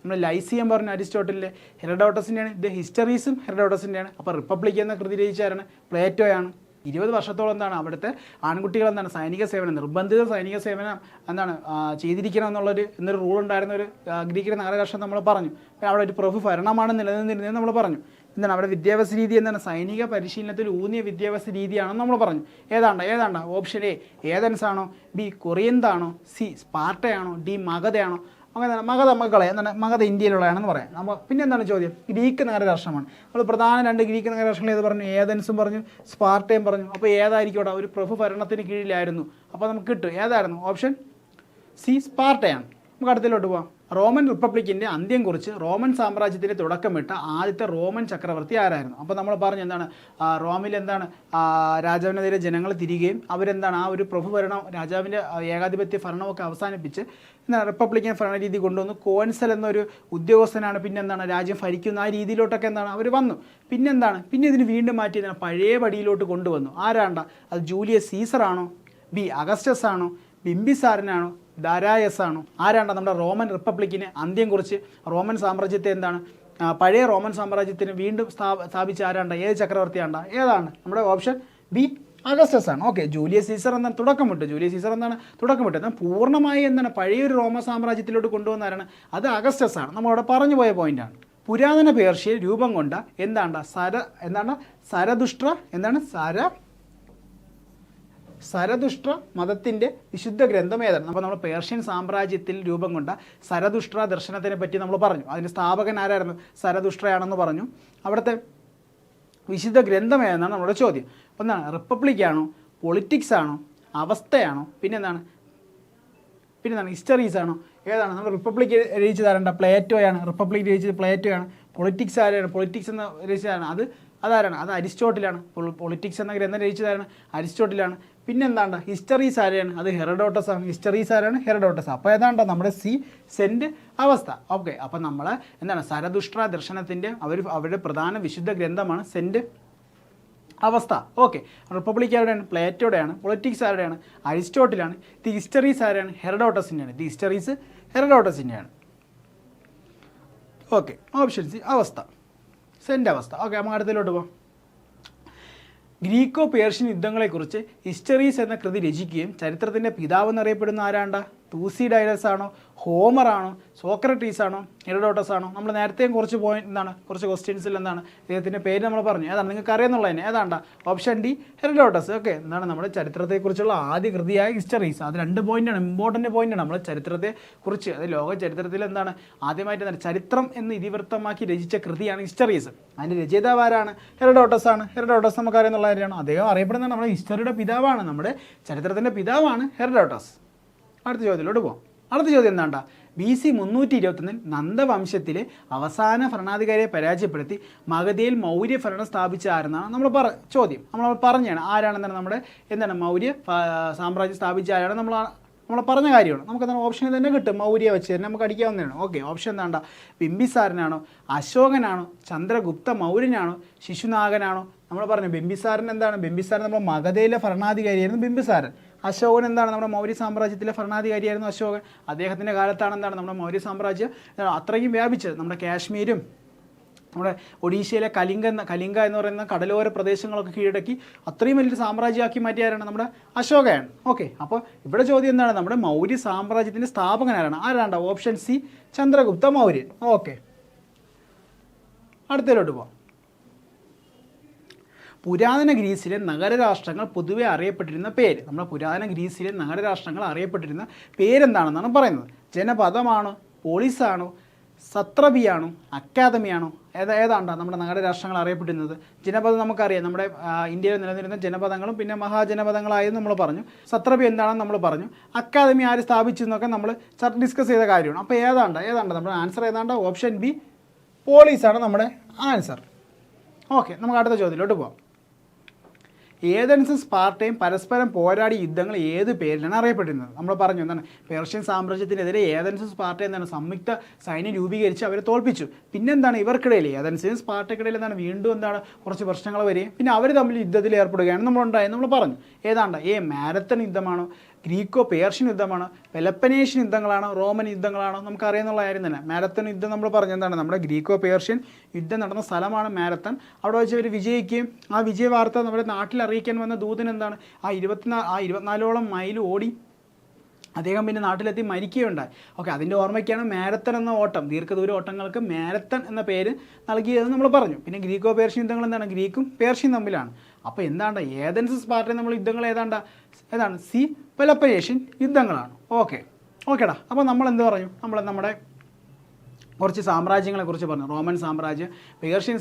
നമ്മൾ ലൈസിയം പറഞ്ഞു അരിസ്റ്റോട്ടലിൻ്റെ. ഹെറഡോട്ടസിൻ്റെയാണ്. ഇത് ഹിസ്റ്ററീസും ഹെറഡോട്ടസിൻ്റെയാണ്. അപ്പോൾ റിപ്പബ്ലിക് എന്ന കൃതി രചിച്ചാരാണ്? പ്ലേറ്റോയാണ്. 20 വർഷത്തോളം എന്താണ് അവിടുത്തെ ആൺകുട്ടികൾ എന്താണ് സൈനിക സേവനം, നിർബന്ധിത സൈനിക സേവനം എന്താണ് ചെയ്തിരിക്കണം എന്നൊരു റൂൾ ഉണ്ടായിരുന്ന ഒരു ഗ്രീക്കിൻ്റെ നഗരരാഷ്ട്രം നമ്മൾ പറഞ്ഞു. അവിടെ ഒരു പ്രഭു ഭരണമാണ് നിലനിന്നിരുന്നതെന്ന് നമ്മൾ പറഞ്ഞു. എന്താണ് അവിടെ വിദ്യാഭ്യാസ രീതി എന്താണ്? സൈനിക പരിശീലനത്തിൽ ഊന്നിയ വിദ്യാഭ്യാസ രീതിയാണെന്ന് നമ്മൾ പറഞ്ഞു. ഏതാണ്ട ഓപ്ഷൻ എ ഏതൻസ് ആണോ, ബി കൊറിയന്താണോ, സി സ്പാർട്ടയാണോ, ഡി മഗധയാണോ? അങ്ങനെ മഗധ മഗധ ഇന്ത്യയിലുള്ളതാണെന്ന് പറയാം. നമ്മൾ പിന്നെ എന്താണ് ചോദ്യം? ഗ്രീക്ക് നഗരരാഷ്ട്രമാണ്. നമ്മൾ പ്രധാന 2 ഗ്രീക്ക് നഗരരാഷ്ട്രങ്ങൾ ഏത് പറഞ്ഞു? ഏതൻസും പറഞ്ഞു, സ്പാർട്ടയും പറഞ്ഞു. അപ്പോൾ ഏതായിരിക്കും അവിടെ? ഒരു പ്രഭു ഭരണത്തിന് കീഴിലായിരുന്നു. അപ്പോൾ നമുക്ക് കിട്ടും ഏതായിരുന്നു? ഓപ്ഷൻ സി സ്പാർട്ടയാണ്. നമുക്ക് അടുത്തിലോട്ട് പോകാം. റോമൻ റിപ്പബ്ലിക്കിൻ്റെ അന്ത്യം കുറിച്ച് റോമൻ സാമ്രാജ്യത്തിന് തുടക്കമിട്ട ആദ്യത്തെ റോമൻ ചക്രവർത്തി ആരായിരുന്നു? അപ്പോൾ നമ്മൾ പറഞ്ഞു എന്താണ് റോമിൽ എന്താണ് രാജാവിനെതിരെ ജനങ്ങൾ തിരികെയും അവരെന്താണ് ആ ഒരു പ്രഭുഭരണം രാജാവിൻ്റെ ഏകാധിപത്യ ഭരണമൊക്കെ അവസാനിപ്പിച്ച് എന്താണ് റിപ്പബ്ലിക്കൻ ഭരണരീതി കൊണ്ടുവന്നു. കോൺസൽ എന്നൊരു ഉദ്യോഗസ്ഥനാണ് പിന്നെന്താണ് രാജ്യം ഭരിക്കുന്ന ആ രീതിയിലോട്ടൊക്കെ എന്താണ് അവർ വന്നു. പിന്നെ ഇതിന് വീണ്ടും മാറ്റി പഴയ പടിയിലോട്ട് കൊണ്ടുവന്നു. ആരാണ്ട? അത് ജൂലിയസ് സീസറാണോ, ബി അഗസ്റ്റസ് ആണോ, ബിംബിസാരനാണോ, ദാരായസ് ആണോ? ആരാണ്ട നമ്മുടെ റോമൻ റിപ്പബ്ലിക്കിന് അന്ത്യം കുറിച്ച് റോമൻ സാമ്രാജ്യത്തെ എന്താണ് പഴയ റോമൻ സാമ്രാജ്യത്തിന് വീണ്ടും സ്ഥാപിച്ച ആരാണ്ട? ഏത് ചക്രവർത്തിയാണ്ട? ഏതാണ് നമ്മുടെ ഓപ്ഷൻ ബി അഗസ്റ്റസ് ആണ്. ഓക്കെ, ജൂലിയസ് സീസർ എന്താണ് തുടക്കമിട്ട് എന്നാൽ പൂർണ്ണമായി എന്താണ് പഴയൊരു റോമ സാമ്രാജ്യത്തിലോട്ട് കൊണ്ടുവന്ന ആരാണ്? അത് അഗസ്റ്റസ് ആണ്. നമ്മളവിടെ പറഞ്ഞു പോയ പോയിന്റാണ്. പുരാതന പേർഷ്യയിൽ രൂപം കൊണ്ട സരതുഷ്ട്ര മതത്തിൻ്റെ വിശുദ്ധ ഗ്രന്ഥം ഏതാണ്? അപ്പോൾ നമ്മൾ പേർഷ്യൻ സാമ്രാജ്യത്തിൽ രൂപം കൊണ്ട സരതുഷ്ട്ര ദർശനത്തിനെ പറ്റി നമ്മൾ പറഞ്ഞു. അതിൻ്റെ സ്ഥാപകൻ ആരായിരുന്നു? സരതുഷ്ട്രയാണെന്ന് പറഞ്ഞു. അവിടുത്തെ വിശുദ്ധ ഗ്രന്ഥം ഏതെന്നാണ് നമ്മുടെ ചോദ്യം. ഒന്നാണ് റിപ്പബ്ലിക് ആണോ, പൊളിറ്റിക്സ് ആണോ, അവസ്ഥയാണോ, പിന്നെന്താണ് ഹിസ്റ്ററീസ് ആണോ? ഏതാണ്? നമ്മൾ റിപ്പബ്ലിക് രചിച്ചത് ആരണ്ട? പ്ലേറ്റോയാണ്. റിപ്പബ്ലിക് രചിച്ചത് പ്ലേറ്റോയാണ്. പൊളിറ്റിക്സ് ആരാണ്? പൊളിറ്റിക്സ് എന്ന രചിച്ചതാണ് അത് അതാരാണ്? അത് അരിസ്റ്റോട്ടിലാണ്. പൊളിറ്റിക്സ് എന്ന ഗ്രന്ഥം രചിച്ചതാരാണ്? അരിസ്റ്റോട്ടിലാണ്. പിന്നെ എന്താണ്ട് ഹിസ്റ്ററീസ് ആരെയാണ്? അത് ഹെറഡോട്ടസ് ആണ്. ഹിസ്റ്ററീസ് ആരാണ്? ഹെറഡോട്ടസ്. അപ്പോൾ ഏതാണ്ട് നമ്മുടെ സി സെൻറ്റ് അവസ്ഥ. ഓക്കെ, അപ്പോൾ നമ്മൾ എന്താണ് സരതുഷ്ട്ര ദർശനത്തിൻ്റെ അവരുടെ പ്രധാന വിശുദ്ധ ഗ്രന്ഥമാണ് സെൻറ്റ് അവസ്ഥ. ഓക്കെ, റിപ്പബ്ലിക് ആരുടെയാണ്? പ്ലേറ്റോടെയാണ്. പൊളിറ്റിക്സ് ആരുടെയാണ്? അരിസ്റ്റോട്ടിലാണ്. ദി ഹിസ്റ്ററീസ് ആരാണ്? ഹെറഡോട്ടസിൻ്റെയാണ്. ദി ഹിസ്റ്ററീസ് ഹെറഡോട്ടസിൻ്റെയാണ്. Okay, option C Avesta, Zend Avesta. Okay, നമുക്ക് അടുത്തിലോട്ട് പോകാം. ഗ്രീക്കോ പേർഷ്യൻ യുദ്ധങ്ങളെക്കുറിച്ച് ഹിസ്റ്ററീസ് എന്ന കൃതി രചിക്കുകയും ചരിത്രത്തിൻ്റെ പിതാവ് എന്നറിയപ്പെടുന്ന ആരാണ്ട? തൂസിഡൈഡസ് ആണോ? ഹോമർ ആണോ? സോക്രട്ടീസ് ആണോ? ഹെറഡോട്ടസ് ആണോ? നമ്മൾ നേരത്തെയും കുറച്ച് കുറച്ച് ക്വസ്റ്റ്യൻസിൽ എന്താണ് ഇദ്ദേഹത്തിൻ്റെ പേര് നമ്മൾ പറഞ്ഞു. ഏതാണ് നിങ്ങൾക്ക് അറിയാമെന്നുള്ളതിനെ? ഏതാണ്ട? Option D Herodotus. ഓക്കെ, എന്താണ് നമ്മുടെ ചരിത്രത്തെക്കുറിച്ചുള്ള ആദ്യ കൃതിയായ ഹിസ്റ്ററീസ്. അത് 2 പോയിൻ്റാണ്, ഇമ്പോർട്ടൻറ്റ് പോയിൻ്റാണ്. നമ്മൾ ചരിത്രത്തെക്കുറിച്ച്, അത് ലോക ചരിത്രത്തിൽ എന്താണ് ആദ്യമായിട്ട് എന്താണ് ചരിത്രം എന്ന് ഇതിവൃത്തമാക്കി രചിച്ച കൃതിയാണ് ഹിസ്റ്ററീസ്. അതിൻ്റെ രചയിതാവ് ആരാണ്? ഹെറഡോട്ടസ് ആണ്. ഹെറഡോട്ടസ് നമുക്കറിയാമെന്നുള്ള കാര്യമാണ്. അദ്ദേഹം അറിയപ്പെടുന്ന നമ്മുടെ ഹിസ്റ്ററിയുടെ പിതാവാണ്, നമ്മുടെ ചരിത്രത്തിൻ്റെ പിതാവാണ് ഹെറഡോട്ടസ്. അടുത്ത ചോദ്യത്തിലോട്ട് പോകാം. അടുത്ത ചോദ്യം എന്താണ്ട? BC 321 നന്ദവംശത്തിലെ അവസാന ഭരണാധികാരിയെ പരാജയപ്പെടുത്തി മഗധയിൽ മൗര്യ ഭരണം സ്ഥാപിച്ച ആരെന്നാണ് നമ്മൾ ചോദ്യം. നമ്മൾ പറഞ്ഞാണ് ആരാണെന്നാണ് നമ്മുടെ എന്താണ് മൗര്യ സാമ്രാജ്യം സ്ഥാപിച്ച ആരാണ് നമ്മൾ പറഞ്ഞ കാര്യമാണ്. നമുക്ക് എന്താണ് ഓപ്ഷനിൽ തന്നെ കിട്ടും. മൗര്യ വെച്ച് തന്നെ നമുക്ക് അടിക്കാവുന്നതാണ്. ഓക്കെ, ഓപ്ഷൻ എന്താണ്ട? ബിംബിസാരനാണോ? അശോകനാണോ? ചന്ദ്രഗുപ്ത മൗര്യനാണോ? ശിശുനാഗനാണോ? നമ്മൾ പറഞ്ഞു ബിംബിസാരൻ എന്താണ്? ബിംബിസാരൻ നമ്മുടെ മഗധയിലെ ഭരണാധികാരിയായിരുന്നു ബിംബിസാരൻ. അശോകൻ എന്താണ്? നമ്മുടെ മൗര്യ സാമ്രാജ്യത്തിലെ ഭരണാധികാരിയായിരുന്നു അശോകൻ. അദ്ദേഹത്തിൻ്റെ കാലത്താണ് എന്താണ് നമ്മുടെ മൗര്യ സാമ്രാജ്യം അത്രയും വ്യാപിച്ചത്. നമ്മുടെ കാശ്മീരും നമ്മുടെ ഒഡീഷയിലെ കലിംഗ എന്ന് പറയുന്ന കടലോര പ്രദേശങ്ങളൊക്കെ കീഴടക്കി അത്രയും വലിയൊരു സാമ്രാജ്യമാക്കി മാറ്റിയാരാണ്? നമ്മുടെ അശോകയാണ്. ഓക്കെ, അപ്പോൾ ഇവിടെ ചോദ്യം എന്താണ്? നമ്മുടെ മൗര്യ സാമ്രാജ്യത്തിൻ്റെ സ്ഥാപകനാരാണ്? ആരാണ്ട? ഓപ്ഷൻ സി ചന്ദ്രഗുപ്ത മൗര്യൻ. ഓക്കെ, അടുത്തതിലോട്ട് പോകാം. പുരാതന ഗ്രീസിലെ നഗരരാഷ്ട്രങ്ങൾ പൊതുവെ അറിയപ്പെട്ടിരുന്ന പേര്. നമ്മുടെ പുരാതന ഗ്രീസിലെ നഗരരാഷ്ട്രങ്ങൾ അറിയപ്പെട്ടിരുന്ന പേരെന്താണെന്നാണ് പറയുന്നത്. ജനപദമാണോ? പോളിസാണോ? സത്രബിയാണോ? അക്കാദമിയാണോ? ഏതാണ്ടാ നമ്മുടെ നഗരരാഷ്ട്രങ്ങൾ അറിയപ്പെട്ടിരുന്നത്? ജനപദം നമുക്കറിയാം, നമ്മുടെ ഇന്ത്യയിൽ നിലനിന്നിരുന്ന ജനപദങ്ങളും പിന്നെ മഹാജനപദങ്ങളായെന്ന് നമ്മൾ പറഞ്ഞു. സത്രബി എന്താണെന്ന് നമ്മൾ പറഞ്ഞു. അക്കാദമി ആര് സ്ഥാപിച്ചു എന്നൊക്കെ നമ്മൾ ഡിസ്കസ് ചെയ്ത കാര്യമാണ്. അപ്പോൾ ഏതാണ്ട് നമ്മുടെ ആൻസർ ഏതാണ്ട് ഓപ്ഷൻ ബി പോളീസാണ് നമ്മുടെ ആൻസർ. ഓക്കെ, നമുക്ക് അടുത്ത ചോദ്യത്തിലോട്ട് പോകാം. ഏതൻസും സ്പാർട്ടയും പരസ്പരം പോരാടിയ യുദ്ധങ്ങൾ ഏത് പേരിലാണ് അറിയപ്പെട്ടിരുന്നത്? നമ്മൾ പറഞ്ഞു എന്താണ് പേർഷ്യൻ സാമ്രാജ്യത്തിനെതിരെ ഏതൻസും സ്പാർട്ടയും എന്താണ് സംയുക്ത സൈന്യം രൂപീകരിച്ച് അവരെ തോൽപ്പിച്ചു. പിന്നെന്താണ് ഇവർക്കിടയിൽ ഏതൻസിനും സ്പാർട്ടയ്ക്കിടയിൽ എന്താണ് വീണ്ടും എന്താണ് കുറച്ച് പ്രശ്നങ്ങൾ വരികയും പിന്നെ അവർ തമ്മിൽ യുദ്ധത്തിൽ ഏർപ്പെടുകയാണ് നമ്മൾ പറഞ്ഞു. ഏതാണ്ട് മാരത്തൺ യുദ്ധമാണോ? ഗ്രീക്കോ പേർഷ്യൻ യുദ്ധമാണോ? പെലപ്പനേഷ്യൻ യുദ്ധങ്ങളാണോ? റോമൻ യുദ്ധങ്ങളാണോ? നമുക്കറിയാമെന്നുള്ള കാര്യം തന്നെ. മാരത്തൺ യുദ്ധം നമ്മൾ പറഞ്ഞു എന്താണ് നമ്മുടെ ഗ്രീക്കോ പേർഷ്യൻ യുദ്ധം നടന്ന സ്ഥലമാണ് മാരത്തൺ. അവിടെ വെച്ച് അവർ വിജയിക്കുകയും ആ വിജയ വാർത്ത നമ്മുടെ നാട്ടിൽ അറിയിക്കാൻ വന്ന ദൂതൻ എന്താണ് 24ഓളം മൈൽ ഓടി അദ്ദേഹം പിന്നെ നാട്ടിലെത്തി മരിക്കുകയുണ്ടായി. ഓക്കെ, അതിൻ്റെ ഓർമ്മയ്ക്കാണ് മാരത്തൺ എന്ന ഓട്ടം, ദീർഘദൂര ഓട്ടങ്ങൾക്ക് മാരത്തൺ എന്ന പേര് നൽകിയതെന്ന് നമ്മൾ പറഞ്ഞു. പിന്നെ ഗ്രീക്കോ പേർഷ്യൻ യുദ്ധങ്ങൾ എന്താണ് ഗ്രീക്കും പേർഷ്യൻ തമ്മിലാണ്. അപ്പോൾ എന്താണ്ട് ഏതൻസ് സ്പാർട്ടയും നമ്മൾ യുദ്ധങ്ങൾ ഏതാണ് സി പെലപ്പനേഷ്യൻ യുദ്ധങ്ങളാണ്. ഓക്കേടാ. അപ്പോൾ നമ്മൾ എന്ത് പറഞ്ഞു? നമ്മുടെ കുറച്ച് സാമ്രാജ്യങ്ങളെക്കുറിച്ച് പറഞ്ഞു. റോമൻ സാമ്രാജ്യം, പേർഷ്യൻ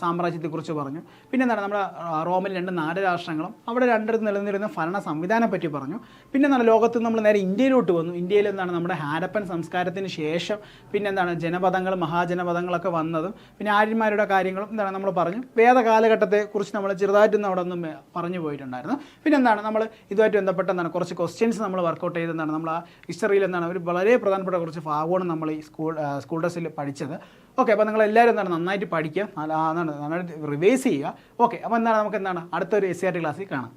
സാമ്രാജ്യത്തെക്കുറിച്ച് പറഞ്ഞു. പിന്നെ എന്താണ് നമ്മുടെ റോമിൽ 2 നാട്ടുരാഷ്ട്രങ്ങളും അവിടെ രണ്ടിടത്ത് നിലനിന്നിരുന്ന ഭരണ സംവിധാനം പറ്റി പറഞ്ഞു. പിന്നെ എന്താണ് ലോകത്ത് നമ്മൾ നേരെ ഇന്ത്യയിലോട്ട് വന്നു. ഇന്ത്യയിൽ എന്താണ് നമ്മുടെ ഹാരപ്പൻ സംസ്കാരത്തിന് ശേഷം പിന്നെ എന്താണ് ജനപദങ്ങൾ മഹാജനപദങ്ങളൊക്കെ വന്നതും പിന്നെ ആര്യന്മാരുടെ കാര്യങ്ങളും എന്താണ് നമ്മൾ പറഞ്ഞു. വേദകാലഘട്ടത്തെക്കുറിച്ച് നമ്മൾ ചെറുതായിട്ടൊന്നും അവിടെ ഒന്നും പറഞ്ഞു പോയിട്ടുണ്ടായിരുന്നു. പിന്നെ എന്താണ് നമ്മൾ ഇതുമായിട്ട് ബന്ധപ്പെട്ട എന്താണ് കുറച്ച് ക്വസ്റ്റ്യൻസ് നമ്മൾ വർക്കൗട്ട് ചെയ്തെന്നാണ് നമ്മൾ ആ ഹിസ്റ്ററിയിൽ എന്താണ് ഒരു വളരെ പ്രധാനപ്പെട്ട കുറച്ച് ഭാഗമാണ് നമ്മൾ ഈ സ്കൂൾ ഡ്രസ്സിൽ പഠിച്ചത്. ഓക്കെ, അപ്പോൾ നിങ്ങളെല്ലാവരും എന്താണ് നന്നായിട്ട് പഠിക്കുക, നന്നായിട്ട് റിവൈസ് ചെയ്യുക. ഓക്കെ, അപ്പോൾ എന്താണ് നമുക്ക് അടുത്തൊരു SCRT ക്ലാസ്സിൽ കാണാം.